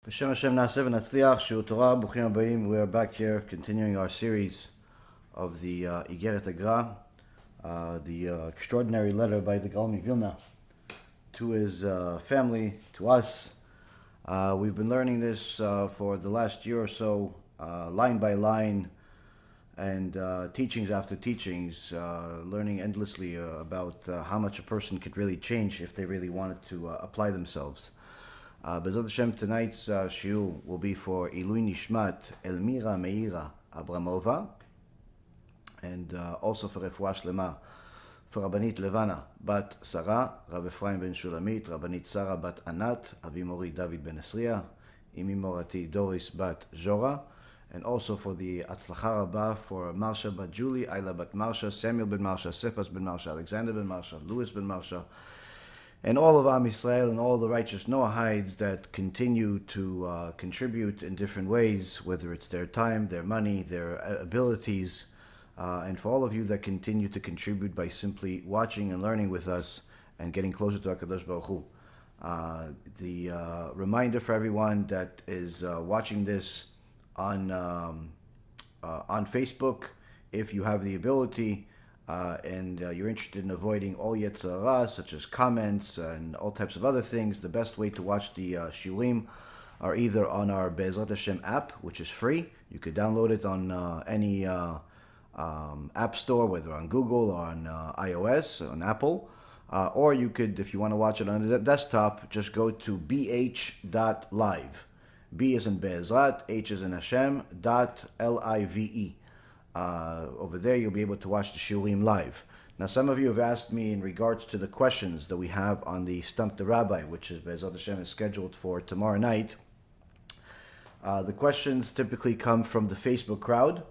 B'Shem Hashem Naaseh v'Natzliach, Shiur Torah, Bruchim Habayim. We are back here continuing our series of the IGGERET HAGRA, the extraordinary letter by the Gaon Vilna to his family, to us. We've been learning this for the last year or so, line by line, and teachings after teachings, learning endlessly about how much a person could really change if they really wanted to apply themselves. B'ezrat Hashem, tonight's shiur will be for Ilui Nishmat Elmira Meira Abramova, and also for Refuah Shlema for Rabbanit Levana Bat Sarah, Rav Ephraim ben Shulamit, Rabbanit Sarah Bat Anat, Avimori David ben Esriya, Imi Morati Doris Bat Zora, and also for the Atzlacha Rabbah for Marsha Bat Julie, Ayla Bat Marsha, Samuel ben Marsha, Cephas ben Marsha, Alexander ben Marsha, Louis ben Marsha, and all of Am Yisrael and all the righteous Noahides that continue to contribute in different ways, whether it's their time, their money, their abilities, and for all of you that continue to contribute by simply watching and learning with us and getting closer to HaKadosh Baruch Hu. The reminder for everyone that is watching this on Facebook, if you have the ability, and you're interested in avoiding all Yetzer Hara, such as comments and all types of other things, the best way to watch the shiurim are either on our Be'ezrat Hashem app, which is free. You could download it on any app store, whether on Google or on iOS, on Apple. Or you could, if you want to watch it on the desktop, just go to bh.live. B is in Be'ezrat, H is in Hashem, .live. Over there, you'll be able to watch the shiurim live. Now, some of you have asked me in regards to the questions that we have on the Stump the Rabbi, which is Be'ezrat Hashem is scheduled for tomorrow night. The questions typically come from the Facebook crowd,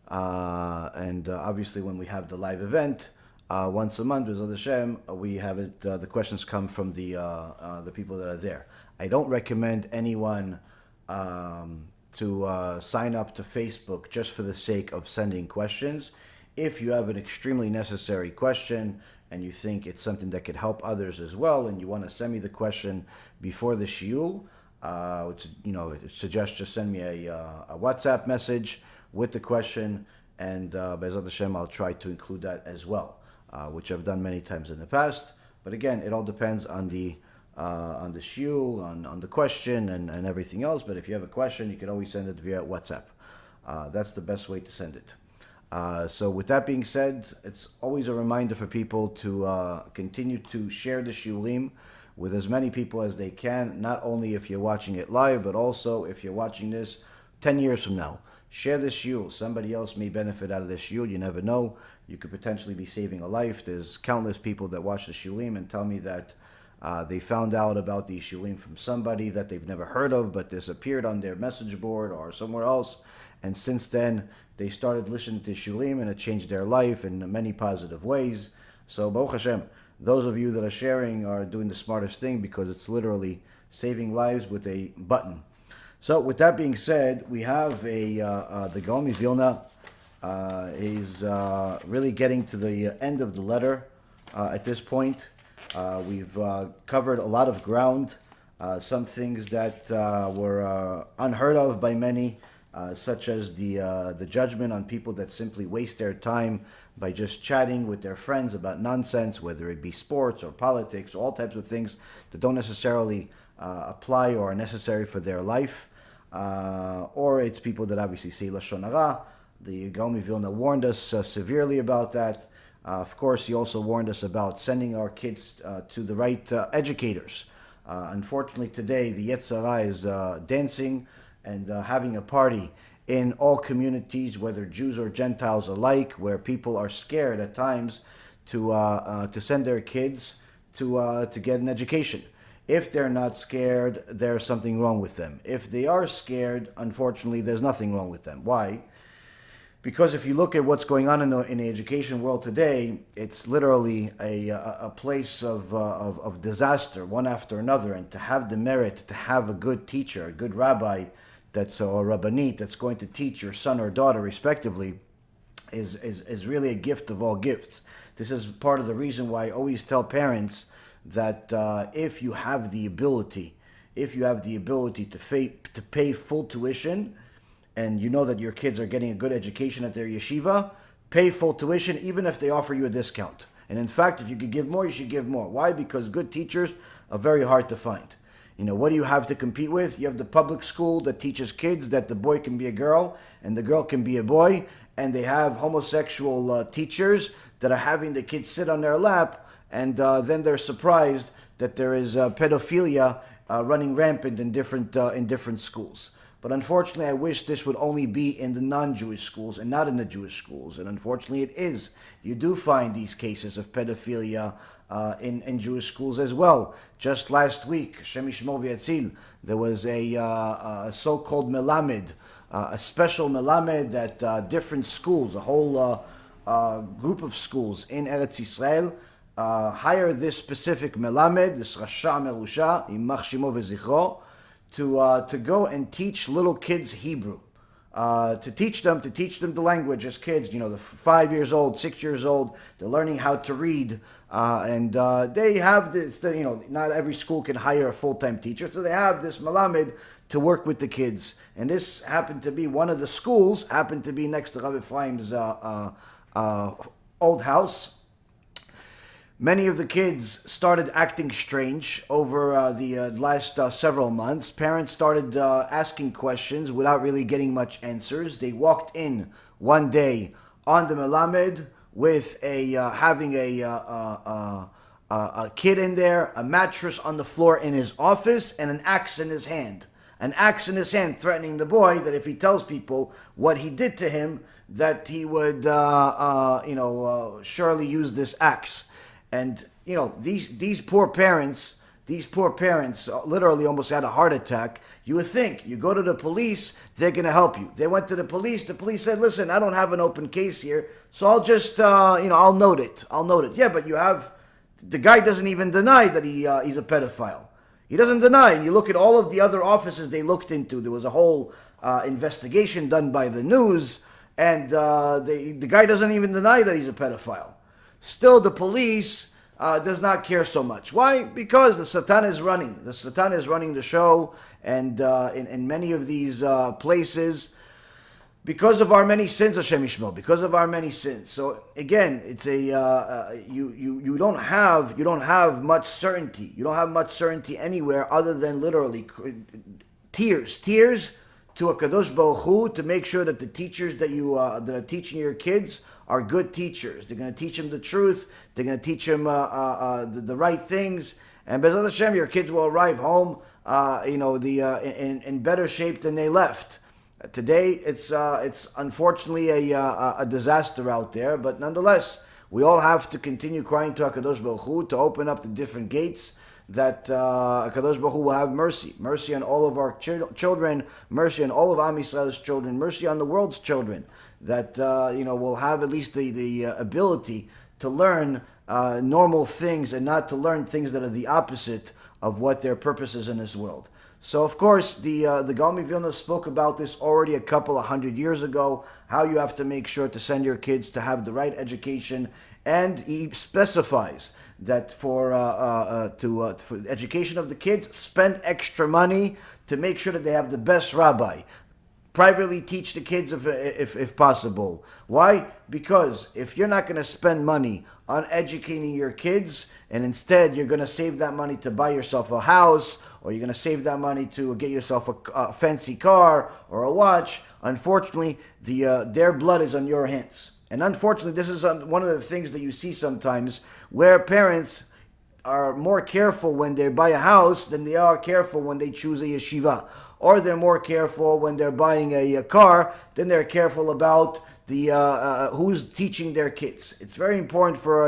and obviously when we have the live event once a month, Be'ezrat Hashem, we have it. The questions come from the people that are there. I don't recommend anyone to sign up to Facebook just for the sake of sending questions. If you have an extremely necessary question and you think it's something that could help others as well, and you want to send me the question before the shiur, suggest just send me a WhatsApp message with the question, and Be'ezrat Hashem, I'll try to include that as well, which I've done many times in the past. But again, it all depends on the shiur, on the question, and everything else. But if you have a question, you can always send it via WhatsApp. That's the best way to send it. So with that being said, it's always a reminder for people to continue to share the shiurim with as many people as they can, not only if you're watching it live, but also if you're watching this 10 years from now. Share this shiur. Somebody else may benefit out of this shiur. You never know. You could potentially be saving a life. There's countless people that watch the shiurim and tell me that they found out about these shiurim from somebody that they've never heard of, but this appeared on their message board or somewhere else, and since then they started listening to shiurim and it changed their life in many positive ways. So Baruch Hashem, those of you that are sharing are doing the smartest thing, because it's literally saving lives with a button. So with that being said, we have the Gaon Vilna is really getting to the end of the letter at this point. We've covered a lot of ground, some things that were unheard of by many, such as the judgment on people that simply waste their time by just chatting with their friends about nonsense, whether it be sports or politics, or all types of things that don't necessarily apply or are necessary for their life. Or it's people that obviously say Lashon Hara. The Gaon Vilna warned us severely about that. Of course, he also warned us about sending our kids to the right educators. Unfortunately, today, the Yetzer Hara is dancing and having a party in all communities, whether Jews or Gentiles alike, where people are scared at times to send their kids to get an education. If they're not scared, there's something wrong with them. If they are scared, unfortunately, there's nothing wrong with them. Why? Because if you look at what's going on in the education world today, it's literally a place of disaster, one after another. And to have the merit to have a good teacher, a good rabbi, that's a rabbanit, that's going to teach your son or daughter respectively, is really a gift of all gifts. This is part of the reason why I always tell parents that if you have the ability, if you have the ability to pay full tuition, and you know that your kids are getting a good education at their yeshiva, pay full tuition even if they offer you a discount. And in fact, if you could give more, you should give more. Why? Because good teachers are very hard to find. What do you have to compete with? You have the public school that teaches kids that the boy can be a girl and the girl can be a boy, and they have homosexual teachers that are having the kids sit on their lap, and then they're surprised that there is pedophilia running rampant in different schools. But unfortunately, I wish this would only be in the non-Jewish schools and not in the Jewish schools. And unfortunately, it is. You do find these cases of pedophilia in Jewish schools as well. Just last week, Shem Yishmor V'Yatzil, there was a so-called melamed, a special melamed at different schools, a whole group of schools in Eretz Yisrael, hire this specific melamed, this Rasha Merusha, Yimach Shemo V'Zichro, to go and teach little kids Hebrew, to teach them the language as kids. They're 5 years old, 6 years old. They're learning how to read, and they have this. Not every school can hire a full-time teacher, so they have this melamed to work with the kids. And this happened to be one of the schools. Happened to be next to Rabbi Ephraim's old house. Many of the kids started acting strange over the last several months. Parents started asking questions without really getting much answers. They walked in one day on the melamed with having a kid in there, a mattress on the floor in his office, and an axe in his hand. An axe in his hand, threatening the boy that if he tells people what he did to him, that he would surely use this axe. And these poor parents literally almost had a heart attack. You would think, you go to the police, they're going to help you. They went to the police said, listen, I don't have an open case here, so I'll just I'll note it. Yeah, but the guy doesn't even deny that he's a pedophile. He doesn't deny. And you look at all of the other offices they looked into, there was a whole investigation done by the news, and the guy doesn't even deny that he's a pedophile. Still, the police does not care so much. Why? Because the Satan is running. The Satan is running the show, and in many of these places, because of our many sins, Hashem Yishmor, because of our many sins. So again, it's you don't have much certainty. You don't have much certainty anywhere other than literally tears to a Kadosh Baruch Hu, to make sure that the teachers that are teaching your kids are good teachers. They're going to teach them the truth. They're going to teach them the right things. And B'ezrat Hashem, your kids will arrive home, in better shape than they left. Today, it's unfortunately a disaster out there. But nonetheless, we all have to continue crying to HaKadosh Baruch Hu to open up the different gates, that HaKadosh Baruch Hu will have mercy on all of our children, mercy on all of Am Yisrael's children, mercy on the world's children, that will have at least the ability to learn normal things and not to learn things that are the opposite of what their purpose is in this world. So of course, the Gaon Vilna spoke about this already a couple of 100 years ago, how you have to make sure to send your kids to have the right education, and he specifies that for the education of the kids, spend extra money to make sure that they have the best rabbi. Privately teach the kids if possible. Why? Because if you're not going to spend money on educating your kids, and instead you're going to save that money to buy yourself a house, or you're going to save that money to get yourself a fancy car or a watch, unfortunately, their blood is on your hands. And unfortunately, this is one of the things that you see sometimes, where parents are more careful when they buy a house than they are careful when they choose a yeshiva. Or they're more careful when they're buying a car than they're careful about who's teaching their kids. It's very important for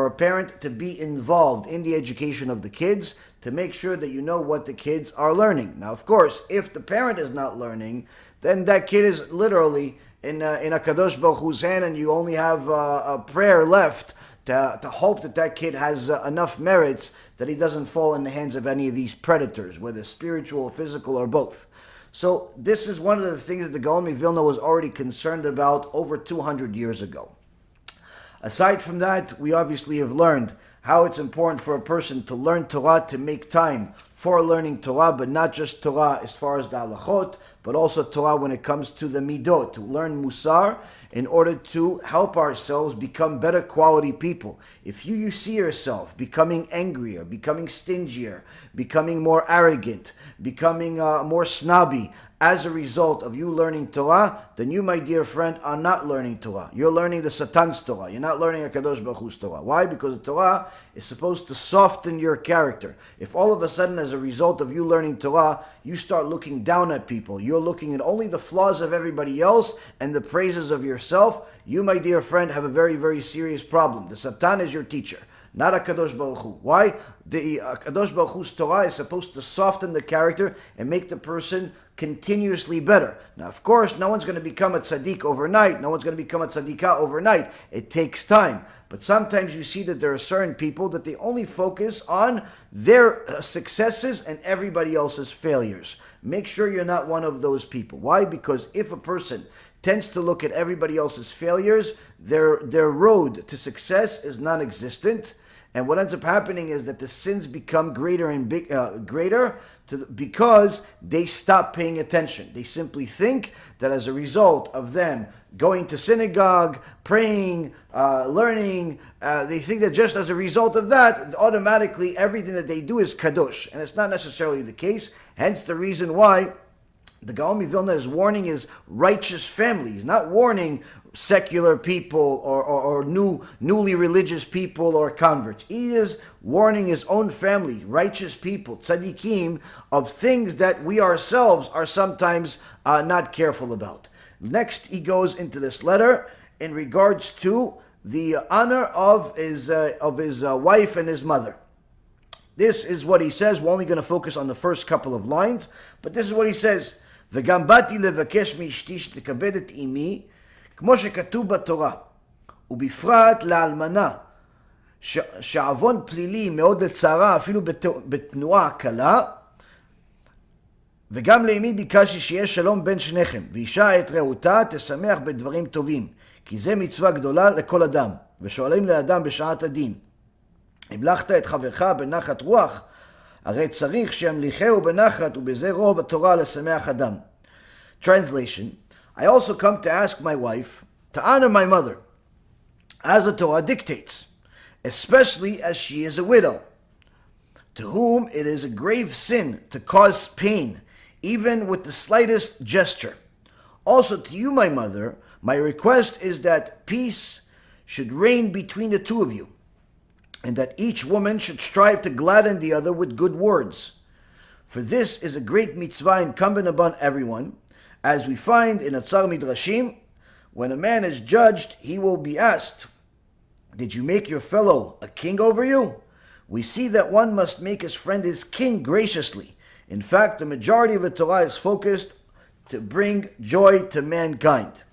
a parent to be involved in the education of the kids, to make sure that you know what the kids are learning. Now, of course, if the parent is not learning, then that kid is literally in a Kadosh Baruch Hu's hand, and you only have a prayer left to hope that kid has enough merits that he doesn't fall in the hands of any of these predators, whether spiritual, physical, or both. So this is one of the things that the Gaon Vilna was already concerned about over 200 years ago. Aside from that, we obviously have learned how it's important for a person to learn Torah, to make time for learning Torah, but not just Torah as far as the halachot, but also Torah when it comes to the midot, to learn musar in order to help ourselves become better quality people. If you see yourself becoming angrier, becoming stingier, becoming more arrogant, becoming more snobby as a result of you learning Torah, then you, my dear friend, are not learning Torah. You're learning the Satan's Torah. You're not learning HaKadosh Baruch Hu's Torah. Why? Because the Torah is supposed to soften your character. If all of a sudden, as a result of you learning Torah, you start looking down at people, you're looking at only the flaws of everybody else and the praises of yourself, you, my dear friend, have a very, very serious problem. The Satan is your teacher, not HaKadosh Baruch Hu. Why? The HaKadosh Baruch Hu's Torah is supposed to soften the character and make the person continuously better. Now, of course, no one's going to become a tzaddik overnight. No one's going to become a tzaddikah overnight. It takes time. But sometimes you see that there are certain people that they only focus on their successes and everybody else's failures. Make sure you're not one of those people. Why? Because if a person tends to look at everybody else's failures, their road to success is non-existent. And what ends up happening is that the sins become greater and greater because they stop paying attention. They simply think that as a result of them going to synagogue, praying, learning, they think that just as a result of that, automatically everything that they do is kadosh. And it's not necessarily the case. Hence the reason why the Gaon Vilna is warning his righteous families, not warning secular people or newly religious people or converts. He is warning his own family, righteous people, tzaddikim, of things that we ourselves are sometimes not careful about. Next, he goes into this letter in regards to the honor of his wife and his mother. This is what he says. We're only going to focus on the first couple of lines, but this is what he says. וגם באתי לבקש מאשתי שתכבד את אמי, כמו שכתוב בתורה, ובפרט לאלמנה, שעוון פלילי מאוד לצערה אפילו בתנועה קלה, וגם לאמי ביקשתי שיהיה שלום בין שניכם, ואישה את רעותה תשמח בדברים טובים, כי זה מצווה גדולה לכל אדם, ושואלים לאדם בשעת הדין, המלכת את חברך בנחת רוח, הרי צריך שימליכהו בנחת, ובזה רוב התורה לשמח אדם. Translation: I also come to ask my wife to honor my mother, as the Torah dictates, especially as she is a widow, to whom it is a grave sin to cause pain, even with the slightest gesture. Also to you, my mother, my request is that peace should reign between the two of you, and that each woman should strive to gladden the other with good words. For this is a great mitzvah incumbent upon everyone, as we find in Atzar Midrashim, when a man is judged, he will be asked, did you make your fellow a king over you? We see that one must make his friend his king graciously. In fact, the majority of the Torah is focused to bring joy to mankind.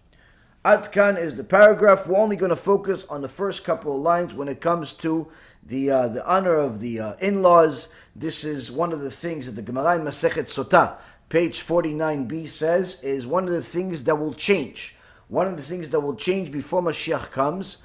Ad kan is the paragraph. We're only going to focus on the first couple of lines when it comes to the honor of the in-laws. This is one of the things that the Gemara in Masechet Sotah, page 49b, says is one of the things that will change. One of the things that will change before Mashiach comes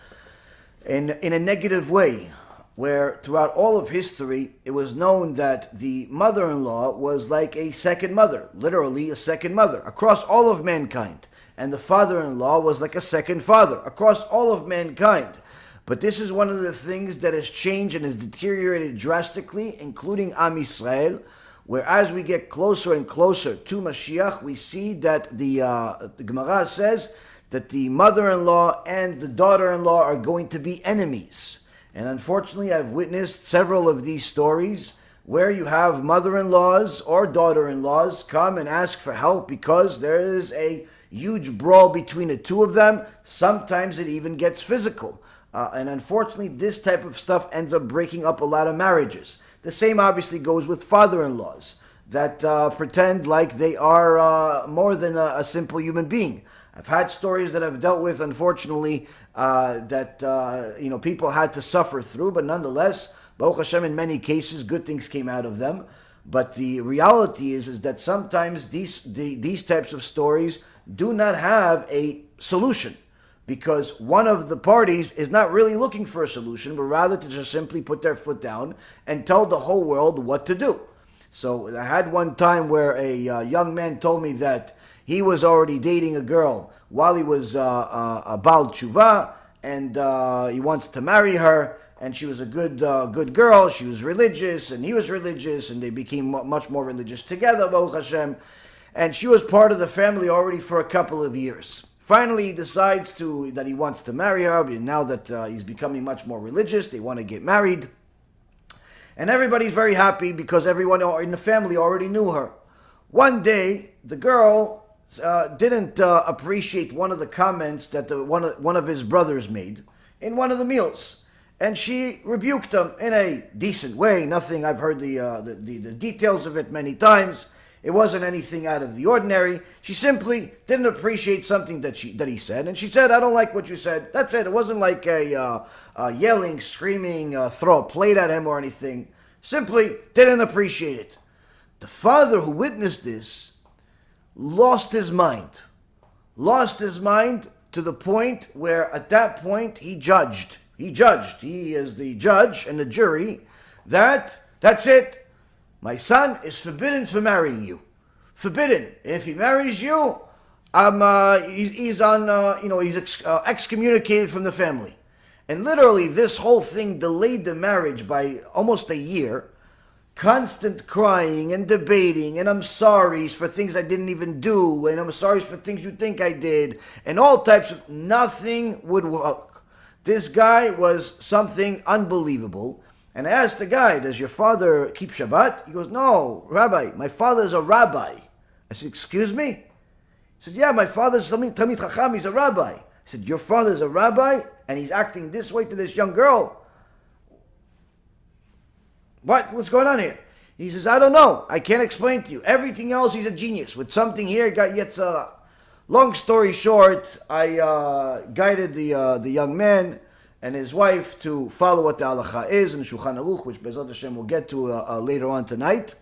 in a negative way, where throughout all of history, it was known that the mother-in-law was like a second mother, literally a second mother, across all of mankind. And the father-in-law was like a second father across all of mankind. But this is one of the things that has changed and has deteriorated drastically, including Am Yisrael, where as we get closer and closer to Mashiach, we see that the Gemara says that the mother-in-law and the daughter-in-law are going to be enemies. And unfortunately, I've witnessed several of these stories where you have mother-in-laws or daughter-in-laws come and ask for help because there is a huge brawl between the two of them. Sometimes it even gets physical. And unfortunately, this type of stuff ends up breaking up a lot of marriages. The same obviously goes with father-in-laws that pretend like they are more than a simple human being. I've had stories that I've dealt with, unfortunately, that people had to suffer through, but nonetheless, Baruch Hashem, in many cases, good things came out of them. But the reality is that sometimes these types of stories do not have a solution, because one of the parties is not really looking for a solution, but rather to just simply put their foot down and tell the whole world what to do. So I had one time where a young man told me that he was already dating a girl while he was a Baal Tshuva, and he wants to marry her, and she was a good girl. She was religious, and he was religious, and they became much more religious together, Baruch Hashem. And she was part of the family already for a couple of years. Finally, he decides that he wants to marry her. Now that he's becoming much more religious, they want to get married. And everybody's very happy because everyone in the family already knew her. One day, the girl didn't appreciate one of the comments that one of his brothers made in one of the meals. And she rebuked him in a decent way. Nothing, I've heard the details of it many times. It wasn't anything out of the ordinary. She simply didn't appreciate something that he said. And she said, I don't like what you said. That's it. It wasn't like a yelling, screaming, throw a plate at him or anything. Simply didn't appreciate it. The father who witnessed this lost his mind. Lost his mind to the point where at that point he judged. He is the judge and the jury that's it. My son is forbidden from marrying you. Forbidden. If he marries you, he's excommunicated from the family. And literally, this whole thing delayed the marriage by almost a year. Constant crying and debating, and I'm sorry for things I didn't even do, and I'm sorry for things you think I did, and all types of nothing would work. This guy was something unbelievable. And I asked the guy, does your father keep Shabbat? He goes, no, Rabbi, my father's a rabbi. I said, excuse me? He said, yeah, my father's Talmid Chacham, he's a rabbi. I said, your father's a rabbi, and he's acting this way to this young girl? What's going on here? He says, I don't know. I can't explain to you. Everything else, he's a genius. With something here, gets long story short, I guided the young man and his wife to follow what the halacha is in Shulchan Aruch, which Be'ezrat Hashem we'll get to later on tonight,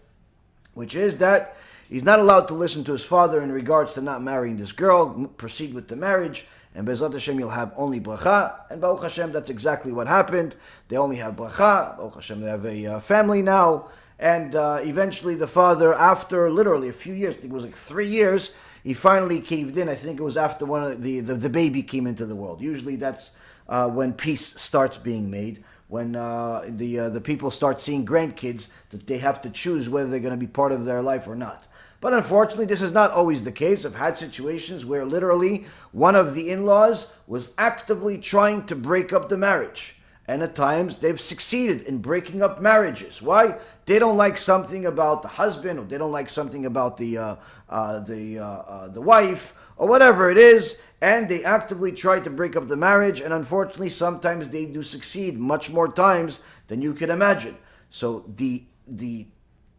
which is that he's not allowed to listen to his father in regards to not marrying this girl, proceed with the marriage, and Be'ezrat Hashem you'll have only bracha, and Baruch Hashem that's exactly what happened. They only have bracha, Baruch Hashem they have a family now, and eventually the father, after literally a few years, I think it was like 3 years, he finally caved in. I think it was after one of the baby came into the world. Usually that's when peace starts being made, when the people start seeing grandkids, that they have to choose whether they're going to be part of their life or not. But unfortunately, this is not always the case. I've had situations where literally one of the in-laws was actively trying to break up the marriage. And at times, they've succeeded in breaking up marriages. Why? They don't like something about the husband, or they don't like something about the wife, or whatever it is, and they actively try to break up the marriage, and unfortunately, sometimes they do succeed much more times than you can imagine. So the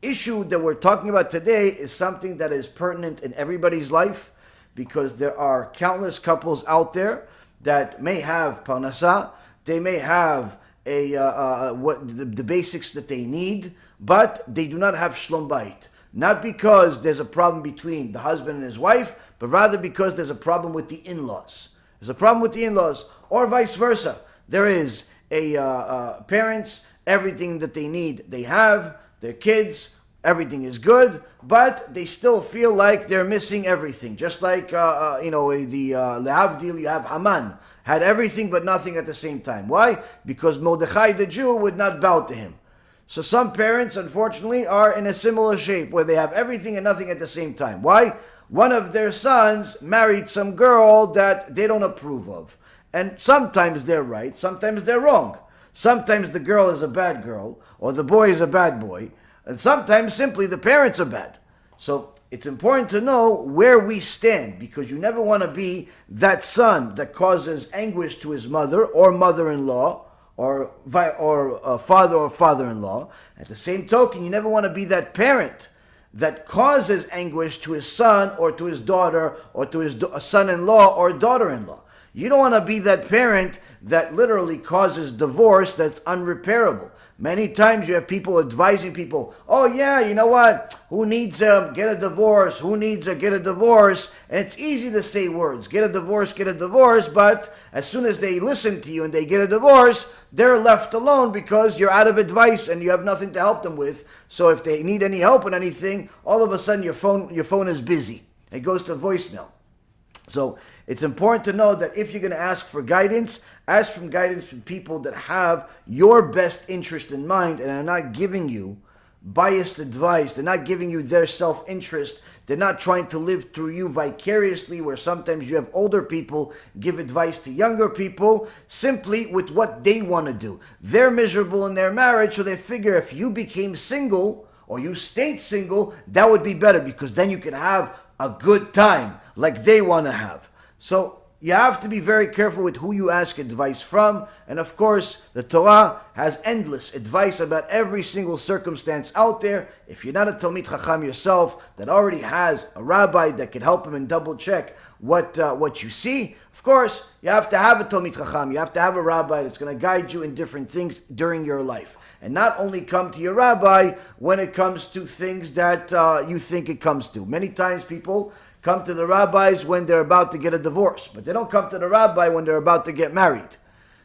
issue that we're talking about today is something that is pertinent in everybody's life, because there are countless couples out there that may have parnasa, they may have the basics that they need, but they do not have shlom bayit. Not because there's a problem between the husband and his wife, but rather because there's a problem with the in-laws. There's a problem with the in-laws, or vice versa. There is parents, everything that they need, they have, their kids, everything is good, but they still feel like they're missing everything. Just like, Lehavdil, you have Haman, had everything but nothing at the same time. Why? Because Mordechai the Jew would not bow to him. So some parents, unfortunately, are in a similar shape where they have everything and nothing at the same time. Why? One of their sons married some girl that they don't approve of. And sometimes they're right, sometimes they're wrong. Sometimes the girl is a bad girl, or the boy is a bad boy, and sometimes simply the parents are bad. So it's important to know where we stand, because you never want to be that son that causes anguish to his mother or mother-in-law, or father or father-in-law. At the same token, you never want to be that parent that causes anguish to his son or to his daughter or to his son-in-law or daughter-in-law. You don't want to be that parent that literally causes divorce that's unrepairable. Many times you have people advising people, oh yeah, you know what? Who needs get a divorce? Who needs get a divorce? And it's easy to say words, get a divorce, but as soon as they listen to you and they get a divorce, they're left alone because you're out of advice and you have nothing to help them with. So if they need any help with anything, all of a sudden your phone is busy. It goes to voicemail. So it's important to know that if you're going to ask for guidance, ask for guidance from people that have your best interest in mind and are not giving you biased advice. They're not giving you their self-interest. They're not trying to live through you vicariously, where sometimes you have older people give advice to younger people simply with what they want to do. They're miserable in their marriage, so they figure if you became single or you stayed single, that would be better because then you can have a good time like they want to have. So you have to be very careful with who you ask advice from. And of course, the Torah has endless advice about every single circumstance out there. If you're not a Talmid Chacham yourself that already has a rabbi that can help him and double check what you see, of course, you have to have a Talmid Chacham. You have to have a rabbi that's going to guide you in different things during your life. And not only come to your rabbi when it comes to things that you think it comes to. Many times people come to the rabbis when they're about to get a divorce, but they don't come to the rabbi when they're about to get married.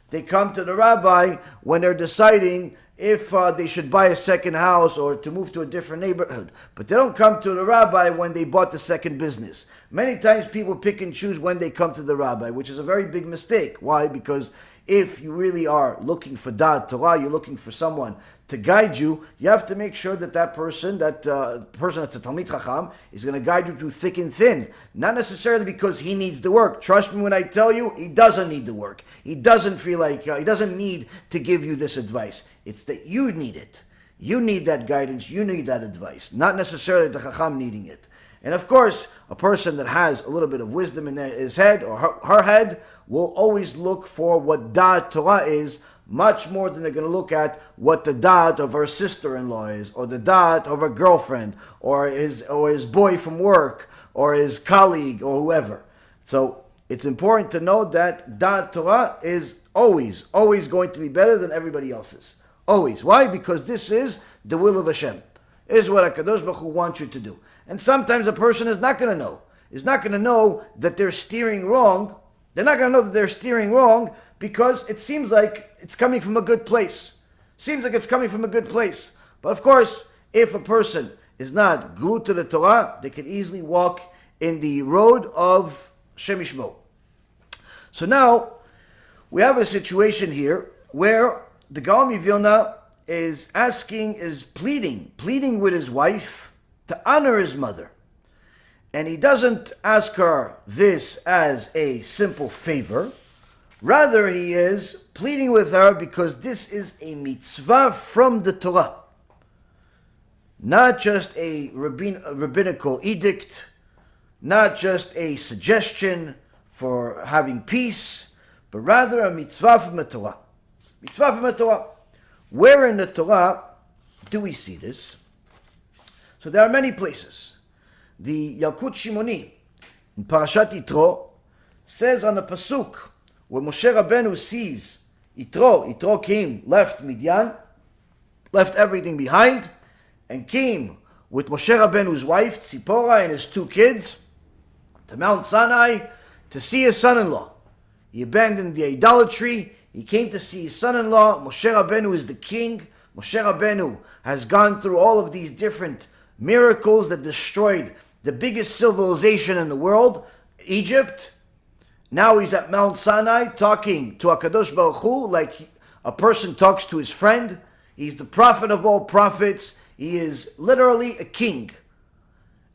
They come to the rabbi when they're deciding if they should buy a second house or to move to a different neighborhood. But they don't come to the rabbi when they bought the second business. Many times people pick and choose when they come to the rabbi, which is a very big mistake. Why? Because if you really are looking for Da'at Torah, you're looking for someone to guide you, you have to make sure that person that's a Talmid Chacham, is going to guide you through thick and thin. Not necessarily because he needs the work. Trust me when I tell you, he doesn't need the work. He doesn't feel like, he doesn't need to give you this advice. It's that you need it. You need that guidance, you need that advice. Not necessarily the Chacham needing it. And of course, a person that has a little bit of wisdom in his head or her head will always look for what Da'at Torah is, much more than they're going to look at what the Da'at of her sister-in-law is, or the Da'at of her girlfriend, or his boy from work, or his colleague, or whoever. So it's important to know that Da'at Torah is always going to be better than everybody else's. Always. Why? Because this is the will of Hashem. This is what HaKadosh Baruch Hu wants you to do. And sometimes a person is not going to know. Is not going to know that they're steering wrong. They're not going to know that they're steering wrong because it seems like it's coming from a good place. Seems like it's coming from a good place. But of course, if a person is not glued to the Torah, they can easily walk in the road of Shem Yishmo. So now, we have a situation here where the Gaon of Vilna is pleading with his wife to honor his mother. And he doesn't ask her this as a simple favor. Rather, he is pleading with her because this is a mitzvah from the Torah. Not just a rabbinical edict, not just a suggestion for having peace, but rather a mitzvah from the Torah. Mitzvah from the Torah. Where in the Torah do we see this? So there are many places. The Yalkut Shimoni in Parashat Yitro says on the pasuk where Moshe Rabbeinu sees Yitro came, left Midian, left everything behind, and came with Moshe Rabbeinu's wife Tzipora and his two kids to Mount Sinai to see his son-in-law. He abandoned the idolatry. He came to see his son-in-law. Moshe Rabbeinu is the king. Moshe Rabbeinu has gone through all of these different miracles that destroyed the biggest civilization in the world, Egypt. Now he's at Mount Sinai talking to HaKadosh Baruch Hu like a person talks to his friend. He's the prophet of all prophets. He is literally a king.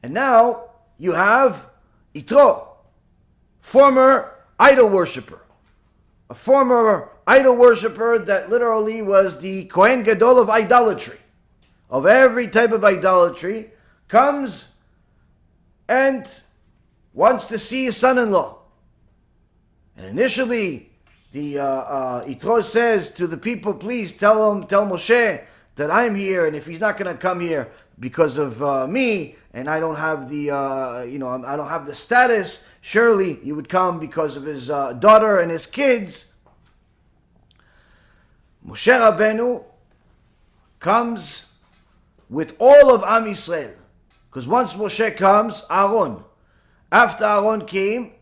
And now you have Yitro, former idol worshiper. A former idol worshiper that literally was the Kohen Gadol of idolatry. Of every type of idolatry, comes and wants to see his son-in-law. And initially, the Yitro says to the people, please tell Moshe that I'm here, and if he's not going to come here because of me, and I don't have the, I don't have the status, surely he would come because of his daughter and his kids. Moshe Rabbeinu comes with all of Am Yisrael. Because once Moshe comes, Aaron. After Aaron came,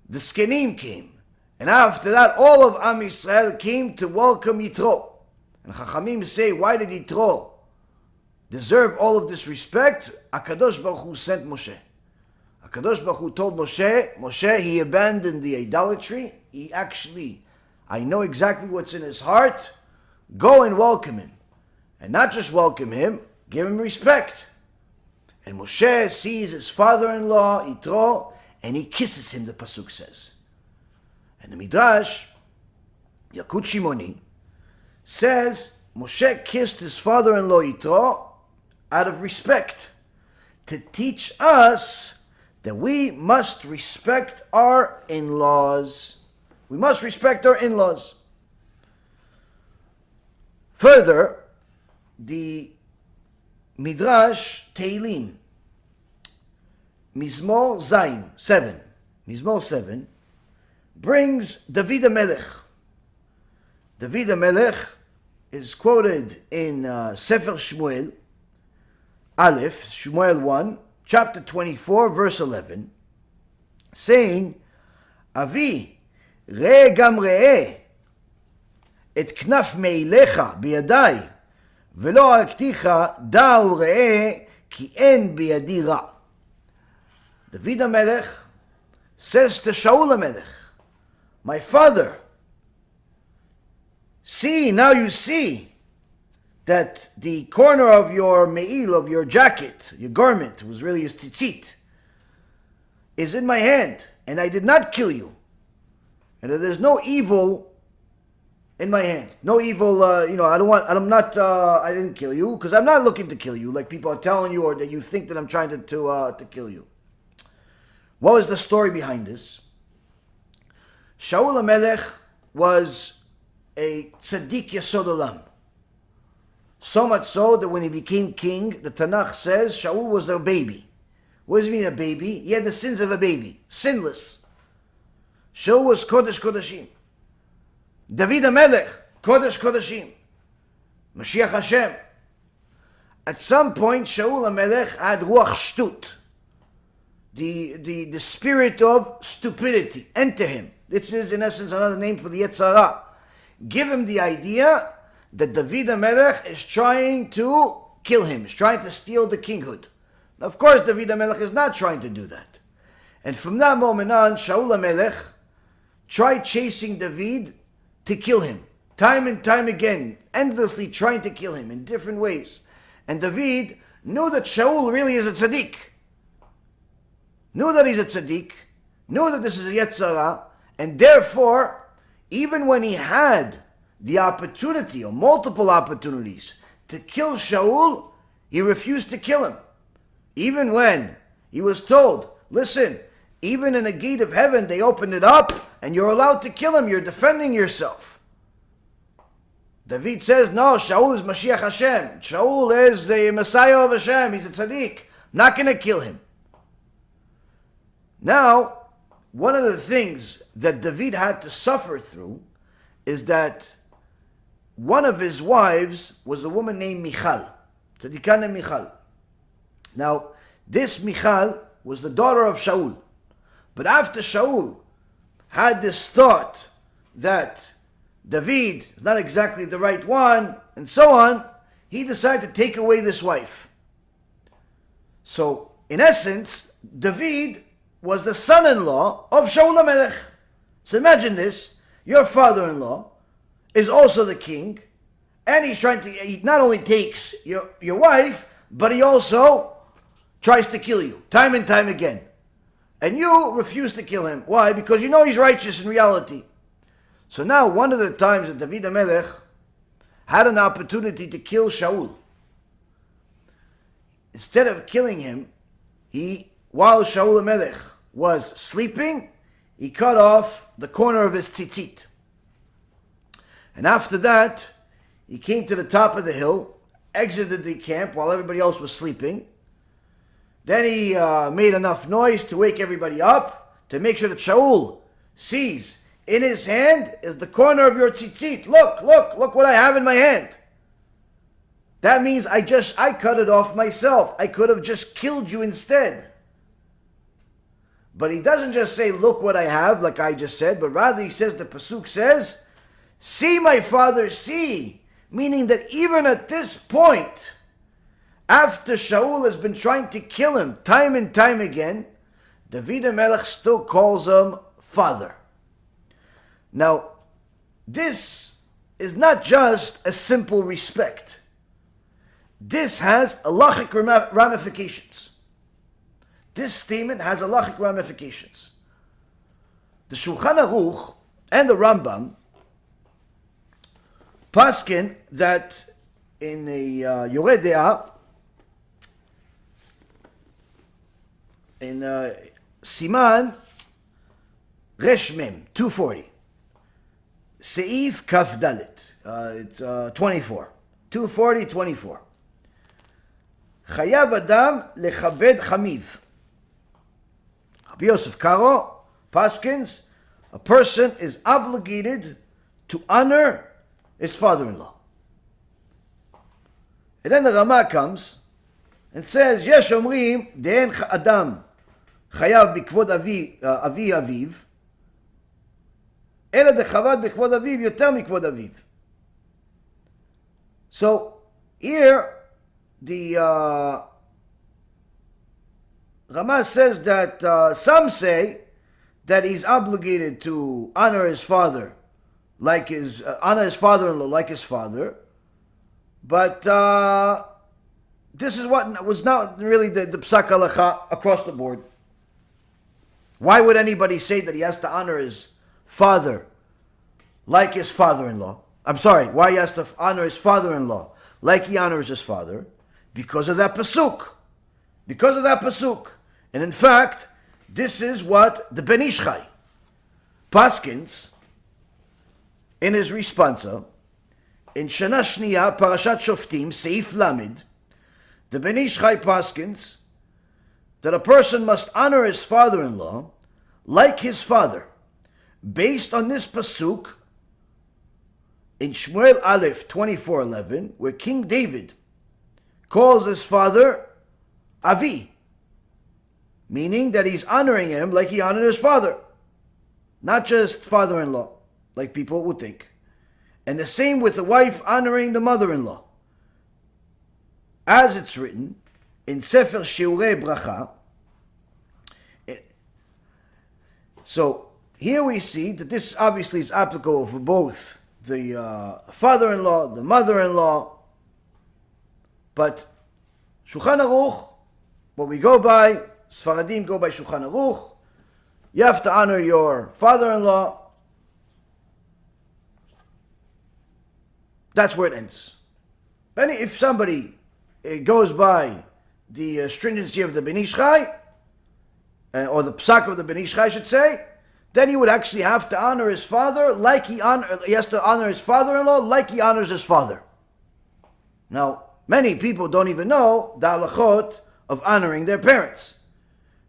the Skenim came. And after that, all of Am Yisrael came to welcome Yitro. And Chachamim say, why did Yitro deserve all of this respect? HaKadosh Baruch Hu sent Moshe. HaKadosh Baruch Hu told Moshe, he abandoned the idolatry. He actually, I know exactly what's in his heart. Go and welcome him. And not just welcome him, give him respect. And Moshe sees his father-in-law, Yitro, and he kisses him, the Pasuk says. And the Midrash, Yakut Shimoni, says Moshe kissed his father-in-law, Yitro, out of respect, to teach us that we must respect our in-laws. We must respect our in-laws. Further, the Midrash Teilim, Mizmor Zayin 7, Mizmor 7, brings David HaMelech. David HaMelech is quoted in Sefer Shmuel, Aleph, Shmuel 1, chapter 24, verse 11, saying, Avi, ראה גם ראה את כנף מעיליך בידי, ולא הרגתיך דע וראה כי אין בידי רע. David HaMelech says to Shaul HaMelech, my father, see, now you see that the corner of your me'il, of your jacket, your garment, was really his tzitzit, is in my hand, and I did not kill you. And that there's no evil in my hand. No evil, I didn't kill you, because I'm not looking to kill you, like people are telling you, or that you think that I'm trying to kill you. What was the story behind this? Shaul HaMelech was a tzaddik yesod olam. So much so that when he became king, the Tanakh says Shaul was a baby. What does it mean, a baby? He had the sins of a baby. Sinless. Shaul was Kodesh Kodashim. David HaMelech, Kodesh Kodashim. Mashiach Hashem. At some point, Shaul HaMelech had Ruach Shtut. The spirit of stupidity enter him. This is in essence another name for the Yetzer Hara. Give him the idea that David HaMelech is trying to kill him, is trying to steal the kinghood. Now, of course, David HaMelech is not trying to do that. And from that moment on, Shaul HaMelech tried chasing David to kill him. Time and time again, endlessly trying to kill him in different ways. And David knew that Shaul really is a tzaddik. Knew that he's a tzaddik, knew that this is a Yetzer Hara, and therefore, even when he had the opportunity, or multiple opportunities, to kill Shaul, he refused to kill him. Even when he was told, listen, even in a gate of heaven, they opened it up, and you're allowed to kill him, you're defending yourself. David says, no, Shaul is Mashiach Hashem. Shaul is the Messiah of Hashem, he's a tzaddik. I'm not going to kill him. Now, one of the things that David had to suffer through is that one of his wives was a woman named Michal, tzaddikan named Michal. Now, this Michal was the daughter of Shaul. But after Shaul had this thought that David is not exactly the right one, and so on, he decided to take away this wife. So, in essence, David was the son-in-law of Shaul HaMelech. So imagine this, your father-in-law is also the king, and he not only takes your wife, but he also tries to kill you, time and time again. And you refuse to kill him. Why? Because you know he's righteous in reality. So now, one of the times that David HaMelech had an opportunity to kill Shaul, instead of killing him, while Shaul HaMelech was sleeping, he cut off the corner of his tzitzit. And after that, He came to the top of the hill, exited the camp while everybody else was sleeping. Then he made enough noise to wake everybody up, to make sure that Shaul sees in his hand is the corner of your tzitzit. Look what I have in my hand. That means I cut it off myself. I could have just killed you instead. But he doesn't just say, look what I have, like I just said, but rather he says, the Pasuk says, see my father, see. Meaning that even at this point, after Shaul has been trying to kill him time and time again, David HaMelech still calls him father. Now, this is not just a simple respect. This has halachic ramifications. This statement has halachic ramifications. The Shulchan Aruch and the Rambam paskin that in a Yoreh De'ah, in Siman Resh Mem 240, Seif Kaf Dalet, it's 24, 240-24. Chayav Adam lechabed chamiv. Rabbi Yosef Karo paskins, a person is obligated to honor his father-in-law. And then the Rama comes and says, Yesh omrim de'en adam chayav b'kvod avi aviv, ela dechavad b'kvod aviv yoter mikvod aviv. So here the Rama says that some say that he's obligated to honor his father like his honor his father-in-law like his father, but this is what was not really the psak halacha across the board. Why would anybody say that he has to honor his father like his father-in-law? I'm sorry, why he has to honor his father-in-law like he honors his father? Because of that pasuk. Because of that pasuk. And in fact, this is what the Ben Ish Chai paskins in his responsa in Shana Shniya Parashat Shoftim Seif Lamed. The Ben Ish Chai paskins that a person must honor his father-in-law like his father, based on this pasuk in Shmuel Aleph 24:11, where King David calls his father Avi, meaning that he's honoring him like he honored his father, not just father-in-law, like people would think. And the same with the wife honoring the mother-in-law. As it's written in Sefer Shiurei Bracha. So here we see that this obviously is applicable for both the father-in-law, the mother-in-law, but Shulchan Aruch, what we go by, Sfaradim go by Shulchan Aruch, you have to honor your father-in-law. That's where it ends. If somebody goes by the stringency of the Ben Ish Chai, or the psak of the Ben Ish Chai, I should say, then he would actually have to honor his father like he has to honor his father-in-law like he honors his father. Now, many people don't even know the halachot of honoring their parents.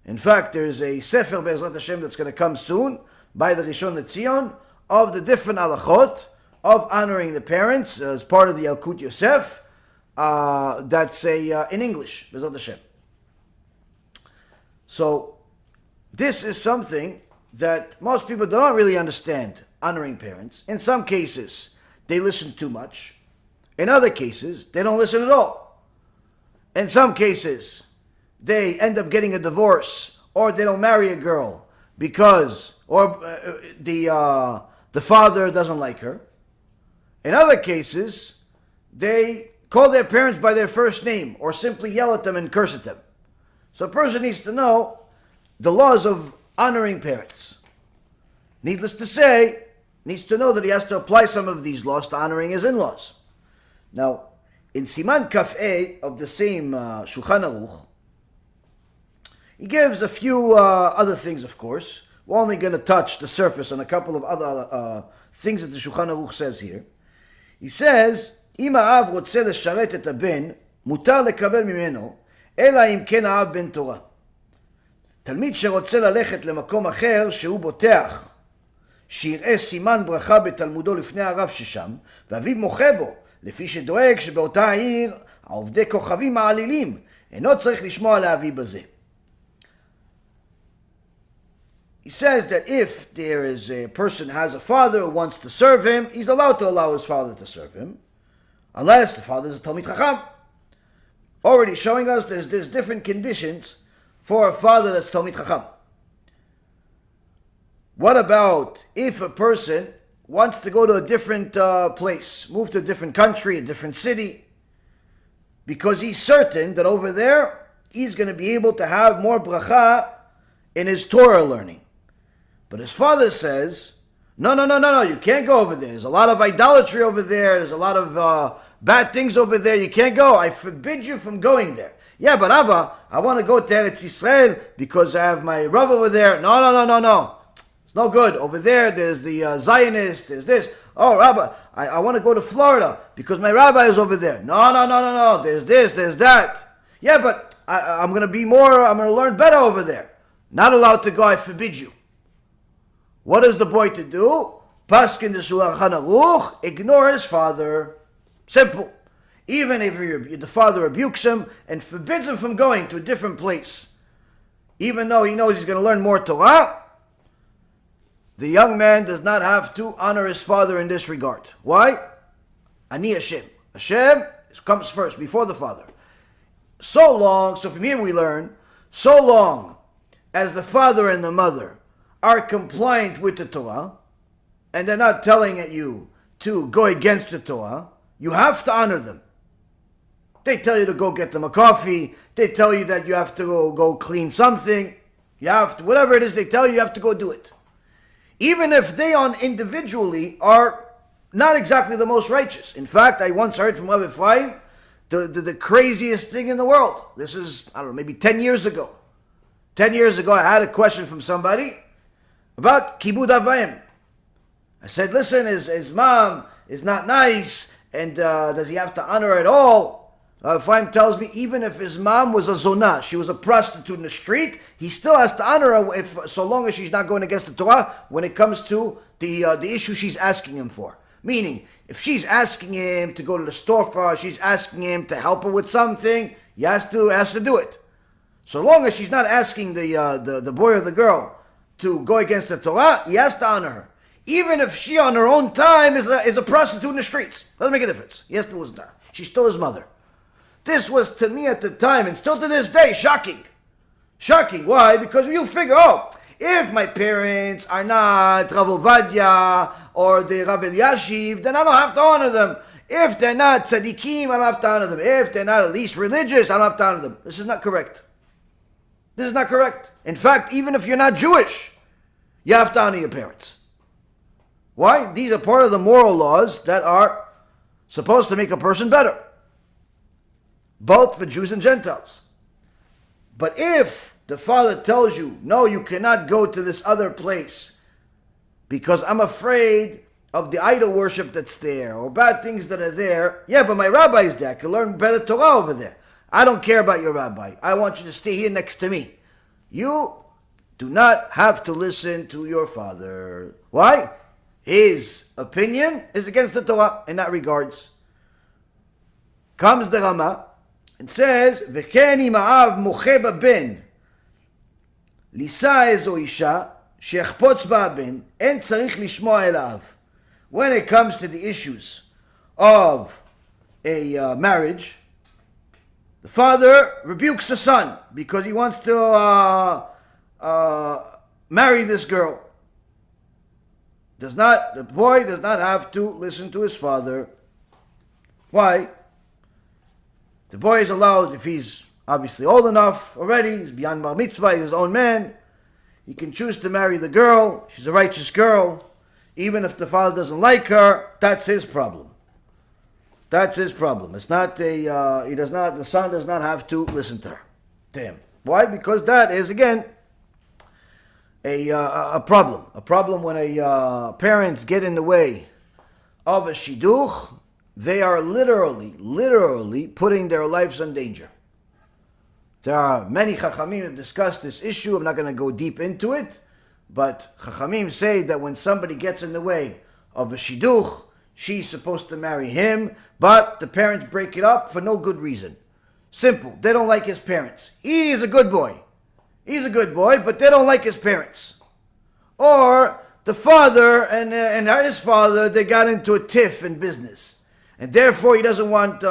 In fact, there's a Sefer Be'ezrat Hashem that's going to come soon by the Rishon LeZion of the different halachot of honoring the parents as part of the Yalkut Yosef. That's in English, Be'ezrat Hashem. So, this is something that most people don't really understand, honoring parents. In some cases, they listen too much. In other cases, they don't listen at all. In some cases, they end up getting a divorce, or they don't marry a girl because, the father doesn't like her. In other cases, they call their parents by their first name, or simply yell at them and curse at them. So a person needs to know the laws of honoring parents. Needless to say, needs to know that he has to apply some of these laws to honoring his in-laws. Now, in Siman Kaf A of the same Shulchan Aruch, he gives a few other things, of course. We're only going to touch the surface on a couple of other things that the Shulchan Aruch says here. He says אם האב רוצה לשרת את הבן, מותר לקבל ממנו, אלא אם כן האב בן תורה. תלמיד שרוצה ללכת למקום אחר שהוא בוטח, שיראה סימן ברכה בתלמודו לפני הרב ששם, ואביו מוחה בו, לפי שדואג שבאותה העיר העובדי כוכבים מעלילים, אינו צריך לשמוע לאביו בזה. He says that if there is a person has a father who wants to serve him, he's allowed to allow his father to serve him, unless the father is a Talmid Chacham. Already showing us there's different conditions for a father that's Talmid Chacham. What about if a person wants to go to a different place, move to a different country, a different city, because he's certain that over there he's going to be able to have more bracha in his Torah learning. But his father says, no, you can't go over there. There's a lot of idolatry over there. There's a lot of bad things over there. You can't go. I forbid you from going there. Yeah, but Abba, I want to go to Eretz Yisrael because I have my Rav over there. No. It's no good. Over there's the Zionist, there's this. Oh, Rabbi, I want to go to Florida because my rabbi is over there. No. There's this, there's that. Yeah, but I'm going to learn better over there. Not allowed to go, I forbid you. What is the boy to do? Paskin the Shulchan Aruch, ignore his father. Simple. Even if the father rebukes him and forbids him from going to a different place, even though he knows he's going to learn more Torah, the young man does not have to honor his father in this regard. Why? Ani Hashem. Hashem comes first, before the father. So from here we learn, so long as the father and the mother are compliant with the Torah, and they're not telling you to go against the Torah, you have to honor them. They tell you to go get them a coffee, they tell you that you have to go clean something, you have to, whatever it is they tell you, you have to go do it. Even if they individually are not exactly the most righteous. In fact, I once heard from Rabbi Ephraim the craziest thing in the world. This is, I don't know, maybe 10 years ago. 10 years ago, I had a question from somebody about Kibud Avayim. I said, listen, his mom is not nice, and does he have to honor her at all? Ephraim tells me, even if his mom was a zonah, she was a prostitute in the street, he still has to honor her so long as she's not going against the Torah when it comes to the issue she's asking him for. Meaning, if she's asking him to go to the store for her, she's asking him to help her with something, he has to do it. So long as she's not asking the boy or the girl to go against the Torah, he has to honor her. Even if she on her own time is a prostitute in the streets. Doesn't make a difference. He has to listen to her. She's still his mother. This was to me at the time, and still to this day, shocking. Shocking. Why? Because you figure, if my parents are not Rav Ovadia or the Rav Eliashiv, then I don't have to honor them. If they're not tzaddikim, I don't have to honor them. If they're not at least religious, I don't have to honor them. This is not correct. This is not correct. In fact, even if you're not Jewish, you have to honor your parents. Why? These are part of the moral laws that are supposed to make a person better, both for Jews and Gentiles. But if the father tells you, no, you cannot go to this other place because I'm afraid of the idol worship that's there or bad things that are there, yeah, but my rabbi is there. I can learn better Torah over there. I don't care about your rabbi. I want you to stay here next to me. You do not have to listen to your father. Why? His opinion is against the Torah in that regards. Comes the Rama and says, וכן אם האב מוחה בבן לישא איזו אישה שיחפוץ בה הבן, אין צריך לשמוע אל האב. When it comes to the issues of a marriage, the father rebukes the son because he wants to marry this girl. The boy does not have to listen to his father. Why? The boy is allowed, if he's obviously old enough already, he's beyond bar mitzvah, he's his own man, he can choose to marry the girl. She's a righteous girl. Even if the father doesn't like her, that's his problem. That's his problem. It's not the son does not have to listen to her. To him. Why? Because that is, again, a problem. A problem when parents get in the way of a shidduch, they are literally putting their lives in danger. There are many Chachamim who discuss this issue. I'm not going to go deep into it, but Chachamim say that when somebody gets in the way of a shidduch, she's supposed to marry him, but the parents break it up for no good reason. Simple. They don't like his parents. He is a good boy. He's a good boy, but they don't like his parents. Or the father and his father, they got into a tiff in business. And therefore he doesn't want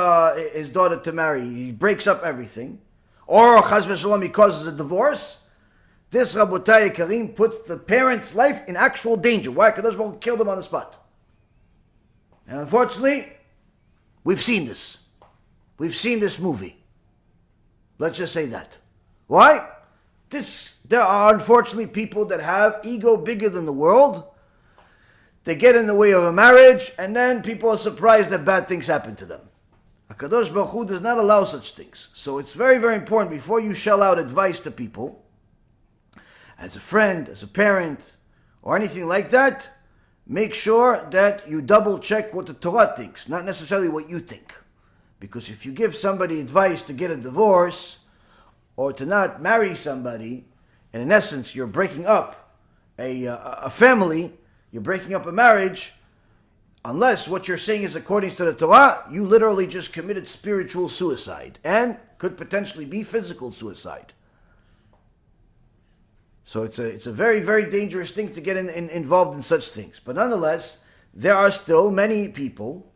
his daughter to marry. He breaks up everything. Or Chas v'Shalom, he causes a divorce. This Rabotai Karim puts the parents' life in actual danger. Why? Because Baruch killed them on the spot. And unfortunately, we've seen this. We've seen this movie. Let's just say that. Why? There are unfortunately people that have ego bigger than the world. They get in the way of a marriage, and then people are surprised that bad things happen to them. HaKadosh Baruch Hu does not allow such things. So it's very, very important before you shell out advice to people, as a friend, as a parent, or anything like that, make sure that you double check what the Torah thinks, not necessarily what you think. Because if you give somebody advice to get a divorce, or to not marry somebody, and in essence you're breaking up a family, you're breaking up a marriage, unless what you're saying is according to the Torah, you literally just committed spiritual suicide, and could potentially be physical suicide. So it's a very, very dangerous thing to get involved in such things. But nonetheless, there are still many people,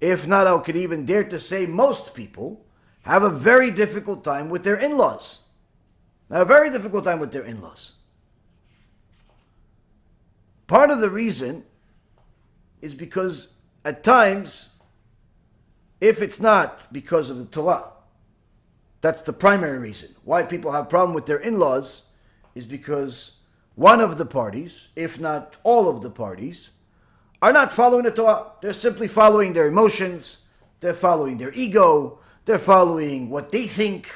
if not I could even dare to say most people, have a very difficult time with their in-laws. A very difficult time with their in-laws. Part of the reason is because at times, if it's not because of the Torah, that's the primary reason why people have problem with their in-laws, is because one of the parties, if not all of the parties, are not following the Torah. They're simply following their emotions, they're following their ego, they're following what they think,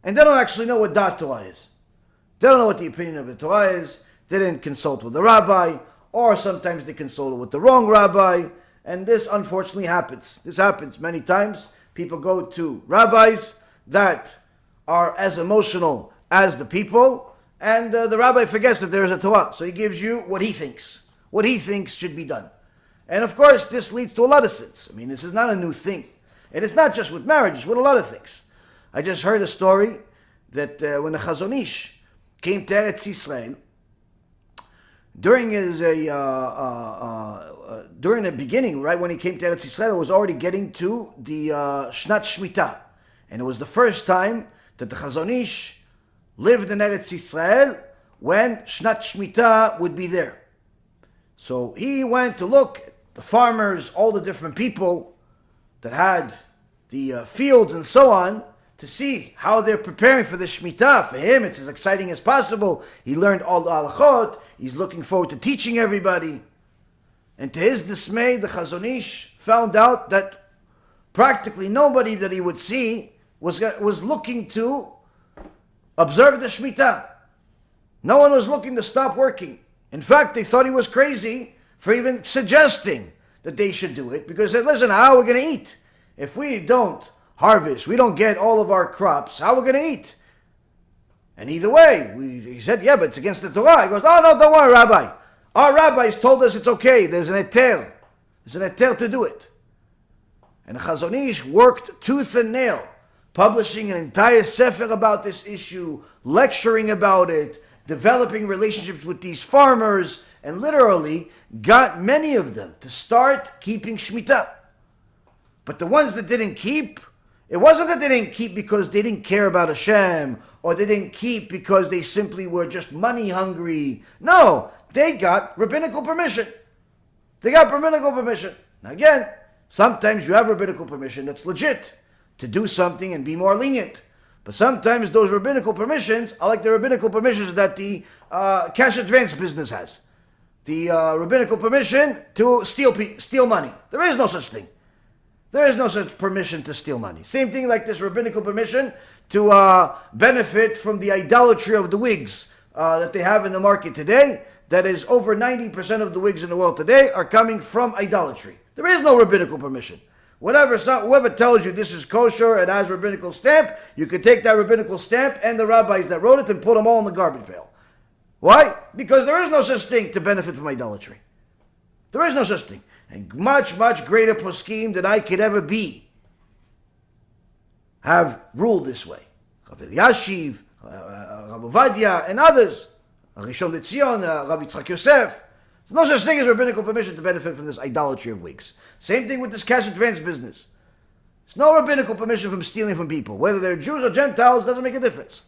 and they don't actually know what Dat Torah is. They don't know what the opinion of the Torah is. They didn't consult with the rabbi, or sometimes they consulted with the wrong rabbi, and this unfortunately happens. This happens many times. People go to rabbis that are as emotional as the people, and the rabbi forgets that there is a Torah, so he gives you what he thinks should be done. And of course, this leads to a lot of sins. I mean, this is not a new thing. And it's not just with marriage, it's with a lot of things. I just heard a story that when the Chazon Ish came to Eretz Yisrael, during the beginning, right when he came to Eretz Yisrael, it was already getting to the Shnat Shemitah. And it was the first time that the Chazon Ish lived in Eretz Yisrael when Shnat Shemitah would be there. So he went to look at the farmers, all the different people that had the fields and so on, to see how they're preparing for the Shemitah. For him, it's as exciting as possible. He learned all the halachot. He's looking forward to teaching everybody. And to his dismay, the Chazon Ish found out that practically nobody that he would see was looking to observe the Shemitah. No one was looking to stop working. In fact, they thought he was crazy for even suggesting that they should do it, because they said, listen, how are we going to eat? If we don't harvest, we don't get all of our crops, how are we going to eat? And either way, he said, yeah, but it's against the Torah. He goes, oh, no, don't worry, Rabbi. Our rabbis told us it's okay. There's an etel. There's an etel to do it. And the Chazon Ish worked tooth and nail, publishing an entire sefer about this issue, lecturing about it, developing relationships with these farmers, and literally got many of them to start keeping Shemitah. But the ones that didn't keep, it wasn't that they didn't keep because they didn't care about Hashem, or they didn't keep because they simply were just money hungry. No, they got rabbinical permission. They got rabbinical permission. Now again, sometimes you have rabbinical permission that's legit to do something and be more lenient. But sometimes those rabbinical permissions are like the rabbinical permissions that the cash advance business has. The rabbinical permission to steal money. There is no such thing. There is no such permission to steal money. Same thing like this rabbinical permission to benefit from the idolatry of the wigs that they have in the market today. That is, over 90% of the wigs in the world today are coming from idolatry. There is no rabbinical permission. Whoever tells you this is kosher and has rabbinical stamp, you can take that rabbinical stamp and the rabbis that wrote it and put them all in the garbage pail. Why? Because there is no such thing to benefit from idolatry. There is no such thing. And much, much greater poskim than I could ever be have ruled this way. Rabbi Yashiv, Rabbi Ovadia, and others. Rishon LeZion, Rabbi Yitzchak Yosef. There's no such thing as rabbinical permission to benefit from this idolatry of wigs. Same thing with this cash advance business. There's no rabbinical permission from stealing from people. Whether they're Jews or Gentiles doesn't make a difference.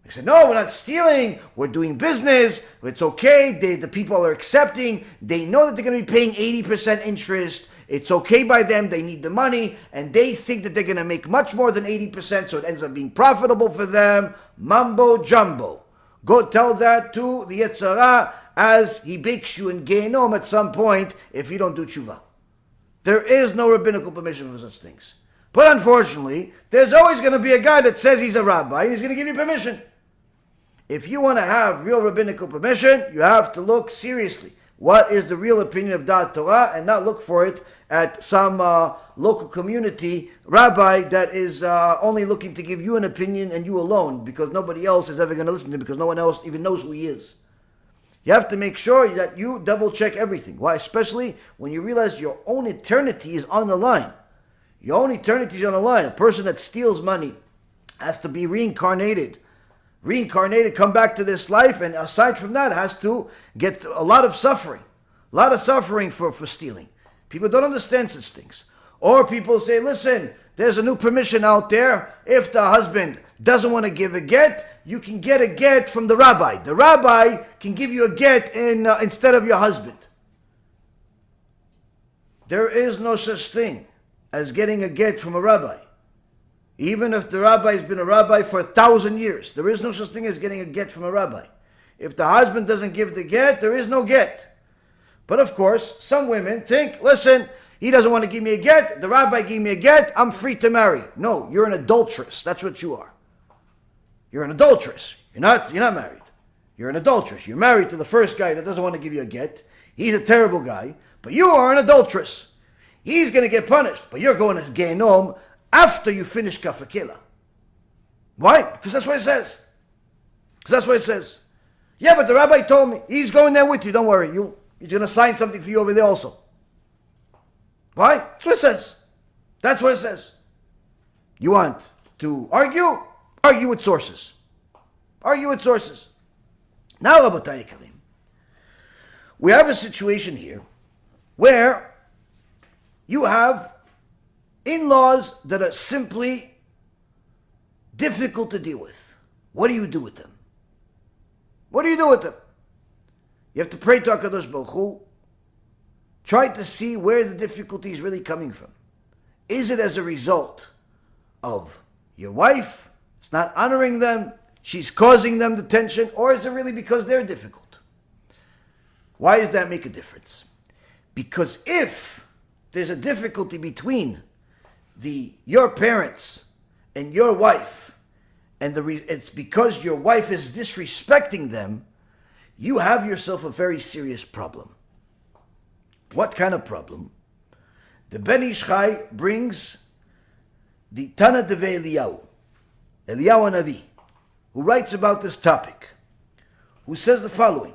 They say, no, we're not stealing. We're doing business. It's okay. The people are accepting. They know that they're going to be paying 80% interest. It's okay by them. They need the money. And they think that they're going to make much more than 80%, so it ends up being profitable for them. Mambo jumbo. Go tell that to the Yetzer Hara as he bakes you in Gehenom at some point if you don't do tshuva. There is no rabbinical permission for such things. But unfortunately, there's always going to be a guy that says he's a rabbi and he's going to give you permission. If you want to have real rabbinical permission, you have to look seriously. What is the real opinion of Da'at Torah, and not look for it at some local community rabbi that is only looking to give you an opinion and you alone, because nobody else is ever going to listen to him, because no one else even knows who he is. You have to make sure that you double check everything. Why? Especially when you realize your own eternity is on the line. Your own eternity is on the line. A person that steals money has to be reincarnated, come back to this life, and aside from that, has to get a lot of suffering for stealing. People don't understand such things. Or people say, listen, there's a new permission out there. If the husband doesn't want to give a get, you can get a get from the rabbi. The rabbi can give you a get instead of your husband. There is no such thing as getting a get from a rabbi. Even if the rabbi has been a rabbi for 1,000 years, there is no such thing as getting a get from a rabbi. If the husband doesn't give the get, there is no get. But of course, some women think, listen, he doesn't want to give me a get, the rabbi gave me a get, I'm free to marry. No, you're an adulteress. That's what you are. You're an adulteress. You're not married. You're an adulteress. You're married to the first guy that doesn't want to give you a get. He's a terrible guy, but you are an adulteress. He's going to get punished, but you're going to Gehenom after you finish kafakela. Why? Because that's what it says. Yeah, but the rabbi told me. He's going there with you. Don't worry. He's going to sign something for you over there also. Why? That's what it says. You want to argue? Argue with sources. Now, Rabotai Karim, we have a situation here where you have in-laws that are simply difficult to deal with. What do you do with them? You have to pray to HaKadosh Baruch Hu. Try to see where the difficulty is really coming from. Is it as a result of your wife? It's not honoring them. She's causing them the tension. Or is it really because they're difficult? Why does that make a difference? Because if there's a difficulty between your parents and your wife, and it's because your wife is disrespecting them, you have yourself a very serious problem. What kind of problem? The Ben Ish Chai brings the Tana Deve Eliyahu Hanavi, who writes about this topic, who says the following.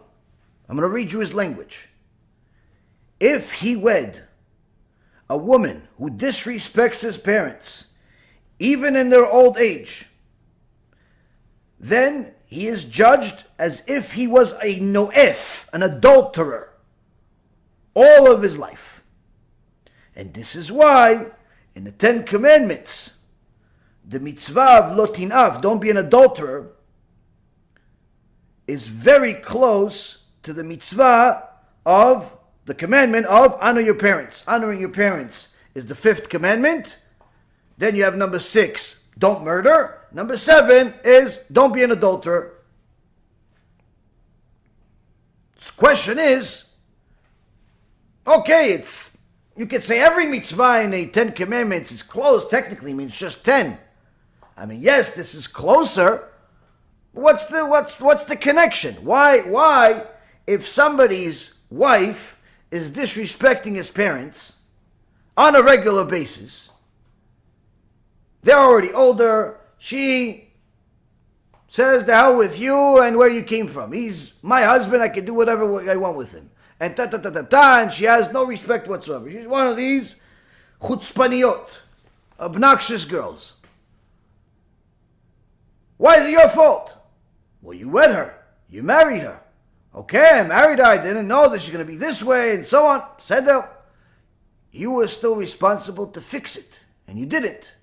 I'm going to read you his language. If he wed a woman who disrespects his parents, even in their old age, then he is judged as if he was a noef, an adulterer, all of his life. And this is why, in the 10 Commandments, the mitzvah of lo tin'af, don't be an adulterer, is very close to the mitzvah of the commandment of honor your parents. Honoring your parents is the 5th commandment. Then you have number 6, don't murder. Number 7 is don't be an adulterer. The question is, okay, you could say every mitzvah in the 10 commandments is close, technically means just 10. I mean, yes, this is closer. What's the connection? Why, if somebody's wife is disrespecting his parents on a regular basis, they're already older, she says the hell with you and where you came from. He's my husband, I can do whatever I want with him. And and she has no respect whatsoever. She's one of these chutzpaniot, obnoxious girls. Why is it your fault? Well, you wed her. You married her. Okay, I married her. I didn't know that she's going to be this way and so on. Said that. You were still responsible to fix it. And you didn't.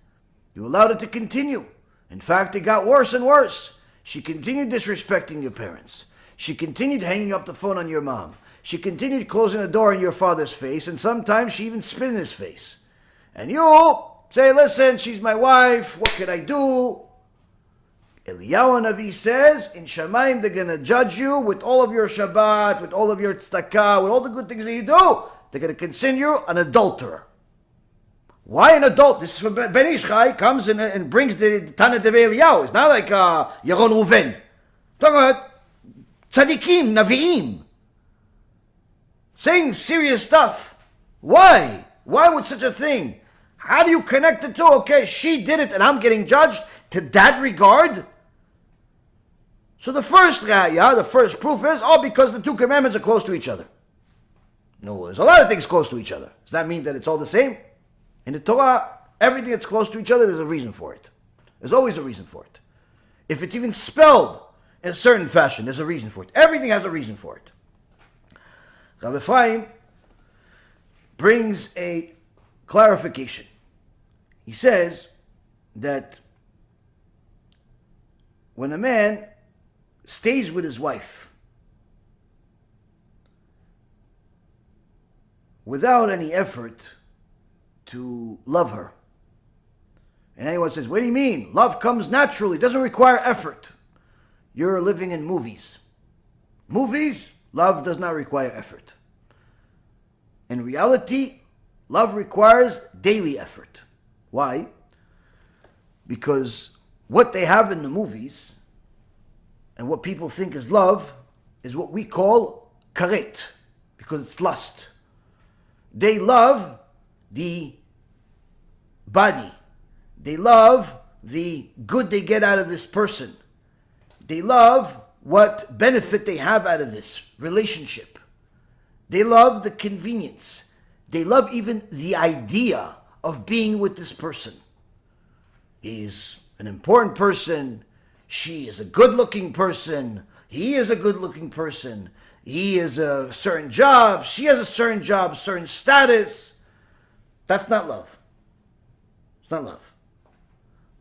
You allowed it to continue. In fact, it got worse and worse. She continued disrespecting your parents. She continued hanging up the phone on your mom. She continued closing the door in your father's face. And sometimes she even spit in his face. And you say, listen, she's my wife. What can I do? Eliyahu Navi says, in Shamayim they're going to judge you with all of your Shabbat, with all of your tzedakah, with all the good things that you do. They're going to consider you an adulterer. Why an adult? This is from Ben Ishchai, comes and brings the Tana Devei Eliyahu. It's not like Yaron Reuven. Talking about tzadikim, navi'im. Saying serious stuff. Why? Why would such a thing? How do you connect the two? Okay, she did it and I'm getting judged to that regard? So the first raya, the first proof is, because the two commandments are close to each other. No, there's a lot of things close to each other. Does that mean that it's all the same? In the Torah, everything that's close to each other, there's a reason for it. There's always a reason for it. If it's even spelled in a certain fashion, there's a reason for it. Everything has a reason for it. Rabbi Ephraim brings a clarification. He says that when a man stays with his wife without any effort to love her, and anyone says, what do you mean? Love comes naturally, doesn't require effort. You're living in movies. Movies, love does not require effort. In reality, love requires daily effort. Why? Because what they have in the movies and what people think is love is what we call karet, because it's lust. They love the body. They love the good they get out of this person. They love what benefit they have out of this relationship. They love the convenience. They love even the idea of being with this person. He's an important person. She is a good-looking person. He is a good-looking person. He is a certain job. She has a certain job, certain status. That's not love. It's not love.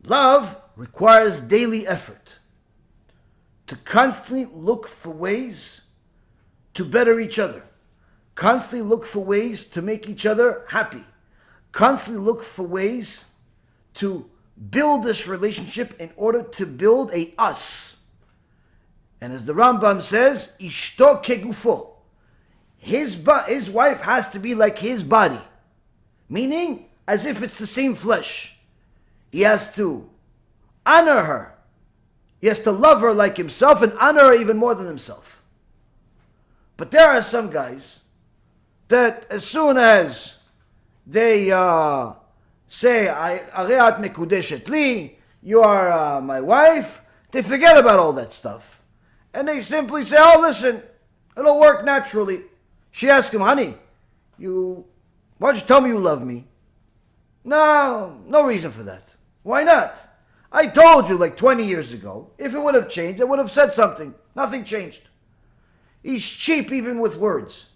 Love requires daily effort to constantly look for ways to better each other. Constantly look for ways to make each other happy. Constantly look for ways to build this relationship in order to build a us. And as the Rambam says, Ishto kegufo. His wife has to be like his body. Meaning, as if it's the same flesh. He has to honor her. He has to love her like himself and honor her even more than himself. But there are some guys that as soon as they say, Areat mekudeshet li, you are my wife, they forget about all that stuff. And they simply say, oh, listen, it'll work naturally. She asks him, honey, why don't you tell me you love me? No reason for that. Why not? I told you like 20 years ago. If it would have changed, I would have said something. Nothing changed. He's cheap even with words.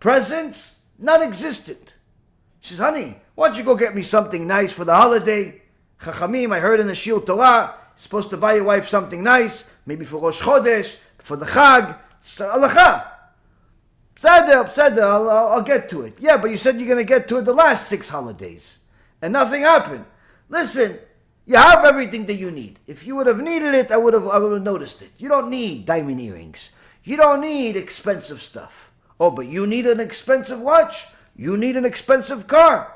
Presents, non-existent. She says, honey, why don't you go get me something nice for the holiday? Chachamim, I heard in the Shiur Torah, you're supposed to buy your wife something nice, maybe for Rosh Chodesh, for the Chag. Alacha. Pseder, I'll get to it. Yeah, but you said you're going to get to it the last 6 holidays. And nothing happened. Listen, you have everything that you need. If you would have needed it, I would have noticed it. You don't need diamond earrings. You don't need expensive stuff. Oh, but you need an expensive watch. You need an expensive car.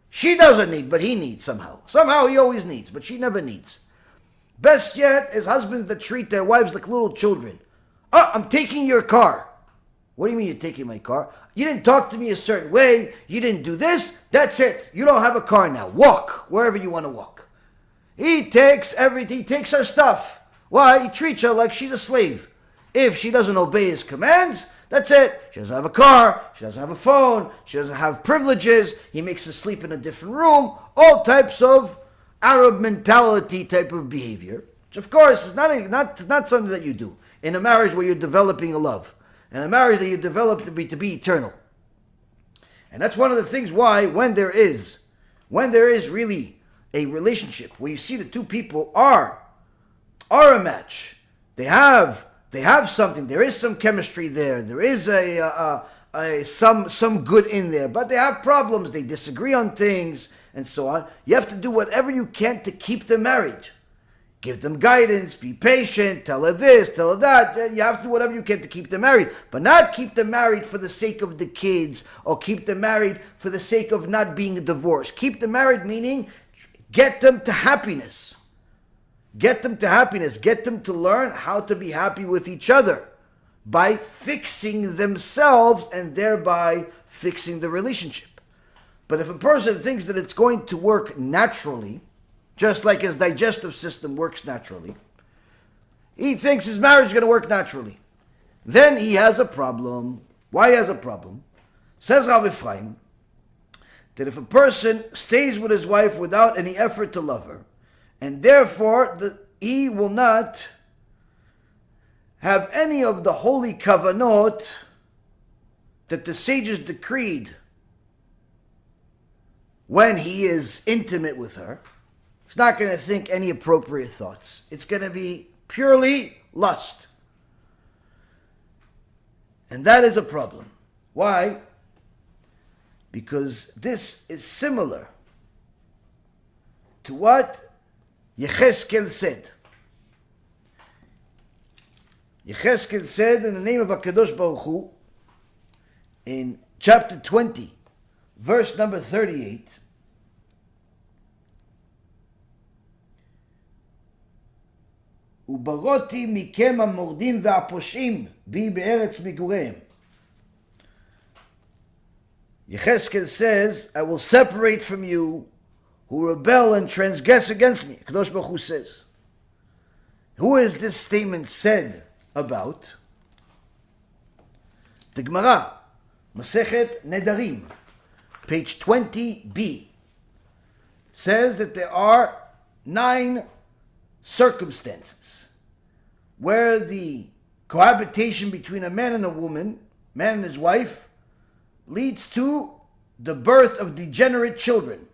She doesn't need, but he needs somehow. Somehow he always needs, but she never needs. Best yet is husbands that treat their wives like little children. Oh, I'm taking your car. What do you mean you're taking my car? You didn't talk to me a certain way. You didn't do this. That's it. You don't have a car now. Walk wherever you want to walk. He takes everything. He takes her stuff. Why? He treats her like she's a slave. If she doesn't obey his commands, that's it. She doesn't have a car. She doesn't have a phone. She doesn't have privileges. He makes her sleep in a different room. All types of Arab mentality type of behavior. Which, of course, is not something that you do in a marriage where you're developing a love. And a marriage that you develop to be eternal. And that's one of the things why when there is really a relationship where you see the two people are a match, they have something, there is some chemistry there is some good in there, but they have problems, they disagree on things, and so on. You have to do whatever you can to keep them married. Give them guidance, be patient, tell her this, tell her that. You have to do whatever you can to keep them married. But not keep them married for the sake of the kids, or keep them married for the sake of not being divorced. Keep them married meaning get them to happiness. Get them to happiness. Get them to learn how to be happy with each other by fixing themselves and thereby fixing the relationship. But if a person thinks that it's going to work naturally, just like his digestive system works naturally, he thinks his marriage is going to work naturally, then he has a problem. Why he has a problem? Says Rav Ephraim that if a person stays with his wife without any effort to love her, and therefore he will not have any of the holy kavanot that the sages decreed when he is intimate with her, he's not going to think any appropriate thoughts. It's going to be purely lust. And that is a problem. Why? Because this is similar to what Yecheskel said. Yecheskel said in the name of HaKadosh Baruch Hu, in chapter 20, verse number 38, ובראתי מכם המורדים והפושעים בי בארץ מגוריהם. Yecheskel says, I will separate from you who rebel and transgress against me. Kadosh Baruch Hu says. Who is this statement said about? The Gemara, Masechet Nedarim, page 20b, says that there are 9 circumstances where the cohabitation between a man and a woman, man and his wife, leads to the birth of degenerate children.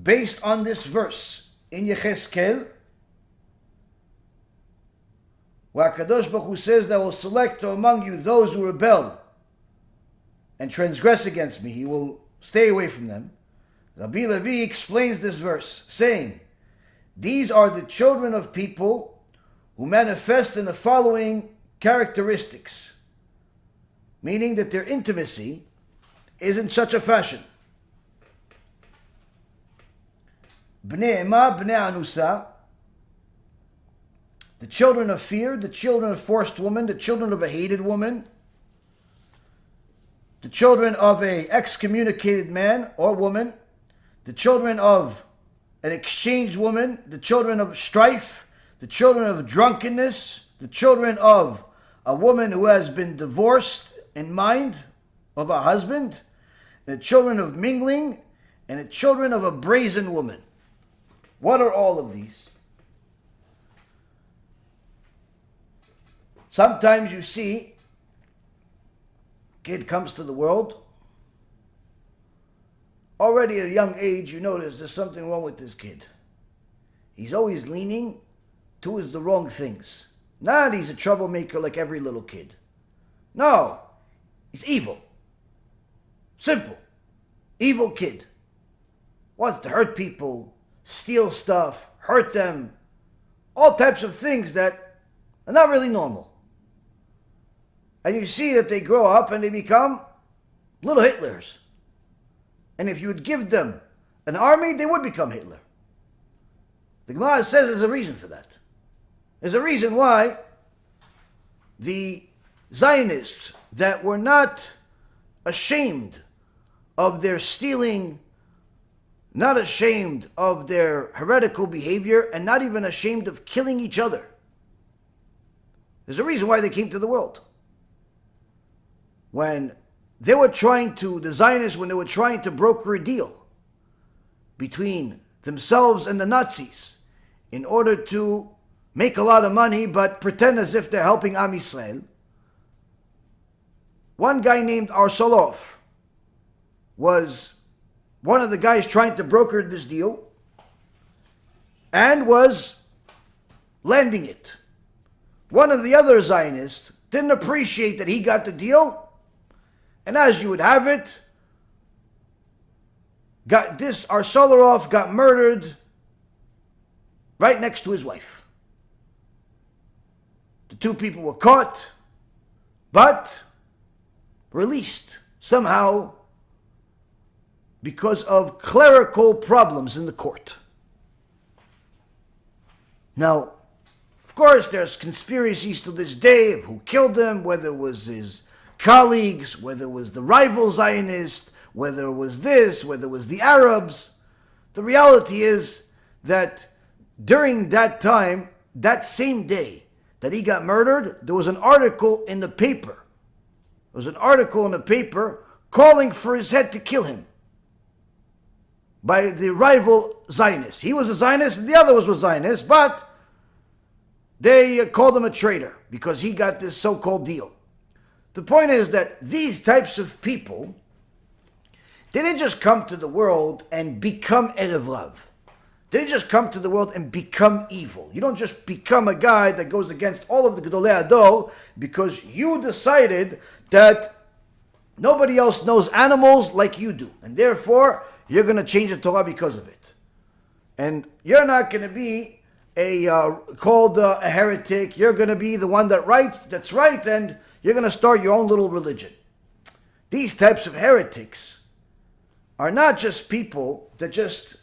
Based on this verse in Yecheskel, where Kadosh Baruch Hu says that I will select among you those who rebel and transgress against me, he will stay away from them. Rabbi Levi explains this verse, saying, these are the children of people who manifest in the following characteristics, meaning that their intimacy is in such a fashion. Bnei Ema, Bnei Anusa, the children of fear, the children of forced woman, the children of a hated woman, the children of a excommunicated man or woman, the children of an exchanged woman, the children of strife, the children of drunkenness, the children of a woman who has been divorced in mind of a husband, the children of mingling, and the children of a brazen woman. What are all of these? Sometimes you see, kid comes to the world, already at a young age you notice there's something wrong with this kid. He's always leaning towards the wrong things. Not he's a troublemaker like every little kid. No, he's evil. Simple. Evil kid. Wants to hurt people, steal stuff, hurt them. All types of things that are not really normal. And you see that they grow up and they become little Hitlers. And if you would give them an army, they would become Hitler. The Gemara says there's a reason for that. There's a reason why the Zionists that were not ashamed of their stealing, not ashamed of their heretical behavior, and not even ashamed of killing each other. There's a reason why they came to the world. When they were the Zionists, when they were trying to broker a deal between themselves and the Nazis in order to make a lot of money but pretend as if they're helping Am Yisrael, one guy named Arsolov was one of the guys trying to broker this deal and was lending it. One of the other Zionists didn't appreciate that he got the deal, and as you would have it, Arsolov got murdered right next to his wife. The two people were caught, but released somehow because of clerical problems in the court. Now, of course, there's conspiracies to this day of who killed him, whether it was his colleagues, whether it was the rival Zionist, whether it was this, whether it was the Arabs. The reality is that during that time, that same day that he got murdered, there was an article in the paper. There was an article in the paper calling for his head to kill him by the rival Zionist. He was a Zionist and the other was Zionist, but they called him a traitor because he got this so-called deal. The point is that these types of people, they didn't just come to the world and become Erev Rav. They didn't just come to the world and become evil. You don't just become a guy that goes against all of the Gedolei Hador because you decided that nobody else knows animals like you do. And therefore, you're going to change the Torah because of it. And you're not going to be called a heretic. You're going to be the one that's right, and you're going to start your own little religion. These types of heretics are not just people that just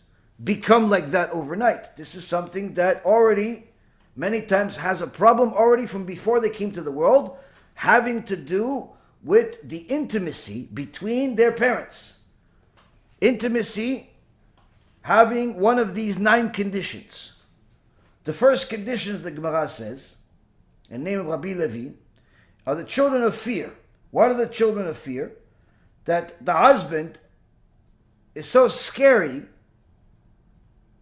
become like that overnight. This is something that already many times has a problem already from before they came to the world, having to do with the intimacy between their parents. Intimacy having one of these 9 conditions. The first condition, the Gemara says, in the name of Rabbi Levi, are the children of fear. What are the children of fear? That the husband is so scary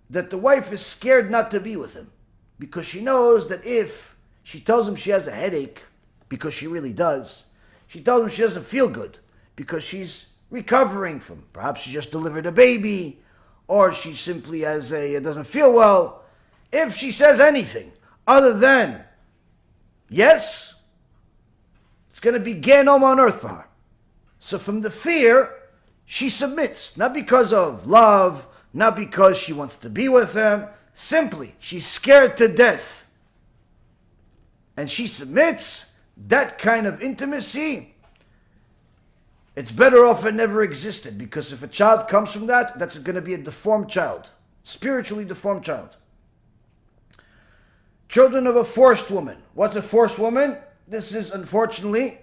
that the wife is scared not to be with him, because she knows that if she tells him she has a headache, because she really does, she tells him she doesn't feel good because she's recovering from, perhaps she just delivered a baby, or she simply doesn't feel well. If she says anything other than yes, it's going to be Gehenom on earth for her. So from the fear, she submits, not because of love, not because she wants to be with him, simply she's scared to death. And she submits. That kind of intimacy, it's better off it never existed, because if a child comes from that, that's going to be a deformed child, spiritually deformed child. Children of a forced woman. What's a forced woman? This is unfortunately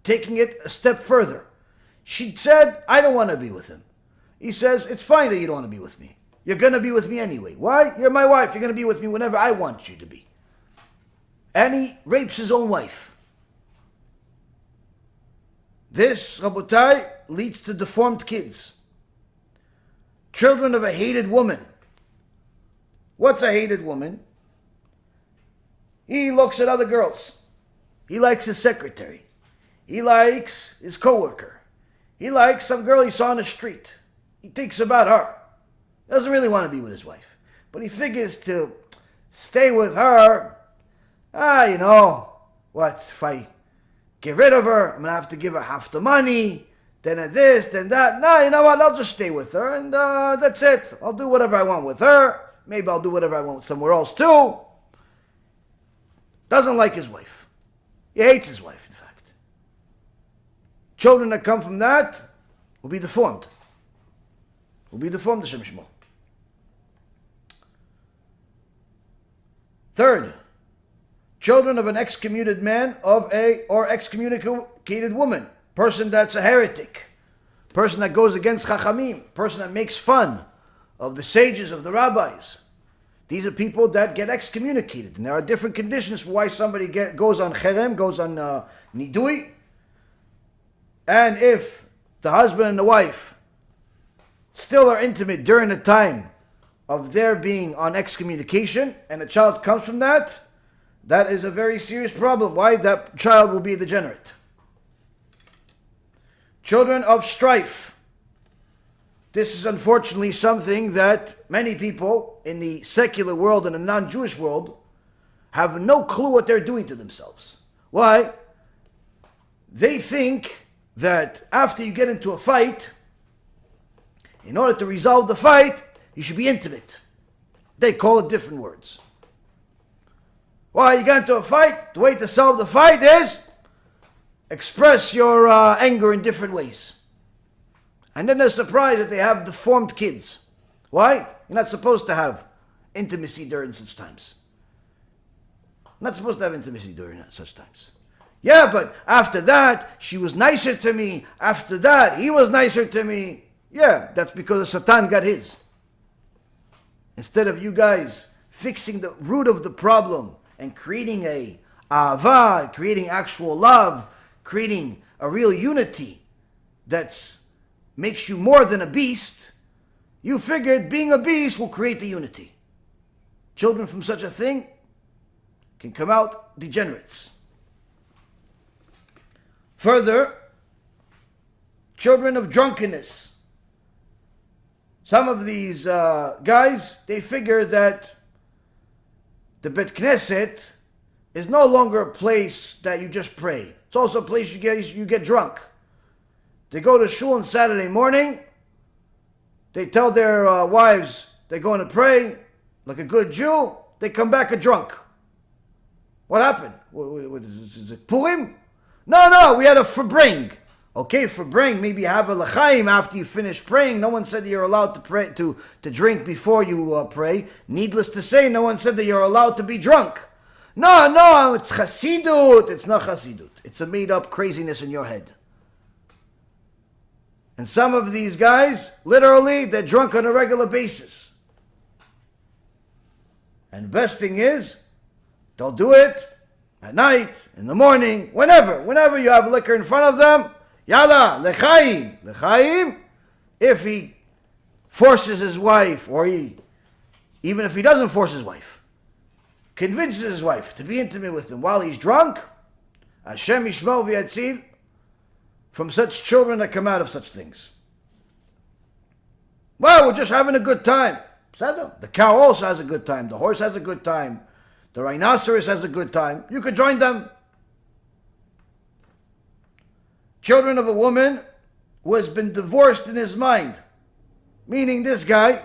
taking it a step further. She said, I don't want to be with him. He says, it's fine that you don't want to be with me. You're going to be with me anyway. Why? You're my wife. You're going to be with me whenever I want you to be. And he rapes his own wife. This, Rabotai, leads to deformed kids. Children of a hated woman. What's a hated woman? He looks at other girls. He likes his secretary. He likes his coworker. He likes some girl he saw on the street. He thinks about her. Doesn't really want to be with his wife. But he figures to stay with her. What if I get rid of her? I'm going to have to give her half the money. Then this, then that. No, you know what? I'll just stay with her. And that's it. I'll do whatever I want with her. Maybe I'll do whatever I want somewhere else too. Doesn't like his wife. He hates his wife, in fact. Children that come from that will be deformed. Will be deformed, Hashem Shmo. Third, children of an excommunicated man or excommunicated woman, person that's a heretic, person that goes against Chachamim, person that makes fun of the sages, of the rabbis. These are people that get excommunicated, and there are different conditions for why somebody goes on cherem, goes on nidui. And if the husband and the wife still are intimate during the time of their being on excommunication, and a child comes from that, that is a very serious problem. Why? That child will be a degenerate. Children of strife. This is unfortunately something that many people in the secular world and the non-Jewish world have no clue what they're doing to themselves. Why? They think that after you get into a fight, in order to resolve the fight, you should be intimate. They call it different words. Why? You got into a fight, the way to solve the fight is express your anger in different ways. And then they're surprised that they have deformed kids. Why? You're not supposed to have intimacy during such times. Not supposed to have intimacy during such times. Yeah, but after that, she was nicer to me. After that, he was nicer to me. Yeah, that's because Satan got his. Instead of you guys fixing the root of the problem and creating a ahava, creating actual love, creating a real unity that makes you more than a beast, you figured being a beast will create the unity. Children from such a thing can come out degenerates. Further, children of drunkenness. Some of these guys, they figure that the Bet Knesset is no longer a place that you just pray. It's also a place you get drunk. They go to shul on Saturday morning. They tell their wives they're going to pray like a good Jew. They come back a drunk. What happened? Is it Purim? No, we had a farbring. Okay, farbring, maybe have a l'chaim after you finish praying. No one said that you're allowed to pray to drink before you pray. Needless to say, no one said that you're allowed to be drunk. No, it's chassidut. It's not chassidut. It's a made-up craziness in your head. And some of these guys, literally, they're drunk on a regular basis. And the best thing is, they'll do it at night, in the morning, whenever you have liquor in front of them. Yalla, lechaim. If he forces his wife, or even if he doesn't force his wife, convinces his wife to be intimate with him while he's drunk, Hashem yishmor v'yatzil from such children that come out of such things. Well, we're just having a good time. The cow also has a good time. The horse has a good time. The rhinoceros has a good time. You could join them. Children of a woman who has been divorced in his mind. Meaning this guy,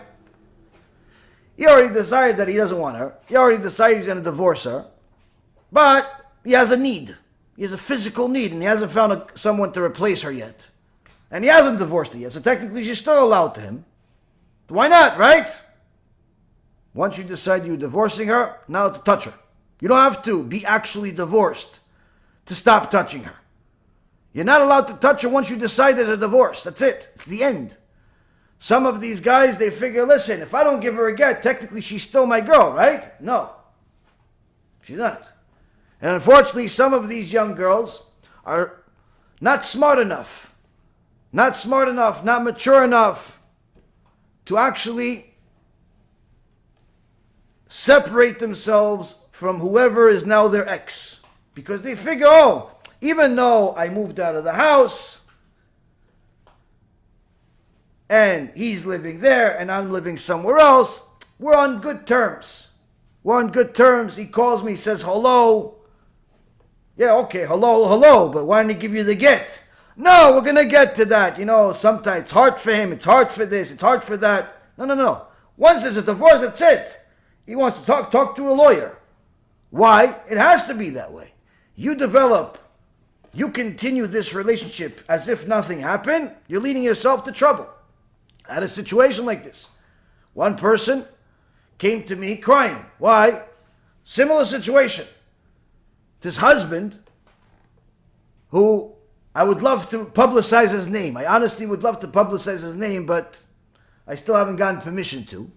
he already decided that he doesn't want her. He already decided he's going to divorce her. But he has a need. He has a physical need, and he hasn't found someone to replace her yet. And he hasn't divorced her yet, so technically she's still allowed to him. Why not, right? Once you decide you're divorcing her, now to touch her. You don't have to be actually divorced to stop touching her. You're not allowed to touch her once you decide there's a divorce. That's it. It's the end. Some of these guys, they figure, listen, if I don't give her a get, technically she's still my girl, right? No. She's not. And unfortunately, some of these young girls are not smart enough, not mature enough to actually separate themselves from whoever is now their ex. Because they figure, even though I moved out of the house and he's living there and I'm living somewhere else, we're on good terms. He calls me, says hello. Yeah, okay, hello, but why didn't he give you the get? No, we're going to get to that. Sometimes it's hard for him, it's hard for this, it's hard for that. No. Once there's a divorce, that's it. He wants to talk to a lawyer. Why? It has to be that way. You continue this relationship as if nothing happened, you're leading yourself to trouble. I had a situation like this. One person came to me crying. Why? Similar situation. this husband, who I would love to publicize his name. I honestly would love to publicize his name, but I still haven't gotten permission to.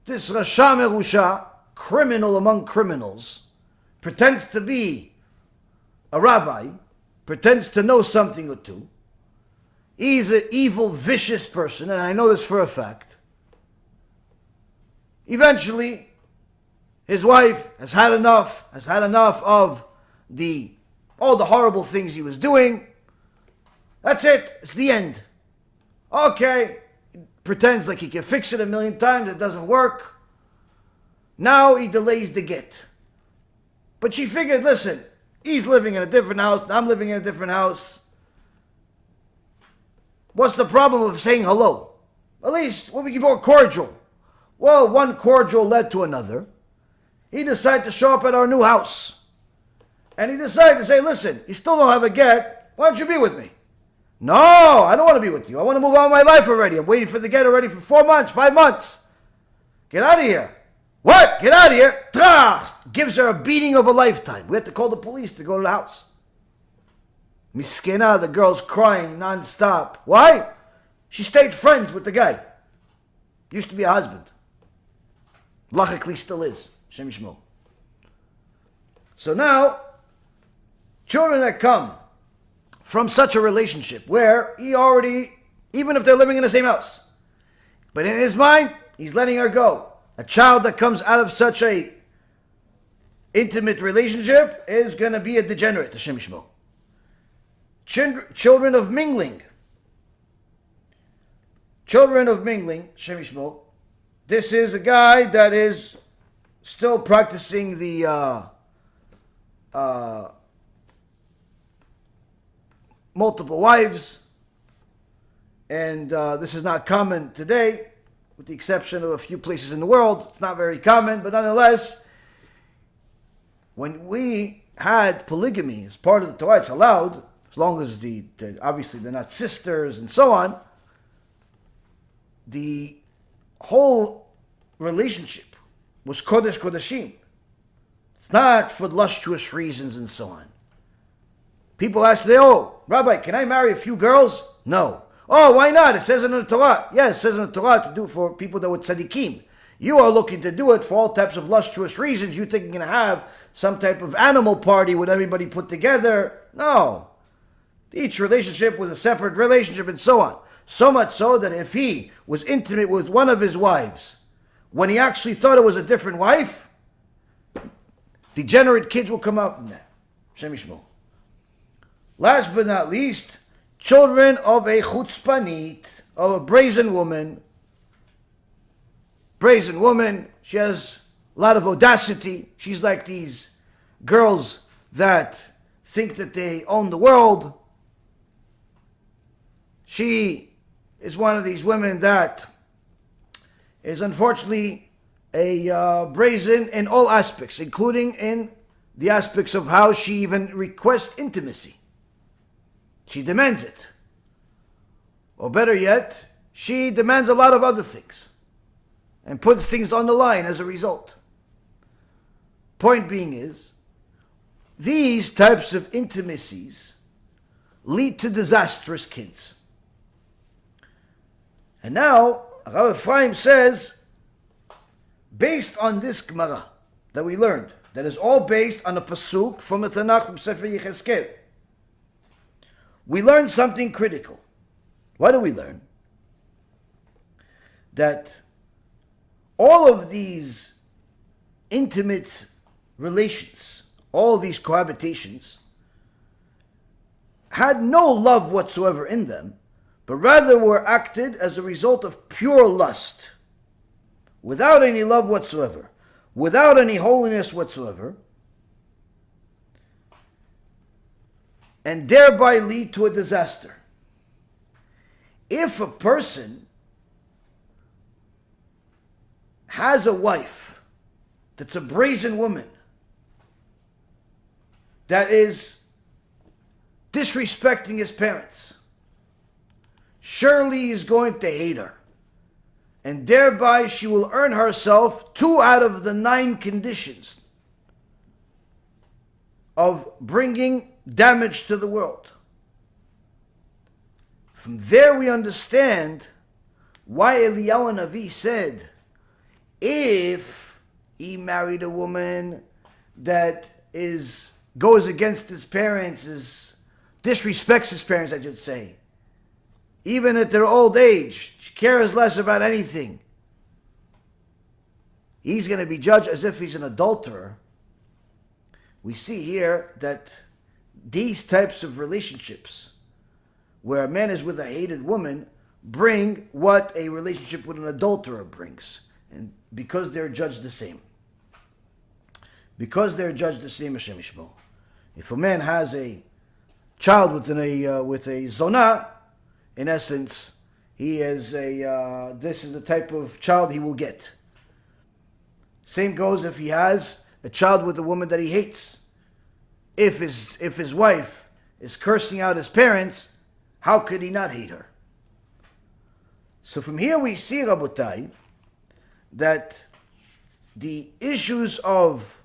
This Rasha Merusha, criminal among criminals, pretends to be a rabbi, pretends to know something or two. He's an evil, vicious person, and I know this for a fact. Eventually, his wife has had enough of all the horrible things he was doing. That's it. It's the end. Okay. Pretends like he can fix it 1,000,000 times. It doesn't work. Now he delays the get. But she figured, listen, he's living in a different house. I'm living in a different house. What's the problem of saying hello? At least we'll be more cordial. Well, one cordial led to another. He decided to show up at our new house. And he decided to say, listen, you still don't have a get. Why don't you be with me? No, I don't want to be with you. I want to move on with my life already. I'm waiting for the get already for 4 months, 5 months. Get out of here. What? Get out of here. Trah! Gives her a beating of a lifetime. We had to call the police to go to the house. Miskena, the girl's crying nonstop. Why? She stayed friends with the guy. Used to be a husband. Lachically still is. Shem Yishmo. So now, children that come from such a relationship where he already, even if they're living in the same house, but in his mind, he's letting her go. A child that comes out of such a intimate relationship is going to be a degenerate, Hashem Yishmo. Children of mingling. Children of mingling, Hashem Yishmo. This is a guy that is still practicing the multiple wives, and this is not common today, with the exception of a few places in the world. It's not very common, but nonetheless, when we had polygamy as part of the Torah, it's allowed, as long as obviously they're not sisters and so on. The whole relationship was Kodesh Kodeshim. It's not for lustrous reasons and so on. People ask me, oh, Rabbi, can I marry a few girls? No. Oh, why not? It says in the Torah. Yes, it says in the Torah to do it for people that were tzaddikim. You are looking to do it for all types of lustrous reasons. You think you're going to have some type of animal party with everybody put together. No. Each relationship was a separate relationship and so on. So much so that if he was intimate with one of his wives, when he actually thought it was a different wife, degenerate kids will come out from that. Shem Yishmo. Last but not least, children of a chutzpanit, of a brazen woman. Brazen woman, she has a lot of audacity. She's like these girls that think that they own the world. She is one of these women that is unfortunately a brazen in all aspects, including in the aspects of how she even requests intimacy. She demands it. Or better yet, she demands a lot of other things and puts things on the line as a result. Point being is, these types of intimacies lead to disastrous kids. And now, Rabbi Ephraim says, based on this Gemara that we learned, that is all based on a pasuk from the Tanakh from Sefer Yechezkel, we learn something critical. What do we learn? That all of these intimate relations, all of these cohabitations, had no love whatsoever in them, but rather were acted as a result of pure lust, without any love whatsoever, without any holiness whatsoever, and thereby lead to a disaster. If a person has a wife that's a brazen woman, that is disrespecting his parents, surely he's going to hate her. And thereby she will earn herself 2 out of the 9 conditions of bringing damage to the world. From there we understand why Eliyahu Navi said, if he married a woman that goes against his parents, disrespects his parents, I should say, even at their old age, she cares less about anything, he's going to be judged as if he's an adulterer. We see here that these types of relationships, where a man is with a hated woman, bring what a relationship with an adulterer brings. And because they're judged the same. Because they're judged the same, Hashem Yishmo. If a man has a child with a zonah, in essence, this is the type of child he will get. Same goes if he has a child with a woman that he hates. If his wife is cursing out his parents, how could he not hate her? So from here we see, Rabotai, that the issues of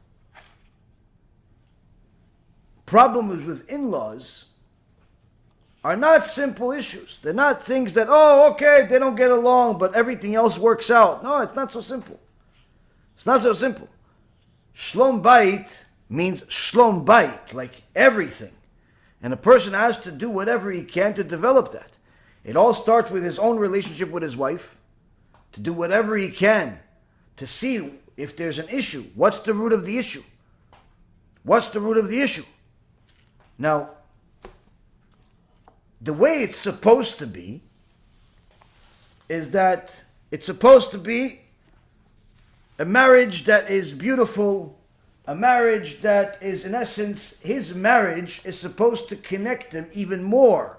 problems with in-laws are not simple issues. They're not things that, they don't get along, but everything else works out. No, it's not so simple. It's not so simple. Shlom Bayit means Shlom Bayit, like everything. And a person has to do whatever he can to develop that. It all starts with his own relationship with his wife, to do whatever he can to see if there's an issue. What's the root of the issue? What's the root of the issue? Now, the way it's supposed to be is that it's supposed to be a marriage that is beautiful, a marriage that is, in essence, his marriage is supposed to connect him even more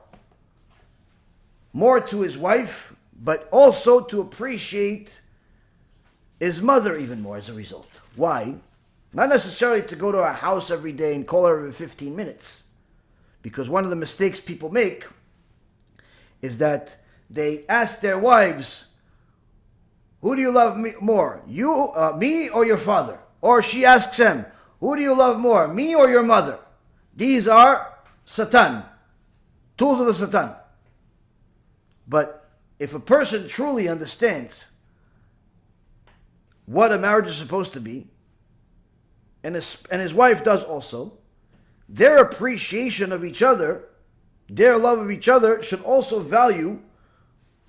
to his wife, but also to appreciate his mother even more as a result. Why? Not necessarily to go to her house every day and call her every 15 minutes. Because one of the mistakes people make is that they ask their wives, who do you love more? Me or your father? Or she asks him, who do you love more? Me or your mother? These are Satan. Tools of the Satan. But if a person truly understands what a marriage is supposed to be, and his wife does also, their appreciation of each other, their love of each other should also value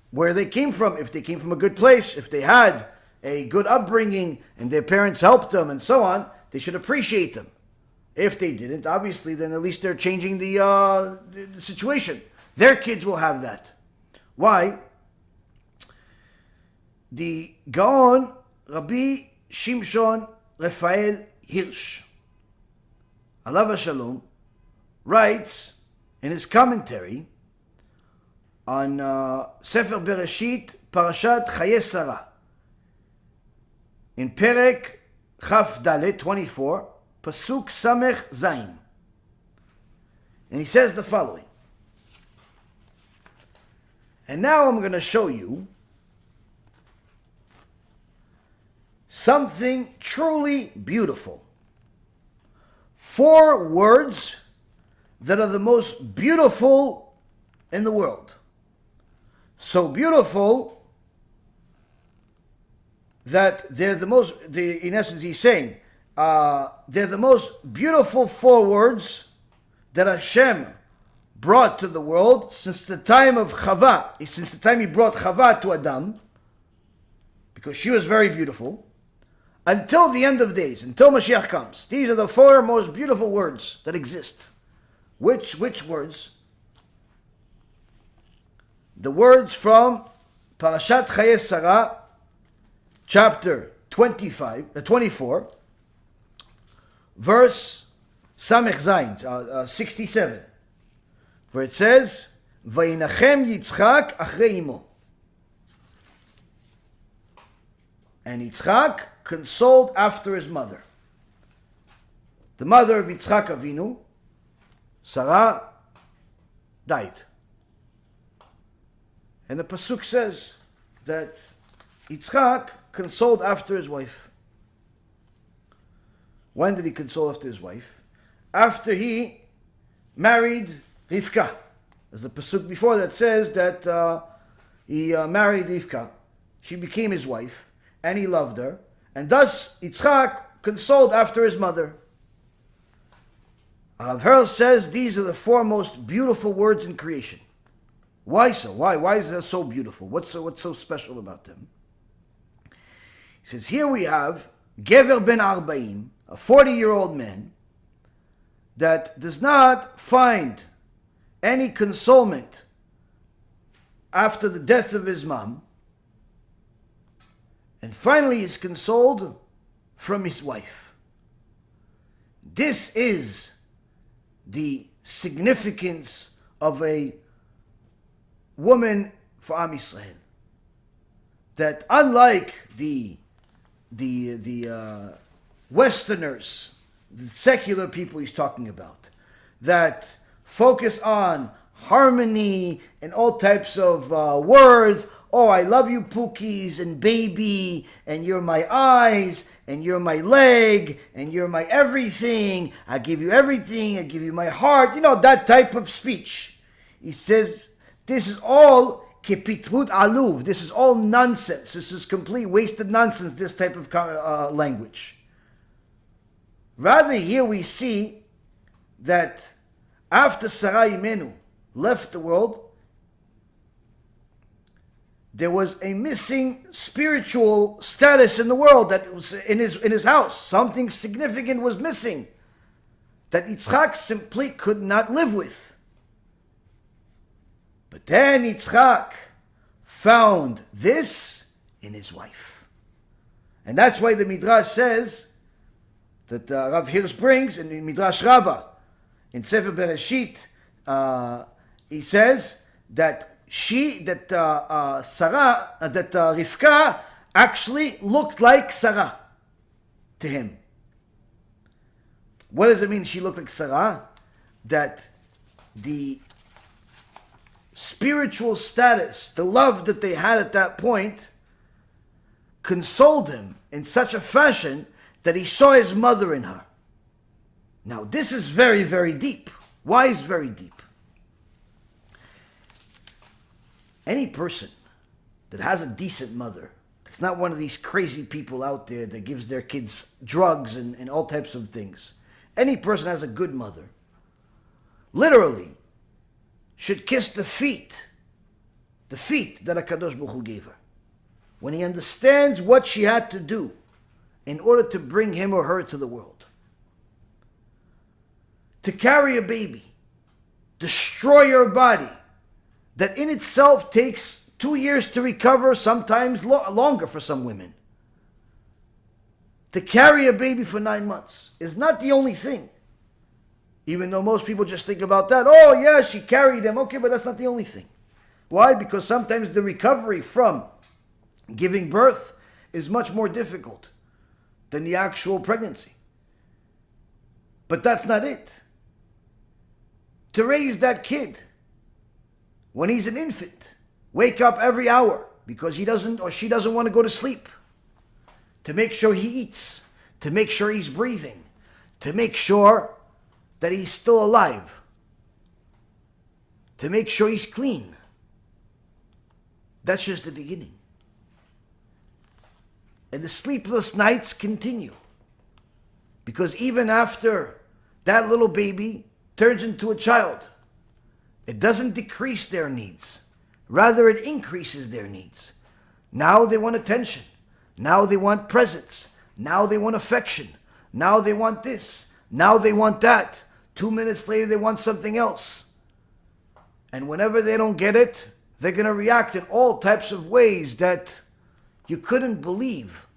where they came from. If they came from a good place, if they had a good upbringing and their parents helped them and so on, they should appreciate them. If they didn't, obviously, then at least they're changing the situation. Their kids will have that. Why? The Gaon Rabbi Shimshon Raphael Hirsch, Alav Shalom, writes in his commentary on Sefer Bereshit, Parashat Chaye Sarah, in Perek Chaf Dalet 24, Pasuk Samech Zayin. And he says the following. And now I'm going to show you something truly beautiful. 4 words that are the most beautiful in the world. So beautiful that they're the most, in essence he's saying, they're the most beautiful 4 words that Hashem brought to the world since the time of Chava, since the time he brought Chava to Adam, because she was very beautiful, until the end of days, until Mashiach comes. These are the 4 most beautiful words that exist. Which words? The words from Parashat Chaye Sarah, chapter 24, verse Samech Zayin, 67, where it says, Vayinachem Yitzchak achrei imo. And Yitzchak consoled after his mother. The mother of Yitzchak Avinu, Sarah, died. And the Pasuk says that Yitzchak consoled after his wife. When did he console after his wife? after he married Rivka. There's the pasuk before that says that he married Rivka. She became his wife, and he loved her. And thus Yitzchak consoled after his mother. Herl says these are the four most beautiful words in creation. Why so? Why is that so beautiful? What's so special about them? He says here we have Gever ben Arbaim, a 40-year-old man that does not find any consolement after the death of his mom, and finally is consoled from his wife. This is the significance of a woman for Am Yisrael. That unlike the Westerners, the secular people he's talking about, that focus on harmony and all types of words. Oh, I love you, Pookies, and baby, and you're my eyes, and you're my leg, and you're my everything. I give you everything, I give you my heart. You know, that type of speech. He says, this is all kepitrut aluv. This is all nonsense. This is complete wasted nonsense, this type of language. Rather, here we see that after Sarai Imenu left the world, there was a missing spiritual status in the world that was in his house. Something significant was missing that Yitzchak simply could not live with. But then Yitzchak found this in his wife. And that's why the Midrash says that Rav Hirsch brings in the Midrash Rabbah in Sefer Bereshit, he says that Rivka actually looked like Sarah to him. What does it mean she looked like Sarah? That the spiritual status, the love that they had at that point, consoled him in such a fashion that he saw his mother in her. Now this is very, very deep. Why is it very deep? Any person that has a decent mother, it's not one of these crazy people out there that gives their kids drugs and all types of things. Any person has a good mother, literally, should kiss the feet that HaKadosh Baruch Hu gave her. When he understands what she had to do in order to bring him or her to the world. To carry a baby, destroy your body, that in itself takes 2 years to recover, sometimes longer for some women. To carry a baby for 9 months is not the only thing. Even though most people just think about that. Oh yeah, she carried him. Okay, but that's not the only thing. Why? Because sometimes the recovery from giving birth is much more difficult than the actual pregnancy. But that's not it. To raise that kid when he's an infant, wake up every hour because he doesn't or she doesn't want to go to sleep, to make sure he eats, to make sure he's breathing, to make sure that he's still alive, to make sure he's clean. That's just the beginning. And the sleepless nights continue. Because even after that little baby turns into a child, it doesn't decrease their needs. Rather, it increases their needs. Now they want attention. Now they want presents. Now they want affection. Now they want this. Now they want that. 2 minutes later, they want something else. And whenever they don't get it, they're going to react in all types of ways that you couldn't believe.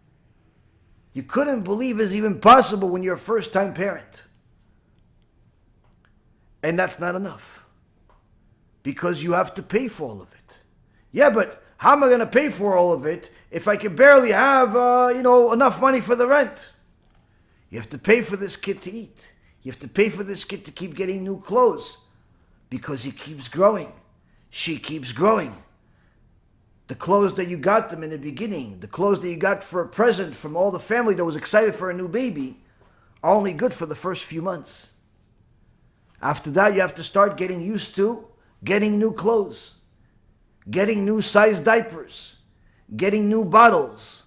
You couldn't believe is even possible when you're a first-time parent. And that's not enough. Because you have to pay for all of it. Yeah, but how am I going to pay for all of it if I can barely have, enough money for the rent? You have to pay for this kid to eat. You have to pay for this kid to keep getting new clothes. Because he keeps growing. She keeps growing. The clothes that you got them in the beginning, the clothes that you got for a present from all the family that was excited for a new baby, are only good for the first few months. After that, you have to start getting used to getting new clothes, getting new size diapers, getting new bottles,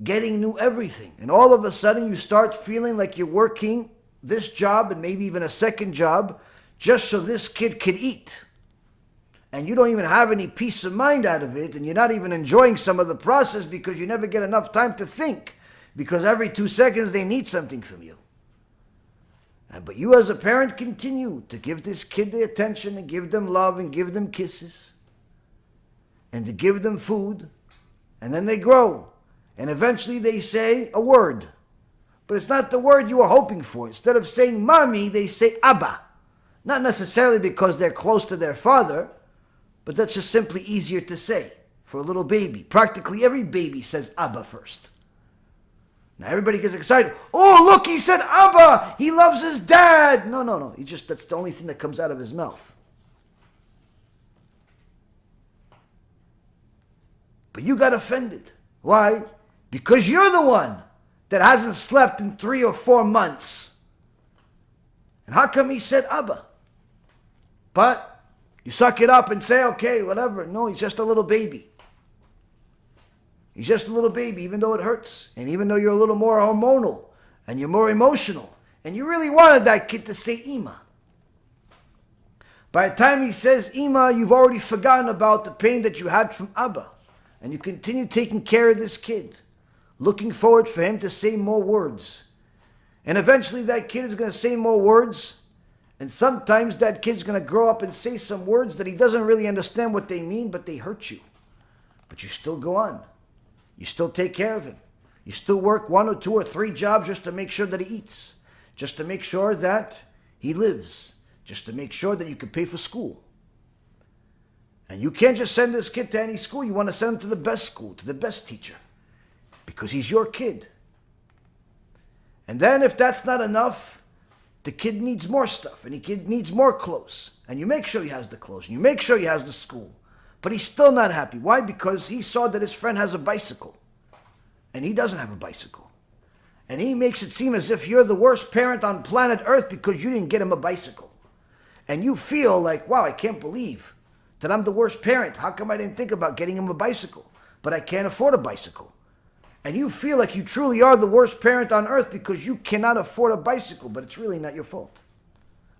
getting new everything. And all of a sudden, you start feeling like you're working this job and maybe even a second job just so this kid could eat. And you don't even have any peace of mind out of it, and you're not even enjoying some of the process because you never get enough time to think, because every 2 seconds they need something from you. But you as a parent continue to give this kid the attention and give them love and give them kisses and to give them food, and then they grow and eventually they say a word, but it's not the word you were hoping for. Instead of saying mommy, they say Abba. Not necessarily because they're close to their father, but that's just simply easier to say for a little baby. Practically every baby says Abba first. Now everybody gets excited. Oh, look, he said Abba. He loves his dad. No. That's the only thing that comes out of his mouth. But you got offended. Why? Because you're the one that hasn't slept in 3 or 4 months. And how come he said Abba? But you suck it up and say, okay, whatever. No, he's just a little baby. He's just a little baby, even though it hurts. And even though you're a little more hormonal and you're more emotional. And you really wanted that kid to say Ima. By the time he says Ima, you've already forgotten about the pain that you had from Abba. And you continue taking care of this kid, looking forward for him to say more words. And eventually that kid is going to say more words. And sometimes that kid's going to grow up and say some words that he doesn't really understand what they mean, but they hurt you. But you still go on. You still take care of him. You still work 1 or 2 or 3 jobs just to make sure that he eats. Just to make sure that he lives. Just to make sure that you can pay for school. And you can't just send this kid to any school. You want to send him to the best school, to the best teacher. Because he's your kid. And then if that's not enough, the kid needs more stuff. And the kid needs more clothes. And you make sure he has the clothes. And you make sure he has the school. But he's still not happy. Why? Because he saw that his friend has a bicycle. And he doesn't have a bicycle. And he makes it seem as if you're the worst parent on planet Earth because you didn't get him a bicycle. And you feel like, wow, I can't believe that I'm the worst parent. How come I didn't think about getting him a bicycle? But I can't afford a bicycle. And you feel like you truly are the worst parent on earth because you cannot afford a bicycle. But it's really not your fault.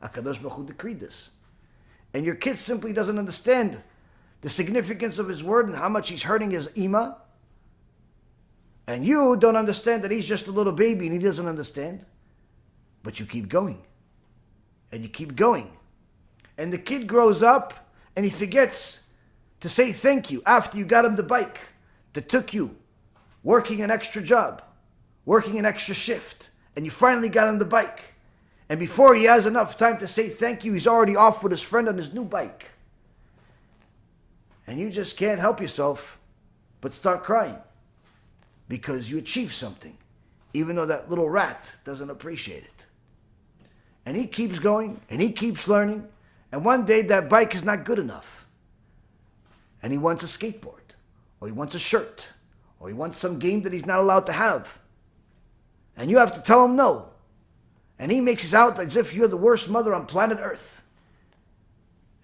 HaKadosh Baruch Hu decreed this. And your kid simply doesn't understand the significance of his word and how much he's hurting his ima. And you don't understand that he's just a little baby and he doesn't understand. But you keep going. And you keep going. And the kid grows up and he forgets to say thank you after you got him the bike that took you working an extra job, working an extra shift. And you finally got him the bike. And before he has enough time to say thank you, he's already off with his friend on his new bike. And you just can't help yourself but start crying because you achieved something, even though that little rat doesn't appreciate it. And he keeps going, and he keeps learning, and one day that bike is not good enough. And he wants a skateboard, or he wants a shirt, or he wants some game that he's not allowed to have. And you have to tell him no. And he makes it out as if you're the worst mother on planet Earth.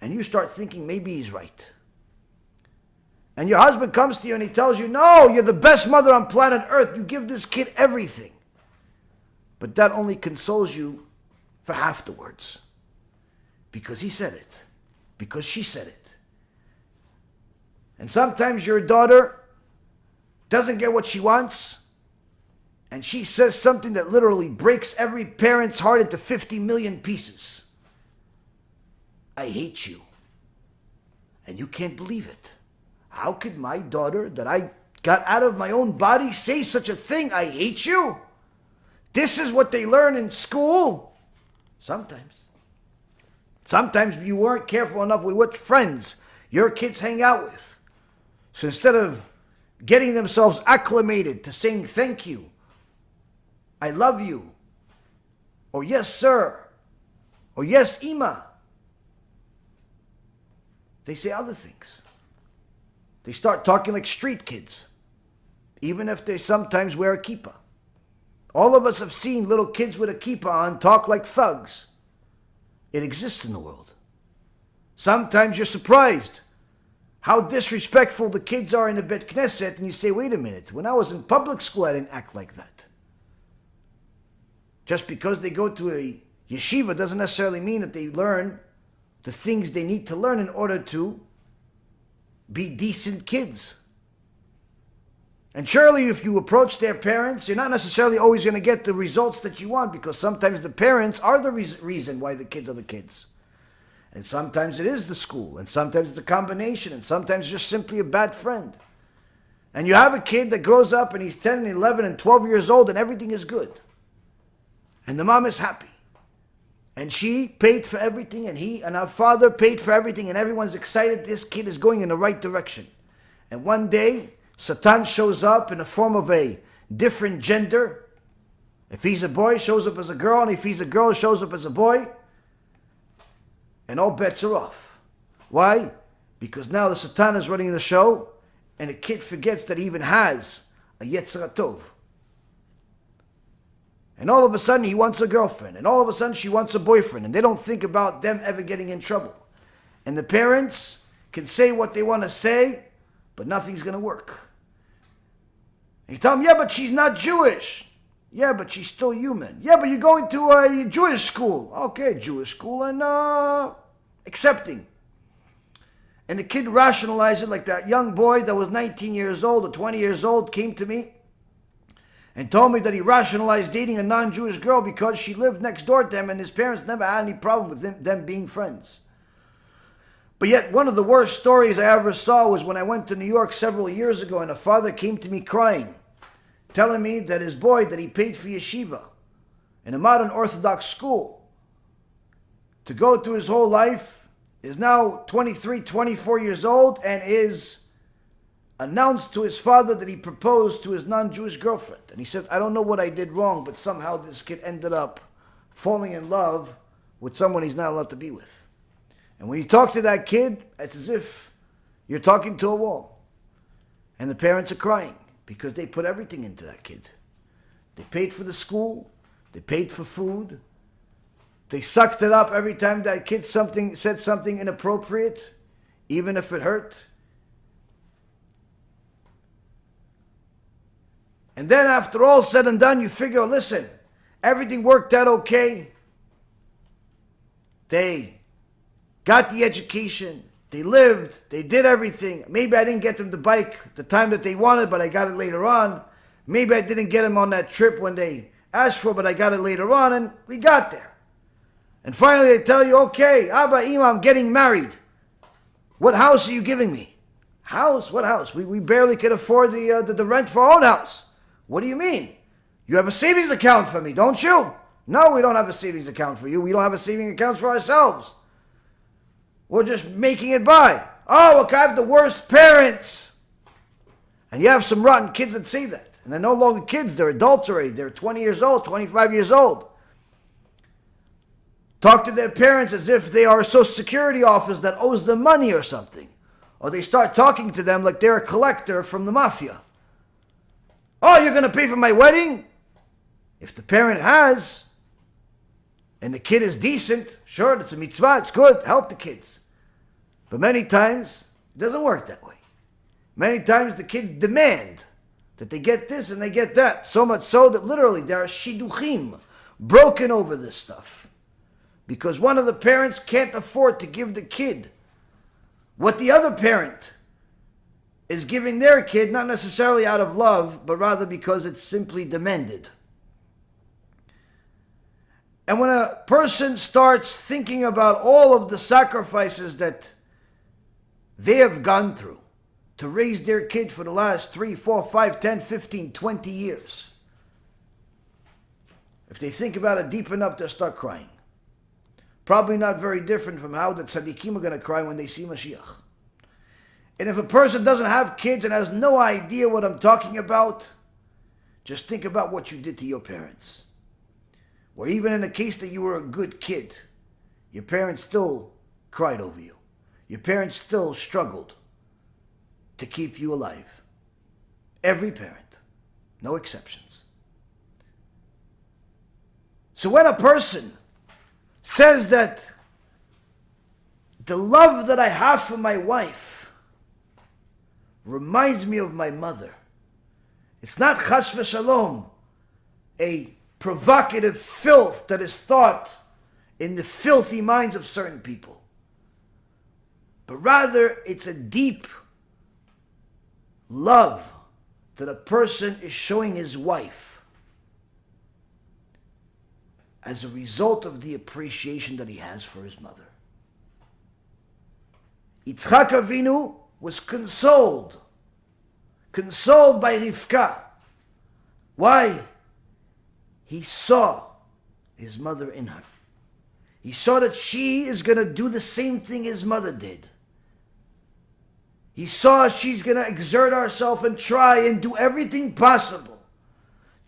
And you start thinking maybe he's right. And your husband comes to you and he tells you, no, you're the best mother on planet Earth. You give this kid everything. But that only consoles you for half the words. Because he said it. Because she said it. And sometimes your daughter doesn't get what she wants. And she says something that literally breaks every parent's heart into 50 million pieces. I hate you. And you can't believe it. How could my daughter that I got out of my own body say such a thing? I hate you? This is what they learn in school? Sometimes. Sometimes you weren't careful enough with what friends your kids hang out with. So instead of getting themselves acclimated to saying thank you, I love you, or yes sir, or yes Ima, they say other things. They start talking like street kids, even if they sometimes wear a kippah. All of us have seen little kids with a kippah on talk like thugs, It exists in the world. Sometimes you're surprised how disrespectful the kids are in the Bet Knesset, and you say, wait a minute, when I was in public school, I didn't act like that. Just because they go to a yeshiva doesn't necessarily mean that they learn the things they need to learn in order to be decent kids. And surely if you approach their parents, you're not necessarily always going to get the results that you want, because sometimes the parents are the reason why the kids are the kids. And sometimes it is the school, and sometimes it's a combination, and sometimes it's just simply a bad friend. And you have a kid that grows up and he's 10 and 11 and 12 years old and everything is good. And the mom is happy. And she paid for everything, and he and her father paid for everything, and everyone's excited this kid is going in the right direction. And one day, Satan shows up in the form of a different gender. If he's a boy, shows up as a girl, and if he's a girl, shows up as a boy. And all bets are off. Why? Because now the Satan is running the show, and the kid forgets that he even has a Yetzer Tov. And all of a sudden he wants a girlfriend, and all of a sudden she wants a boyfriend, and they don't think about them ever getting in trouble. And the parents can say what they want to say, but nothing's going to work. And you tell them, yeah, but she's not Jewish. Yeah, but she's still human. Yeah, but you're going to a Jewish school. Okay, Jewish school, and accepting. And the kid rationalized it, like that young boy that was 19 years old or 20 years old came to me and told me that he rationalized dating a non-Jewish girl because she lived next door to him and his parents never had any problem with them being friends. But yet one of the worst stories I ever saw was when I went to New York several years ago, and a father came to me crying, telling me that his boy that he paid for yeshiva in a modern Orthodox school to go through his whole life is now 23, 24 years old, and is announced to his father that he proposed to his non-Jewish girlfriend. And he said, I don't know what I did wrong, but somehow this kid ended up falling in love with someone he's not allowed to be with. And when you talk to that kid, it's as if you're talking to a wall. And the parents are crying because they put everything into that kid. They paid for the school, they paid for food, they sucked it up every time that kid said something inappropriate, even if it hurt. And then after all said and done, you figure, listen, everything worked out okay. They got the education, they lived, they did everything. Maybe I didn't get them the bike the time that they wanted, but I got it later on. Maybe I didn't get them on that trip when they asked for, but I got it later on, and we got there. And finally they tell you, okay, Abba, Ima, I'm getting married. What house are you giving me? House? What house? We barely could afford the rent for our own house. What do you mean? You have a savings account for me, don't you? No, we don't have a savings account for you. We don't have a savings account for ourselves. We're just making it by. Oh, look, I have the worst parents. And you have some rotten kids that say that. And they're no longer kids, they're adults already. They're 20 years old, 25 years old. Talk to their parents as if they are a social security office that owes them money or something. Or they start talking to them like they're a collector from the mafia. Oh, you're going to pay for my wedding? If the parent has, and the kid is decent, sure, it's a mitzvah, it's good, help the kids. But many times, it doesn't work that way. Many times the kids demand that they get this and they get that. So much so that literally there are shidduchim broken over this stuff. Because one of the parents can't afford to give the kid what the other parent is giving their kid, not necessarily out of love, but rather because it's simply demanded. And when a person starts thinking about all of the sacrifices that they have gone through to raise their kid for the last 3, 4, 5, 10, 15, 20 years, if they think about it deep enough, they'll start crying. Probably not very different from how the tzaddikim are going to cry when they see Mashiach. And if a person doesn't have kids and has no idea what I'm talking about, just think about what you did to your parents. Or even in the case that you were a good kid, your parents still cried over you. Your parents still struggled to keep you alive. Every parent, no exceptions. So when a person says that the love that I have for my wife reminds me of my mother. It's not chas v'shalom, a provocative filth that is thought in the filthy minds of certain people. But rather, it's a deep love that a person is showing his wife as a result of the appreciation that he has for his mother. Yitzchak Avinu was consoled by Rivka. Why? He saw his mother in her. He saw that she is going to do the same thing his mother did. He saw she's going to exert herself and try and do everything possible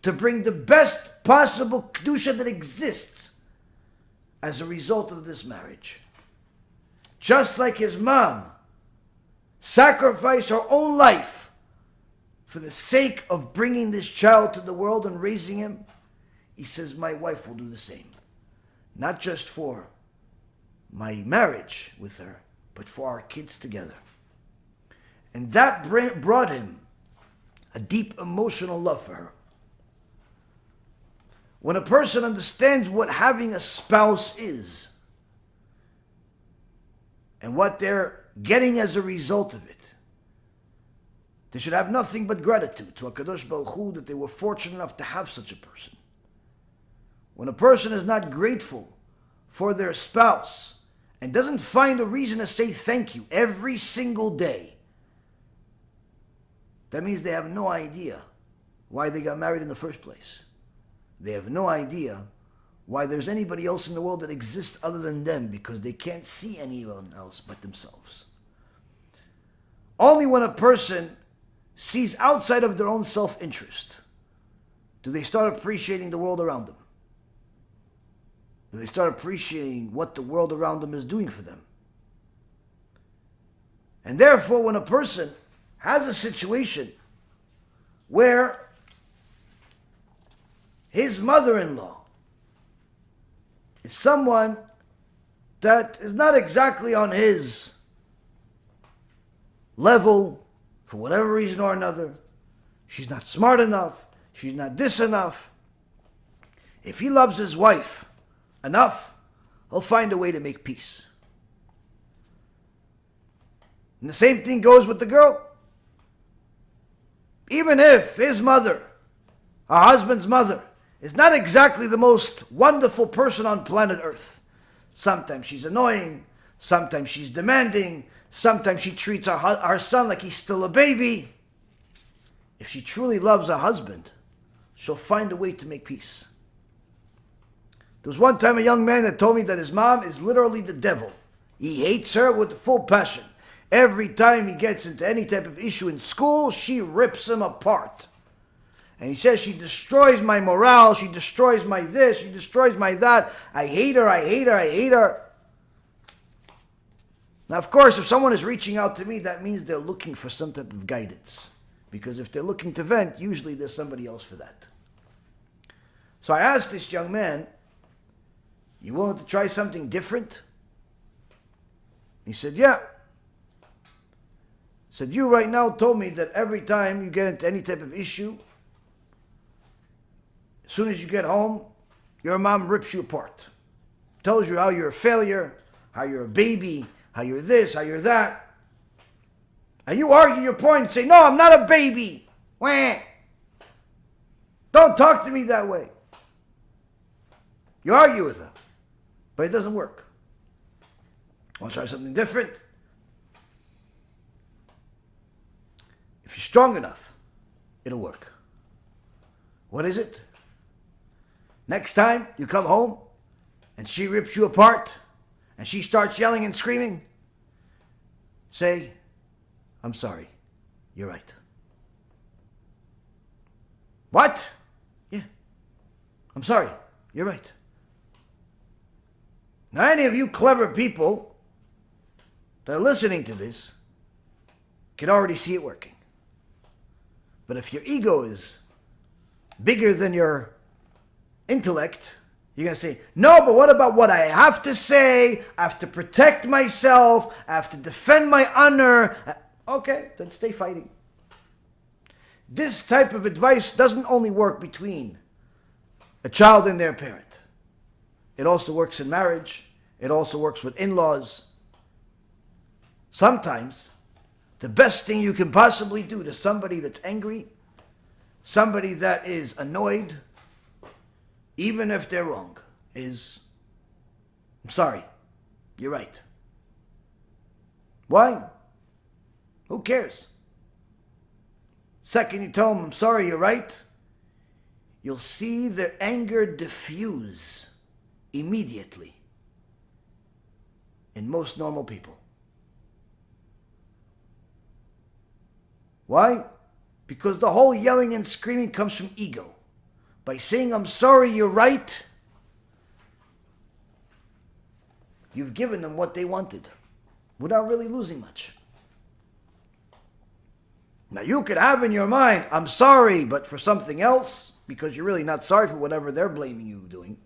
to bring the best possible kedusha that exists as a result of this marriage. Just like his mom sacrificed her own life for the sake of bringing this child to the world and raising him, he says, my wife will do the same. Not just for my marriage with her, but for our kids together. And that brought him a deep emotional love for her. When a person understands what having a spouse is, and what they're getting as a result of it, they should have nothing but gratitude to HaKadosh Baruch Hu that they were fortunate enough to have such a person. When a person is not grateful for their spouse and doesn't find a reason to say thank you every single day, that means they have no idea why they got married in the first place. They have no idea why there's anybody else in the world that exists other than them, because they can't see anyone else but themselves. Only when a person sees outside of their own self-interest do they start appreciating the world around them. Do they start appreciating what the world around them is doing for them. And therefore, when a person has a situation where his mother-in-law is someone that is not exactly on his level for whatever reason or another, she's not smart enough, she's not this enough, if he loves his wife enough, he'll find a way to make peace. And the same thing goes with the girl. Even if his mother, her husband's mother, is not exactly the most wonderful person on planet Earth. Sometimes she's annoying, sometimes she's demanding, sometimes she treats her son like he's still a baby. If she truly loves her husband, she'll find a way to make peace. There was one time a young man that told me that his mom is literally the devil. He hates her with full passion. Every time he gets into any type of issue in school, she rips him apart. And he says, she destroys my morale, she destroys my this, she destroys my that. I hate her, I hate her, I hate her. Now, of course, if someone is reaching out to me, that means they're looking for some type of guidance. Because if they're looking to vent, usually there's somebody else for that. So I asked this young man, you willing to try something different? He said, yeah. He said, you right now told me that every time you get into any type of issue, as soon as you get home, your mom rips you apart. Tells you how you're a failure, how you're a baby, how you're this, how you're that. And you argue your point and say, no, I'm not a baby. Wah. Don't talk to me that way. You argue with her, but it doesn't work. Want to try something different? If you're strong enough, it'll work. What is it? Next time you come home and she rips you apart and she starts yelling and screaming, say, I'm sorry, you're right. What? Yeah, I'm sorry, you're right. Now, any of you clever people that are listening to this can already see it working. But if your ego is bigger than your intellect, You're going to say, no, but what about what I have to say? I have to protect myself. I have to defend my honor. Okay, then stay fighting. This type of advice doesn't only work between a child and their parent. It also works in marriage. It also works with in-laws. Sometimes, the best thing you can possibly do to somebody that's angry, somebody that is annoyed, even if they're wrong, is, I'm sorry, you're right. Why? Who cares? Second you tell them, I'm sorry, you're right, you'll see their anger diffuse immediately in most normal people. Why? Because the whole yelling and screaming comes from ego. By saying, I'm sorry, you're right, you've given them what they wanted without really losing much. Now you could have in your mind, I'm sorry, but for something else, because you're really not sorry for whatever they're blaming you doing.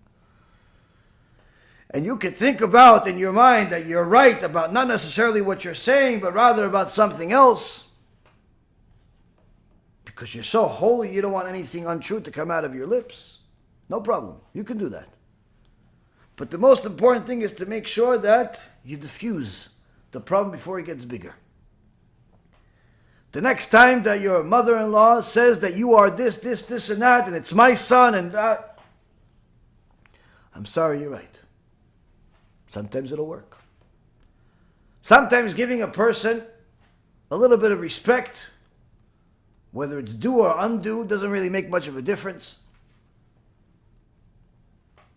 And you could think about in your mind that you're right about not necessarily what you're saying, but rather about something else. Because you're so holy, you don't want anything untrue to come out of your lips. No problem. You can do that. But the most important thing is to make sure that you diffuse the problem before it gets bigger. The next time that your mother-in-law says that you are this, and that, and it's my son, and that, I'm sorry, you're right. Sometimes it'll work. Sometimes giving a person a little bit of respect, whether it's due or undue, doesn't really make much of a difference.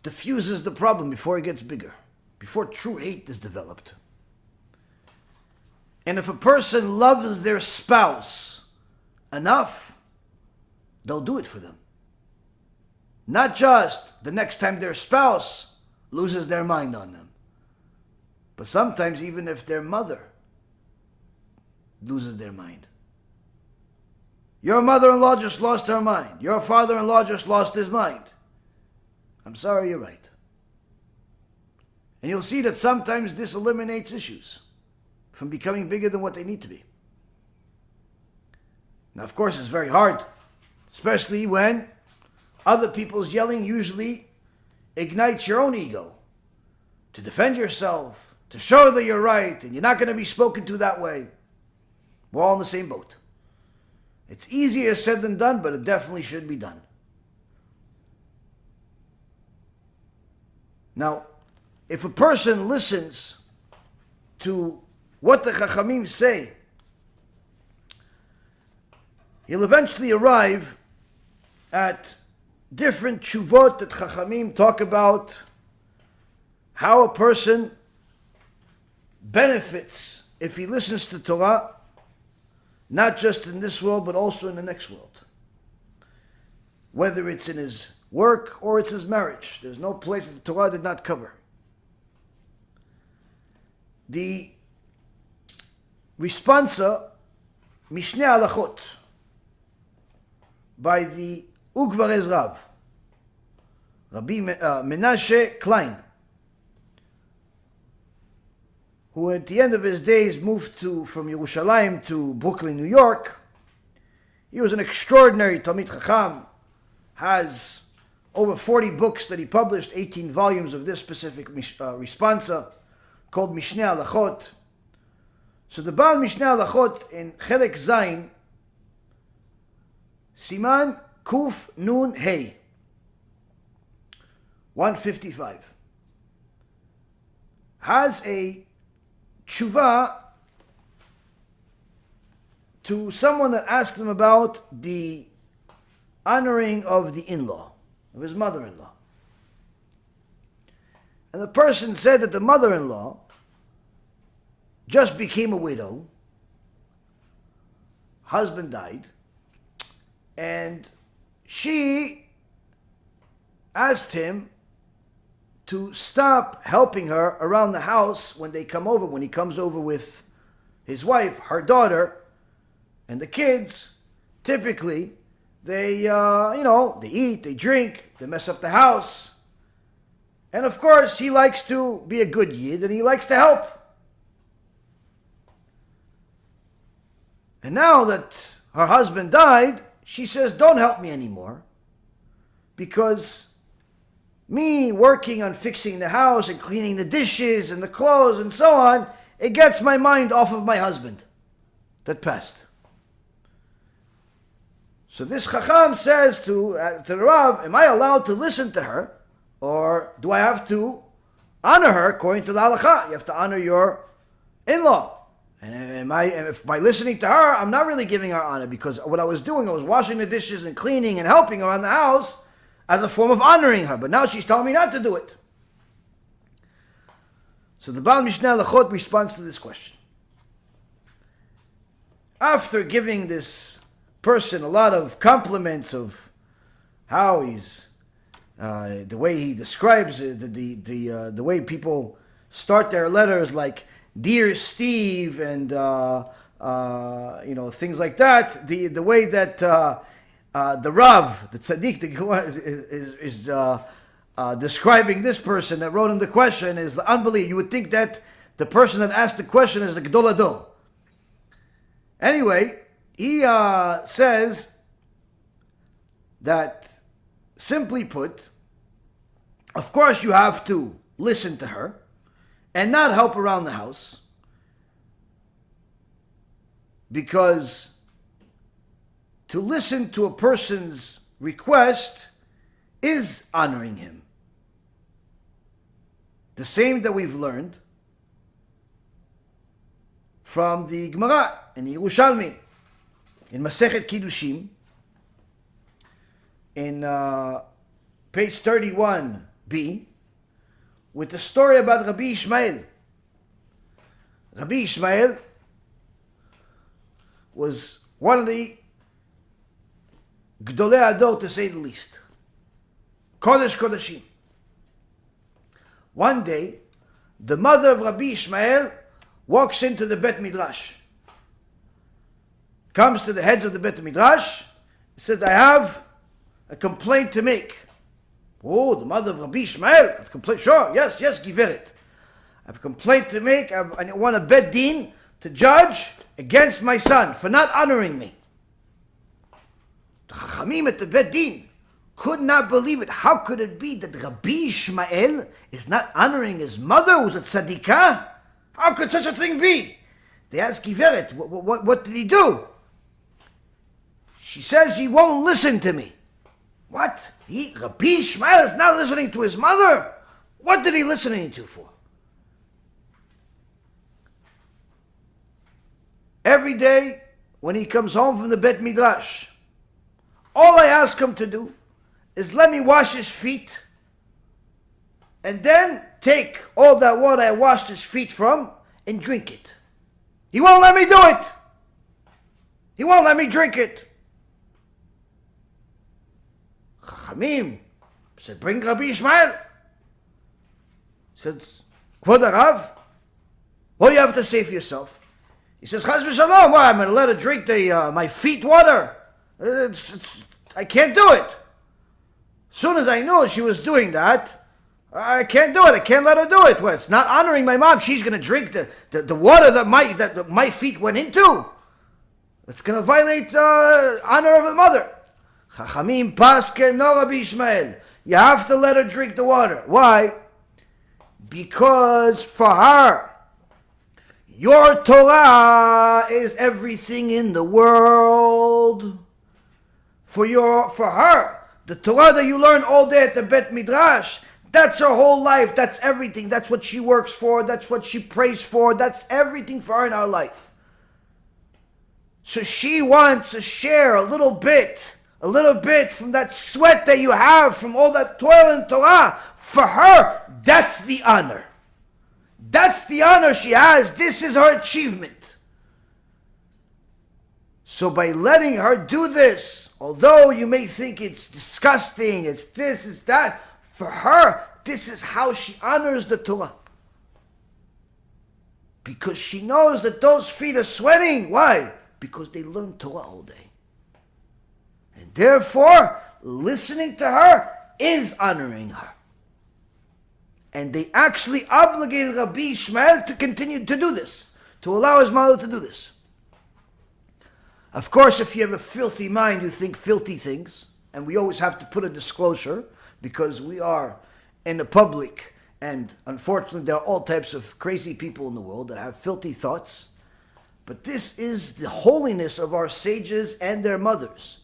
Diffuses the problem before it gets bigger, before true hate is developed. And if a person loves their spouse enough, they'll do it for them. Not just the next time their spouse loses their mind on them, but sometimes even if their mother loses their mind. Your mother-in-law just lost her mind. Your father-in-law just lost his mind. I'm sorry, you're right. And you'll see that sometimes this eliminates issues from becoming bigger than what they need to be. Now, of course, it's very hard, especially when other people's yelling usually ignites your own ego to defend yourself, to show that you're right, and you're not going to be spoken to that way. We're all in the same boat. It's easier said than done, but it definitely should be done. Now, if a person listens to what the Chachamim say, he'll eventually arrive at different tshuvot that Chachamim talk about how a person benefits if he listens to Torah, not just in this world, but also in the next world. Whether it's in his work or it's his marriage. There's no place that the Torah did not cover. The responsa, Mishneh Halachot, by the Ugvarez Rav, Rabbi Menashe Klein, who at the end of his days moved from Yerushalayim to Brooklyn, New York. He was an extraordinary Talmid Chacham, has over 40 books that he published, 18 volumes of this specific responsa, called Mishneh Halachot. So the Baal Mishneh Halachot in Chelek Zayin, Siman Kuf Nun Hey, 155, has a tshuva to someone that asked him about the honoring of the in-law, of his mother-in-law. And the person said that the mother-in-law just became a widow, husband died, and she asked him to stop helping her around the house when they come over, when he comes over with his wife, her daughter, and the kids. Typically, they eat, they drink, they mess up the house. And of course, he likes to be a good yid and he likes to help. And now that her husband died, she says, don't help me anymore. Because me working on fixing the house and cleaning the dishes and the clothes and so on, it gets my mind off of my husband that passed. So this Chacham says to the Rav, am I allowed to listen to her? Or do I have to honor her according to the halakha? You have to honor your in-law. And if by listening to her, I'm not really giving her honor, because what I was doing, I was washing the dishes and cleaning and helping around the house as a form of honoring her. But now she's telling me not to do it. So the Baal Mishneh Lachot responds to this question. After giving this person a lot of compliments of how he's the way he describes it, the way people start their letters, like "Dear Steve" and things like that. The way that the Rav, the Tzaddik, is describing this person that wrote him the question is unbelievable. You would think that the person that asked the question is the Gedol Hador. Anyway, he says that, simply put, of course you have to listen to her and not help around the house, because to listen to a person's request is honoring him. The same that we've learned from the Gemara in Yerushalmi, in Masechet Kiddushin, in page 31b, with the story about Rabbi Ishmael. Rabbi Ishmael was one of the Gdolei Hador, to say the least. Kodesh Kodashim. One day, the mother of Rabbi Ishmael walks into the Bet Midrash. Comes to the heads of the Bet Midrash, says, I have a complaint to make. Oh, the mother of Rabbi Ishmael, a complaint? Sure, yes, Giveret. I have a complaint to make. I want a Bet Din to judge against my son for not honoring me. The Chachamim at the Bet Din could not believe it. How could it be that Rabbi Ishmael is not honoring his mother, who's a tzadikah? How could such a thing be? They asked Giveret, what did he do? She says he won't listen to me. What? Rabbi Ishmael is not listening to his mother? What did he listening to for? Every day when he comes home from the Bet Midrash, all I ask him to do is let me wash his feet, and then take all that water I washed his feet from and drink it. He won't let me do it. He won't let me drink it. Chachamim said, bring Rabbi Ishmael. Said, Kvod Harav, what do you have to say for yourself? He says, Chas v'shalom, why, I'm going to let her drink my feet water? I can't do it. As soon as I knew she was doing that, I can't do it. I can't let her do it. Well, it's not honoring my mom. She's going to drink the water that my feet went into. It's going to violate the honor of the mother. Chachamim paske no Rabbi Ishmael. You have to let her drink the water. Why? Because for her, your Torah is everything in the world. For her, the Torah that you learn all day at the Bet Midrash, that's her whole life. That's everything. That's what she works for. That's what she prays for. That's everything for her in our life. So she wants to share a little bit from that sweat that you have, from all that toil in Torah. For her, that's the honor. That's the honor she has. This is her achievement. So by letting her do this, although you may think it's disgusting, it's this, it's that, for her, this is how she honors the Torah. Because she knows that those feet are sweating. Why? Because they learn Torah all day. And therefore, listening to her is honoring her. And they actually obligated Rabbi Ishmael to continue to do this, to allow his mother to do this. Of course, if you have a filthy mind, you think filthy things, and we always have to put a disclosure, because we are in the public, and unfortunately there are all types of crazy people in the world that have filthy thoughts. But this is the holiness of our sages and their mothers.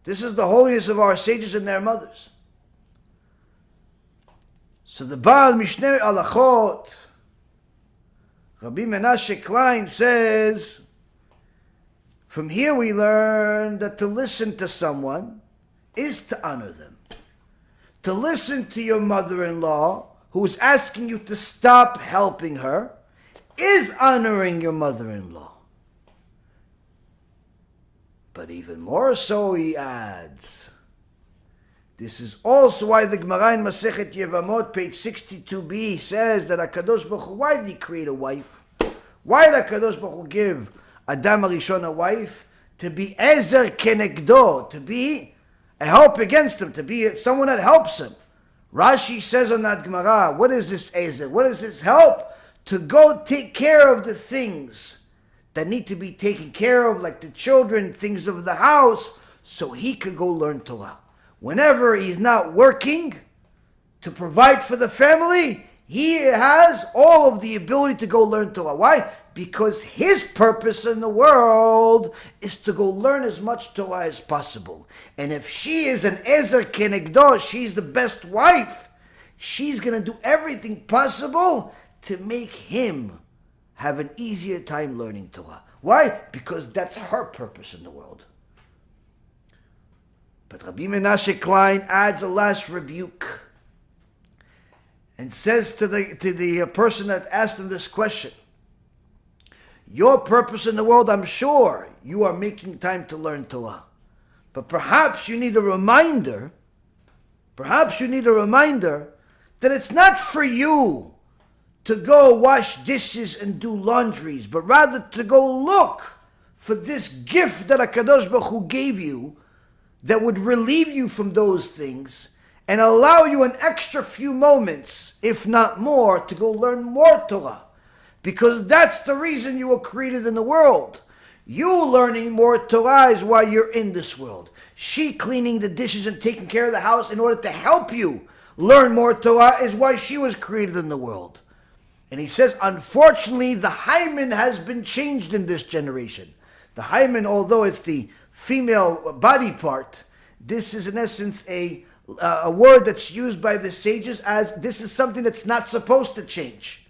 This is the holiness of our sages and their mothers. So the Baal Mishneh Alachot, Rabbi Menashe Klein says, from here we learn that to listen to someone is to honor them. To listen to your mother-in-law who is asking you to stop helping her is honoring your mother-in-law. But even more so, he adds, this is also why the Gemara in Masechet Yevamot, page 62b, says that HaKadosh Baruch Hu, why did he create a wife? Why did HaKadosh Baruch Hu give Adam HaRishon a wife? To be Ezer Kenegdo, to be a help against him, to be someone that helps him. Rashi says on that Gemara, what is this Ezer? What is this help? To go take care of the things that need to be taken care of, like the children, things of the house, so he could go learn Torah. Whenever he's not working to provide for the family, he has all of the ability to go learn Torah. Why? Because his purpose in the world is to go learn as much Torah as possible. And if she is an Ezer Kenegdo, she's the best wife, she's going to do everything possible to make him have an easier time learning Torah. Why? Because that's her purpose in the world. But Rabbi Menashe Klein adds a last rebuke and says to the person that asked him this question, your purpose in the world, I'm sure you are making time to learn Torah. But perhaps you need a reminder, that it's not for you to go wash dishes and do laundries, but rather to go look for this gift that HaKadosh Baruch Hu gave you that would relieve you from those things and allow you an extra few moments, if not more, to go learn more Torah. Because that's the reason you were created in the world. You learning more Torah is why you're in this world. She cleaning the dishes and taking care of the house in order to help you learn more Torah is why she was created in the world. And he says, unfortunately, the hymen has been changed in this generation. The hymen, although it's the female body part, this is in essence a word that's used by the sages as this is something that's not supposed to change.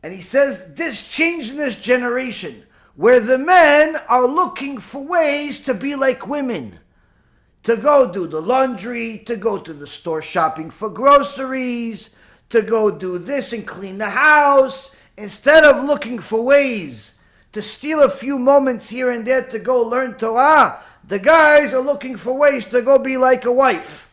And he says this changed in this generation where the men are looking for ways to be like women, to go do the laundry, to go to the store shopping for groceries, to go do this and clean the house, instead of looking for ways to steal a few moments here and there to go learn Torah. The guys are looking for ways to go be like a wife.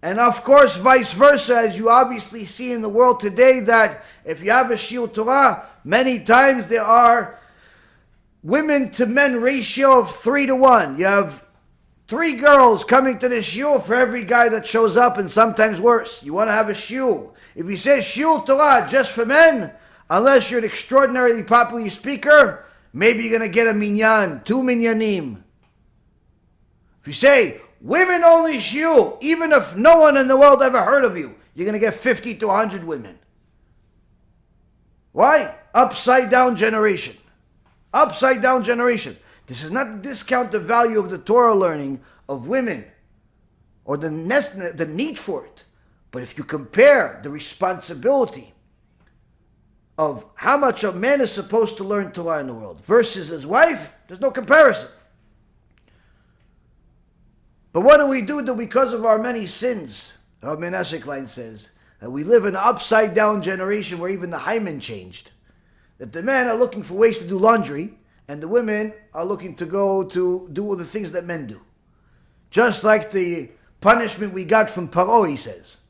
And of course, vice versa, as you obviously see in the world today, that if you have a shiur Torah, many times there are women to men ratio of 3-1. You have 3 girls coming to the shiur for every guy that shows up, and sometimes worse. You want to have a shiur. If you say shiur Torah just for men, unless you're an extraordinarily popular speaker, maybe you're going to get a minyan, 2 minyanim. If you say women only shiur, even if no one in the world ever heard of you, you're going to get 50 to 100 women. Why? Upside down generation. Upside down generation. This is not to discount the value of the Torah learning of women or the need for it. But if you compare the responsibility of how much a man is supposed to learn Torah in the world versus his wife, there's no comparison. But what do we do that because of our many sins? Rabbi Menashe Klein says that we live in an upside down generation where even the hymen changed. That the men are looking for ways to do laundry and the women are looking to go to do all the things that men do. Just like the punishment we got from Paro, he says.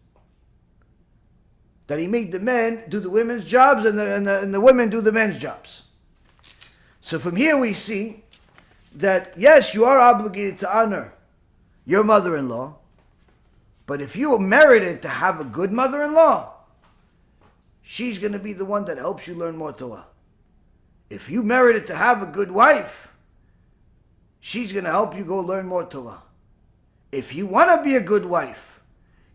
That he made the men do the women's jobs and the women do the men's jobs. So from here we see that yes, you are obligated to honor your mother-in-law, But if you merited to have a good mother-in-law, she's going to be the one that helps you learn more Torah. If you merited to have a good wife, she's going to help you go learn more Torah. If you want to be a good wife,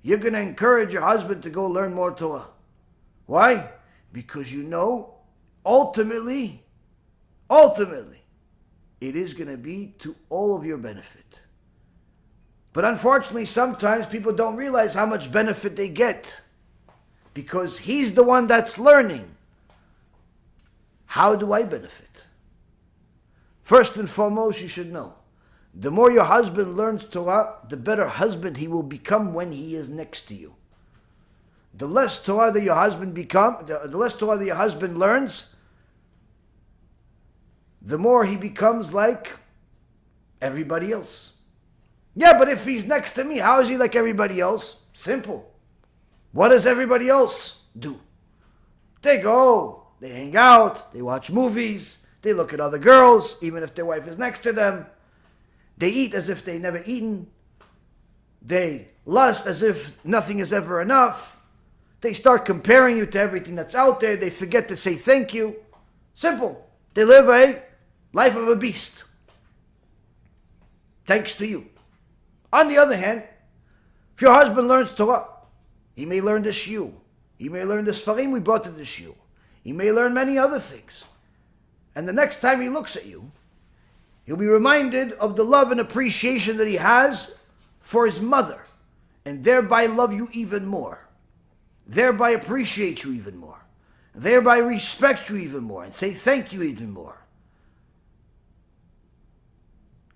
you're going to encourage your husband to go learn more Torah. Why? Because you know, ultimately, it is going to be to all of your benefit. But unfortunately, sometimes people don't realize how much benefit they get because he's the one that's learning. How do I benefit? First and foremost, you should know, the more your husband learns Torah, the better husband he will become when he is next to you. The less Torah that your husband learns, the more he becomes like everybody else. Yeah, but if he's next to me, how is he like everybody else? Simple. What does everybody else do? They go, they hang out, they watch movies, they look at other girls, even if their wife is next to them. They eat as if they never eaten. They lust as if nothing is ever enough. They start comparing you to everything that's out there. They forget to say thank you. Simple. They live a life of a beast. Thanks to you. On the other hand, if your husband learns Torah, he may learn the shiur. He may learn the sfarim we brought to the shiur. He may learn many other things. And the next time he looks at you, he'll be reminded of the love and appreciation that he has for his mother, and thereby love you even more, thereby appreciate you even more, thereby respect you even more, and say thank you even more.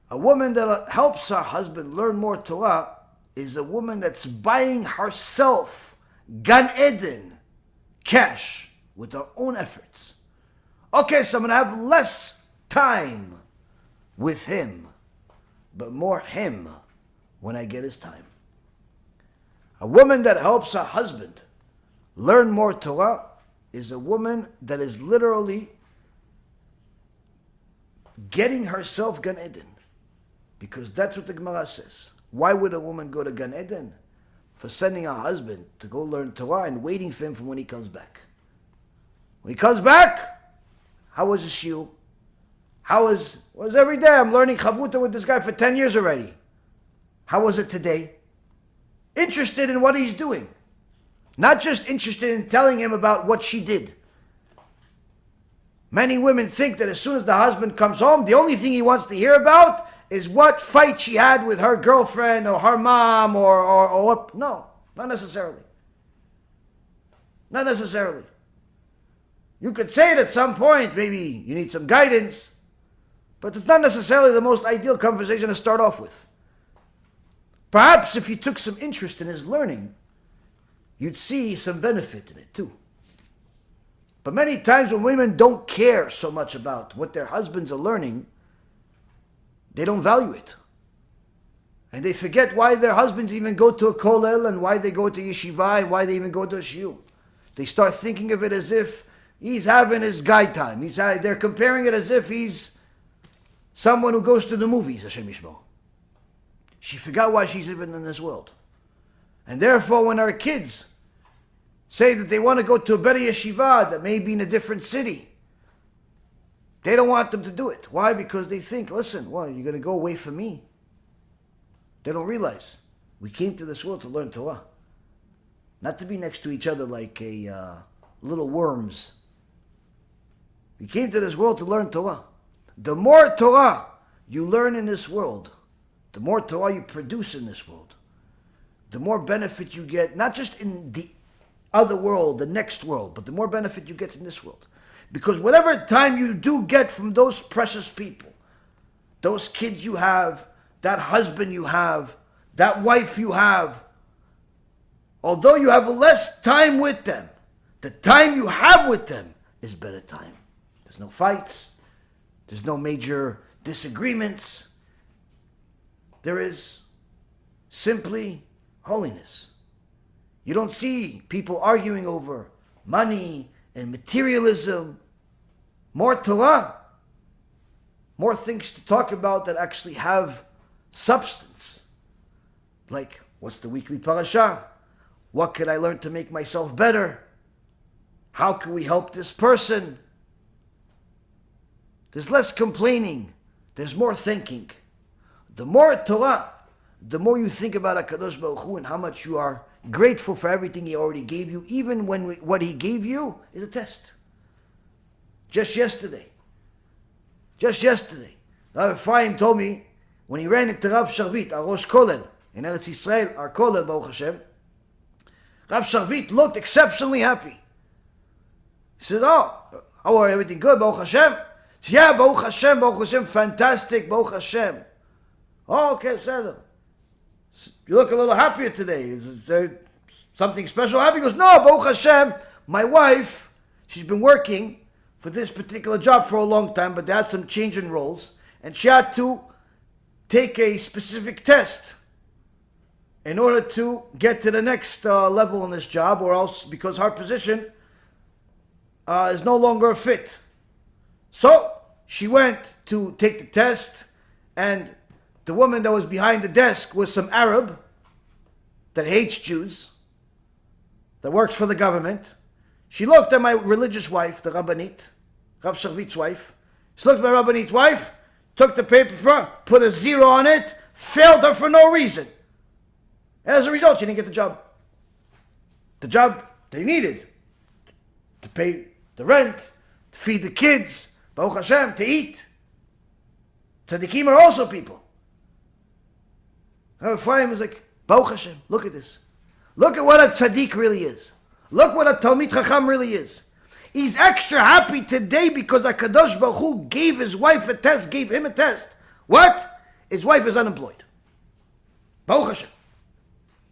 A woman that helps her husband learn more Torah is a woman that's buying herself Gan Eden, cash, with her own efforts. Okay, so I'm going to have less time with him, but more him when I get his time. A woman that helps her husband learn more Torah is a woman that is literally getting herself Gan Eden. Because that's what the Gemara says. Why would a woman go to Gan Eden? For sending her husband to go learn Torah and waiting for him from when he comes back. When he comes back, how was his shiur? Was every day? I'm learning Chavuta with this guy for 10 years already. How was it today? Interested in what he's doing. Not just interested in telling him about what she did. Many women think that as soon as the husband comes home, the only thing he wants to hear about is what fight she had with her girlfriend or her mom or what. No, not necessarily. Not necessarily. You could say it at some point, maybe you need some guidance, but it's not necessarily the most ideal conversation to start off with. Perhaps if you took some interest in his learning, you'd see some benefit in it too. But many times when women don't care so much about what their husbands are learning, they don't value it. And they forget why their husbands even go to a kollel and why they go to yeshiva and why they even go to a shiur. They start thinking of it as if he's having his guy time. They're comparing it as if he's someone who goes to the movies, Hashem Yishmor. She forgot why she's even in this world. And therefore when our kids say that they want to go to a better yeshiva that may be in a different city, they don't want them to do it. Why? Because they think, listen, well, you're going to go away from me. They don't realize we came to this world to learn Torah. Not to be next to each other like little worms. We came to this world to learn Torah. The more Torah you learn in this world, the more Torah you produce in this world, the more benefit you get, not just in the other world, the next world, but the more benefit you get in this world. Because whatever time you do get from those precious people, those kids you have, that husband you have, that wife you have, although you have less time with them, the time you have with them is better time. There's no fights. There's no major disagreements. There is simply holiness. You don't see people arguing over money and materialism. More Torah. More things to talk about that actually have substance. Like What's the weekly parasha? What can I learn to make myself better? How can we help this person? There's less complaining. There's more thinking. The more Torah, the more you think about HaKadosh Baruch Hu and how much you are grateful for everything He already gave you, even when what He gave you is a test. Just yesterday, Rabbi Ephraim told me when he ran into Rav Sharvit, our Rosh Kollel, in Eretz Yisrael, our Kollel, Baruch Hashem, Rav Sharvit looked exceptionally happy. He said, "Oh, how are everything good, Baruch Hashem?" He said, "Yeah, Baruch Hashem, fantastic, Baruch Hashem." "Oh, okay, Seder. You look a little happier today. Is there something special happening?" He goes, "No, Baruch Hashem, my wife, she's been working for this particular job for a long time, but they had some change in roles, and she had to take a specific test in order to get to the next level in this job, or else because her position is no longer a fit. So she went to take the test, and the woman that was behind the desk was some Arab that hates Jews, that works for the government. She looked at my religious wife, the Rabbanit, Rav Sharvit's wife. She looked at my Rabbanit's wife, took the paper for her, put a 0 on it, failed her for no reason. And as a result, she didn't get the job. The job they needed to pay the rent, to feed the kids, Baruch Hashem, to eat. Tzaddikim are also people. Rabbi Ephraim was like, Baruch Hashem, look at this. Look at what a tzaddik really is. Look what a Talmid Chacham really is. He's extra happy today because HaKadosh Baruch Hu gave his wife a test, gave him a test. What? His wife is unemployed. Baruch Hashem.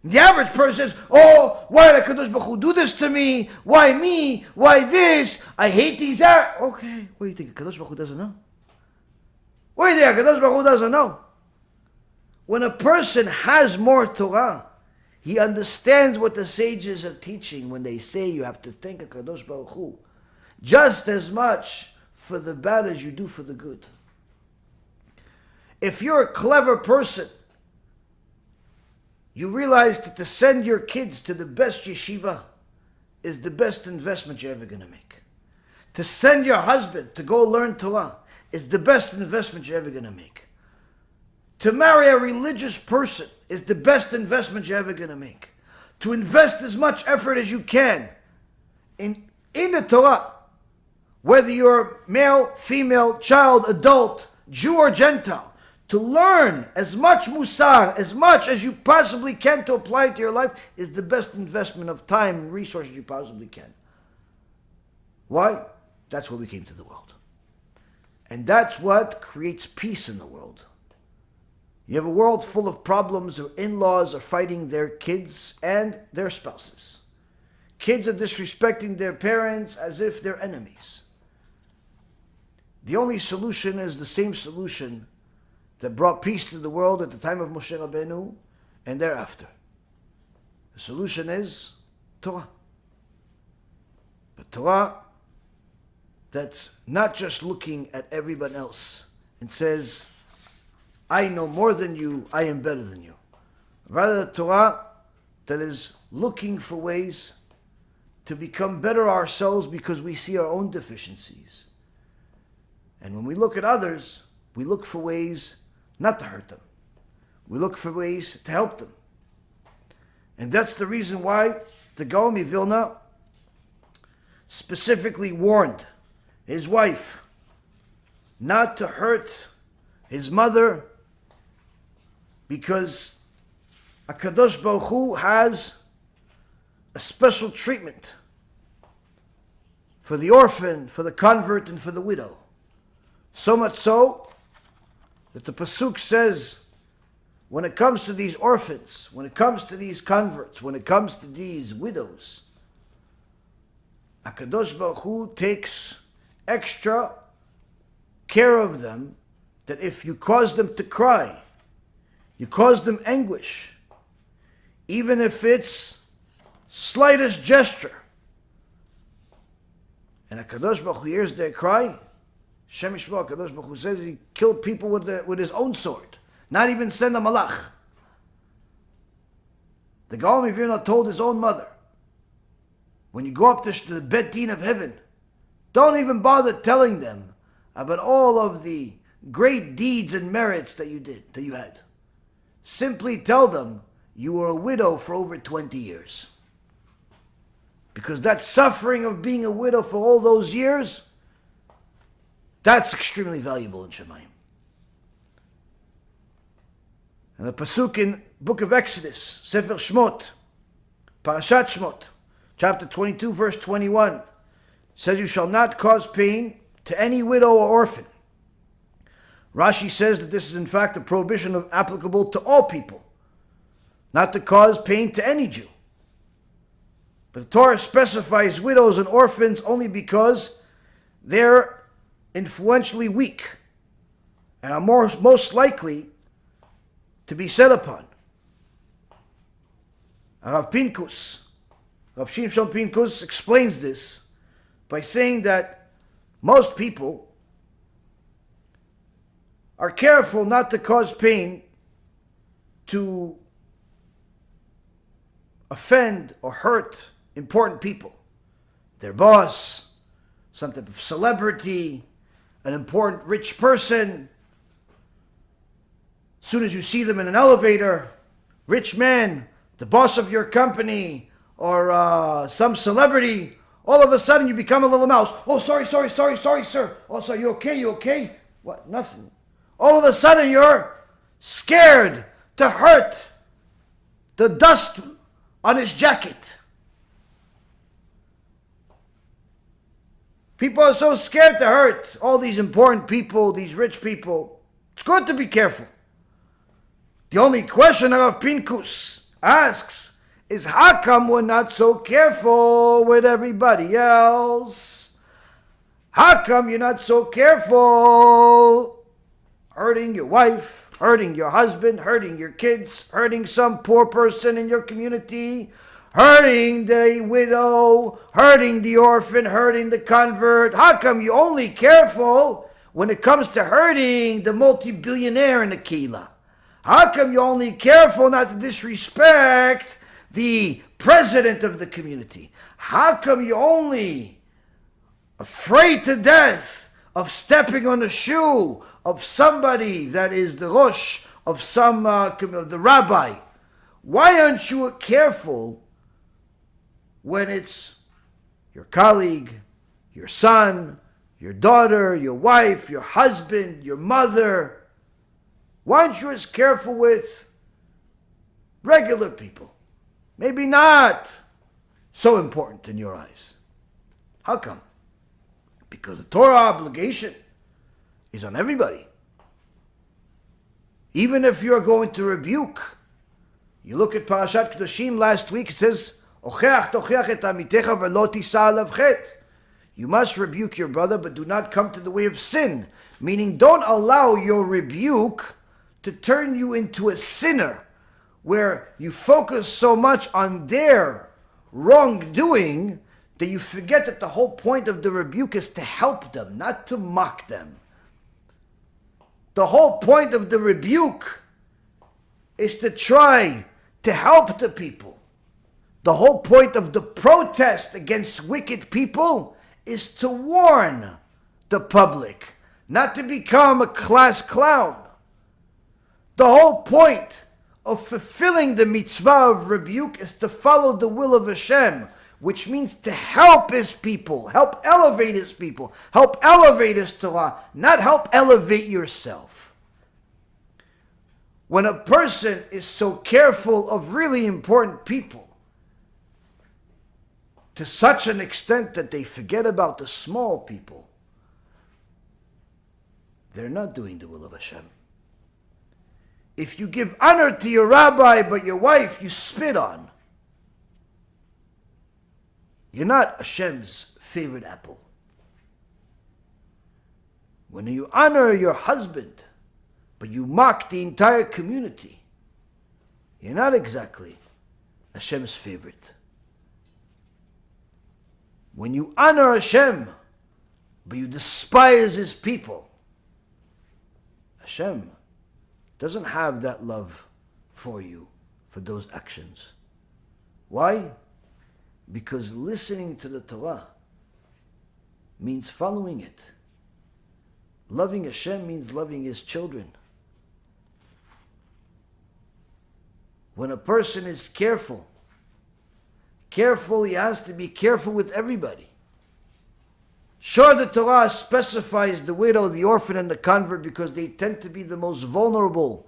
The average person says, "Oh, why did HaKadosh Baruch Hu do this to me? Why me? Why this? I hate these." Okay, what do you think? HaKadosh Baruch Hu doesn't know? What do you think? HaKadosh Baruch Hu doesn't know? When a person has more Torah, he understands what the sages are teaching when they say you have to thank HaKadosh Baruch Hu just as much for the bad as you do for the good. If you're a clever person, you realize that to send your kids to the best yeshiva is the best investment you're ever going to make. To send your husband to go learn Torah is the best investment you're ever going to make. To marry a religious person is the best investment you're ever going to make. To invest as much effort as you can in the Torah, whether you're male, female, child, adult, Jew or Gentile, to learn as much musar, as much as you possibly can to apply it to your life is the best investment of time and resources you possibly can. Why? That's why we came to the world. And that's what creates peace in the world. You have a world full of problems where in-laws are fighting their kids and their spouses. Kids are disrespecting their parents as if they're enemies. The only solution is the same solution that brought peace to the world at the time of Moshe Rabbeinu and thereafter. The solution is Torah. But Torah that's not just looking at everyone else and says, I know more than you, I am better than you. Rather, the Torah that is looking for ways to become better ourselves because we see our own deficiencies. And when we look at others, we look for ways not to hurt them. We look for ways to help them. And that's the reason why the Gaon of Vilna specifically warned his wife not to hurt his mother, because HaKadosh Baruch Hu has a special treatment for the orphan, for the convert, and for the widow. So much so that the Pasuk says, when it comes to these orphans, when it comes to these converts, when it comes to these widows, HaKadosh Baruch Hu takes extra care of them, that if you cause them to cry, you cause them anguish, even if it's slightest gesture, and HaKadosh Baruch Hu hears their cry, Shem Yishmor, HaKadosh Baruch Hu says he killed people with his own sword, not even send a malach. The Gaon of Vilna told his own mother, when you go up to the Bet Din of heaven, don't even bother telling them about all of the great deeds and merits that you had. Simply tell them you were a widow for over 20 years. Because that suffering of being a widow for all those years, that's extremely valuable in Shemayim. And the pasuk in book of Exodus, Sefer Shmot, Parashat Shmot, chapter 22, verse 21, says, you shall not cause pain to any widow or orphan. Rashi says that this is in fact a prohibition applicable to all people, not to cause pain to any Jew. But the Torah specifies widows and orphans only because they're influentially weak and are most likely to be set upon. Rav Pinkus, Rav Shimshon Pinkus explains this by saying that most people are careful not to cause pain to offend or hurt important people. Their boss, some type of celebrity, an important rich person. As soon as you see them in an elevator, rich man, the boss of your company, or some celebrity, all of a sudden you become a little mouse. Oh, sorry, sir. Oh, sorry, you okay? What? Nothing. All of a sudden you're scared to hurt the dust on his jacket. People are so scared to hurt all these important people, these rich people. It's good to be careful. The only question Rav Pinkus asks is, how come we're not so careful with everybody else? How come you're not so careful hurting your wife, hurting your husband, hurting your kids, hurting some poor person in your community, hurting the widow, hurting the orphan, hurting the convert? How come you're only careful when it comes to hurting the multi-billionaire in the Kehillah? How come you're only careful not to disrespect the president of the community? How come you're only afraid to death of stepping on the shoe of somebody that is the Rosh of some the Rabbi? Why aren't you careful when it's your colleague, your son, your daughter, your wife, your husband, your mother? Why aren't you as careful with regular people? Maybe not so important in your eyes. How come? Because the Torah obligation is on everybody. Even if you're going to rebuke, you look at Parashat Kedoshim last week, it says, you must rebuke your brother, but do not come to the way of sin. Meaning, don't allow your rebuke to turn you into a sinner, where you focus so much on their wrongdoing that you forget that the whole point of the rebuke is to help them, not to mock them. The whole point of the rebuke is to try to help the people. The whole point of the protest against wicked people is to warn the public, not to become a class clown. The whole point of fulfilling the mitzvah of rebuke is to follow the will of Hashem, which means to help His people, help elevate His people, help elevate His Torah, not help elevate yourself. When a person is so careful of really important people, to such an extent that they forget about the small people, they're not doing the will of Hashem. If you give honor to your rabbi, but your wife you spit on, you're not Hashem's favorite apple. When you honor your husband, but you mock the entire community, you're not exactly Hashem's favorite. When you honor Hashem, but you despise His people, Hashem doesn't have that love for you, for those actions. Why? Because listening to the Torah means following it. Loving Hashem means loving His children. When a person is careful, he has to be careful with everybody. Sure, the Torah specifies the widow, the orphan, and the convert because they tend to be the most vulnerable.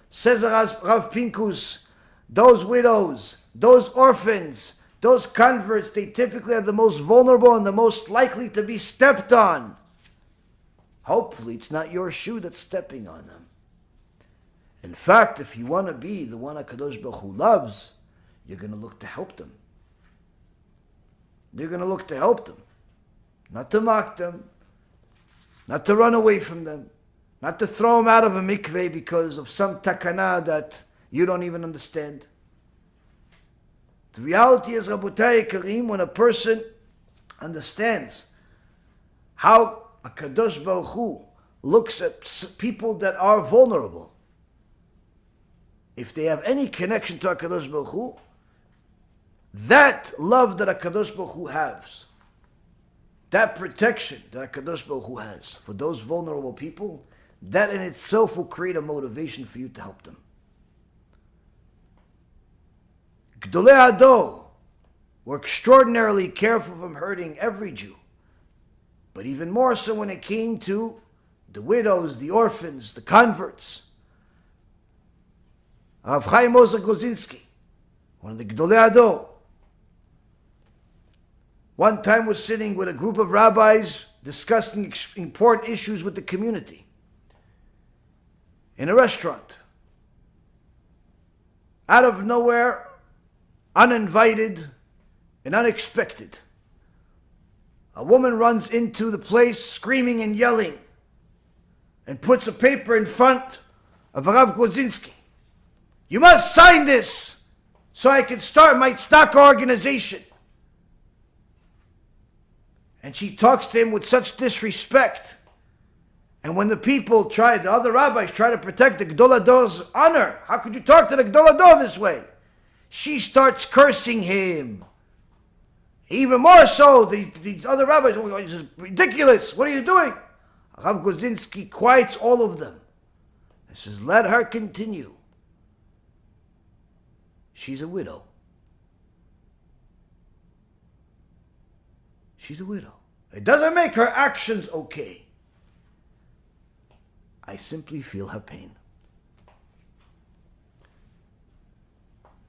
Says Rav Pinkus, those widows, those orphans, those converts, they typically are the most vulnerable and the most likely to be stepped on. Hopefully it's not your shoe that's stepping on them. In fact, if you want to be the one HaKadosh Baruch Hu loves, you're going to look to help them. You're going to look to help them. Not to mock them. Not to run away from them. Not to throw them out of a mikveh because of some takana that you don't even understand. The reality is, Rabotai Karim, when a person understands how HaKadosh Baruch Hu looks at people that are vulnerable, if they have any connection to HaKadosh Baruch Hu, that love that HaKadosh Baruch Hu has, that protection that HaKadosh Baruch Hu has for those vulnerable people, that in itself will create a motivation for you to help them. Gdolei Hador were extraordinarily careful from hurting every Jew, but even more so when it came to the widows, the orphans, the converts. Rav Chaim Moshe Grozinski, one of the Gdolei Hador, one time was sitting with a group of rabbis discussing important issues with the community in a restaurant. Out of nowhere, uninvited and unexpected, a woman runs into the place screaming and yelling and puts a paper in front of Rav Grozinski. You must sign this so I can start my stock organization. And she talks to him with such disrespect. And when the other rabbis try to protect the Gdolei Hador's honor, how could you talk to the Gdolei Hador this way? She cursing him. Even more so, these other rabbis, oh, this is ridiculous. What are you doing? Rav Grozinski quiets all of them. He says, let her continue. She's a widow. She's a widow. It doesn't make her actions okay. I simply feel her pain.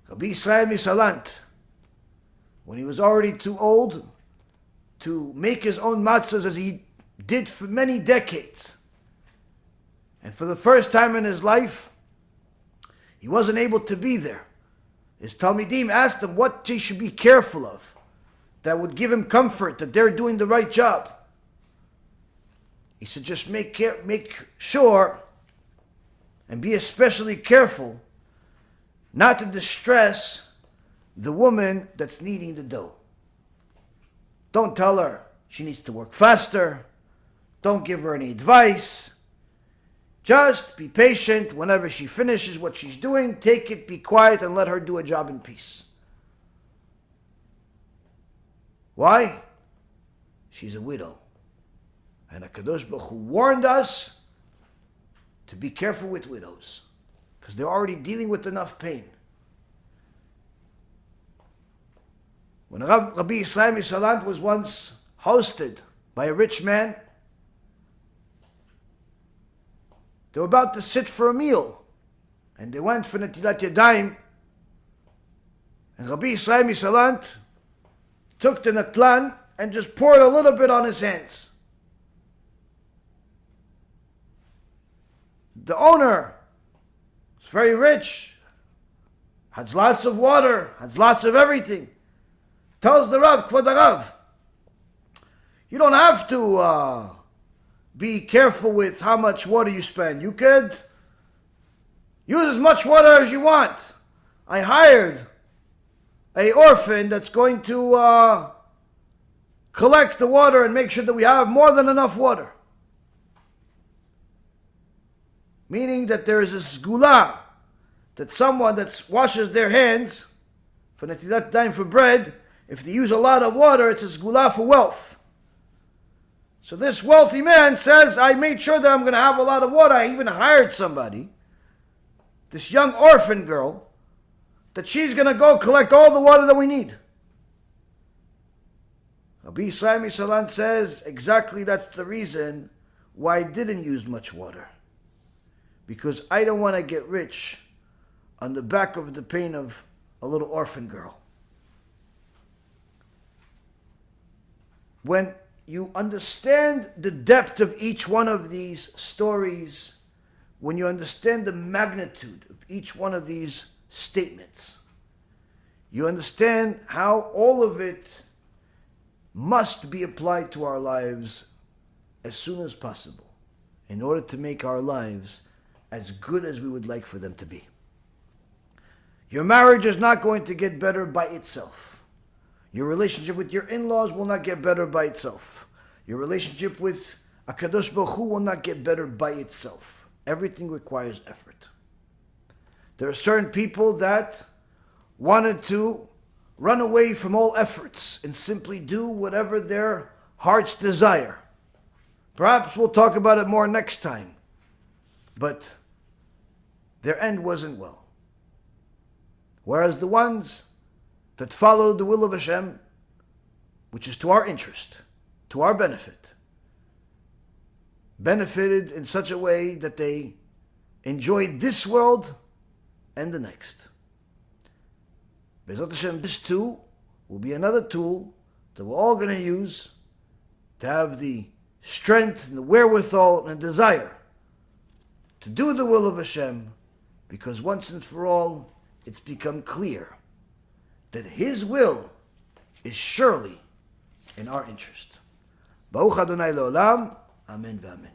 Rabbi Israel Misalant, when he was already too old to make his own matzahs as he did for many decades, and for the first time in his life, he wasn't able to be there. His Talmidim asked him what he should be careful of that would give him comfort that they're doing the right job. He said, just make sure and be especially careful not to distress the woman that's kneading the dough. Don't tell her she needs to work faster. Don't give her any advice. Just be patient. Whenever she finishes what she's doing, take it, be quiet, and let her do a job in peace. Why? She's a widow. And HaKadosh Baruch Hu warned us to be careful with widows, because they're already dealing with enough pain. When Rabbi Israel Misalant was once hosted by a rich man, they were about to sit for a meal, and they went for Netilat Yadayim, and Rabbi Israel Misalant took the natlan and just poured a little bit on his hands. The owner was very rich, had lots of water, had lots of everything. Tells the Rav, Kvod Rav, you don't have to be careful with how much water you spend. You could use as much water as you want. I hired an orphan that's going to collect the water and make sure that we have more than enough water. Meaning that there is a sgula, that someone that washes their hands for netilat dime for bread, if they use a lot of water, it's a sgula for wealth. So this wealthy man says, I made sure that I'm going to have a lot of water. I even hired somebody, this young orphan girl, that she's going to go collect all the water that we need. Rabbi Saimi Salan says, exactly that's the reason why I didn't use much water. Because I don't want to get rich on the back of the pain of a little orphan girl. When you understand the depth of each one of these stories, when you understand the magnitude of each one of these statements, you understand how all of it must be applied to our lives as soon as possible in order to make our lives as good as we would like for them to be. Your marriage is not going to get better by itself. Your relationship with your in-laws will not get better by itself. Your relationship with HaKadosh Baruch Hu will not get better by itself. Everything requires effort. There are certain people that wanted to run away from all efforts and simply do whatever their hearts desire. Perhaps we'll talk about it more next time. But their end wasn't well. Whereas the ones that followed the will of Hashem, which is to our interest, to our benefit, benefited in such a way that they enjoyed this world and the next. Be'ezrat Hashem, this too will be another tool that we're all going to use to have the strength and the wherewithal and the desire to do the will of Hashem, because once and for all, it's become clear that His will is surely in our interest. Baruch Adonai Le'olam, Amen v'Amen.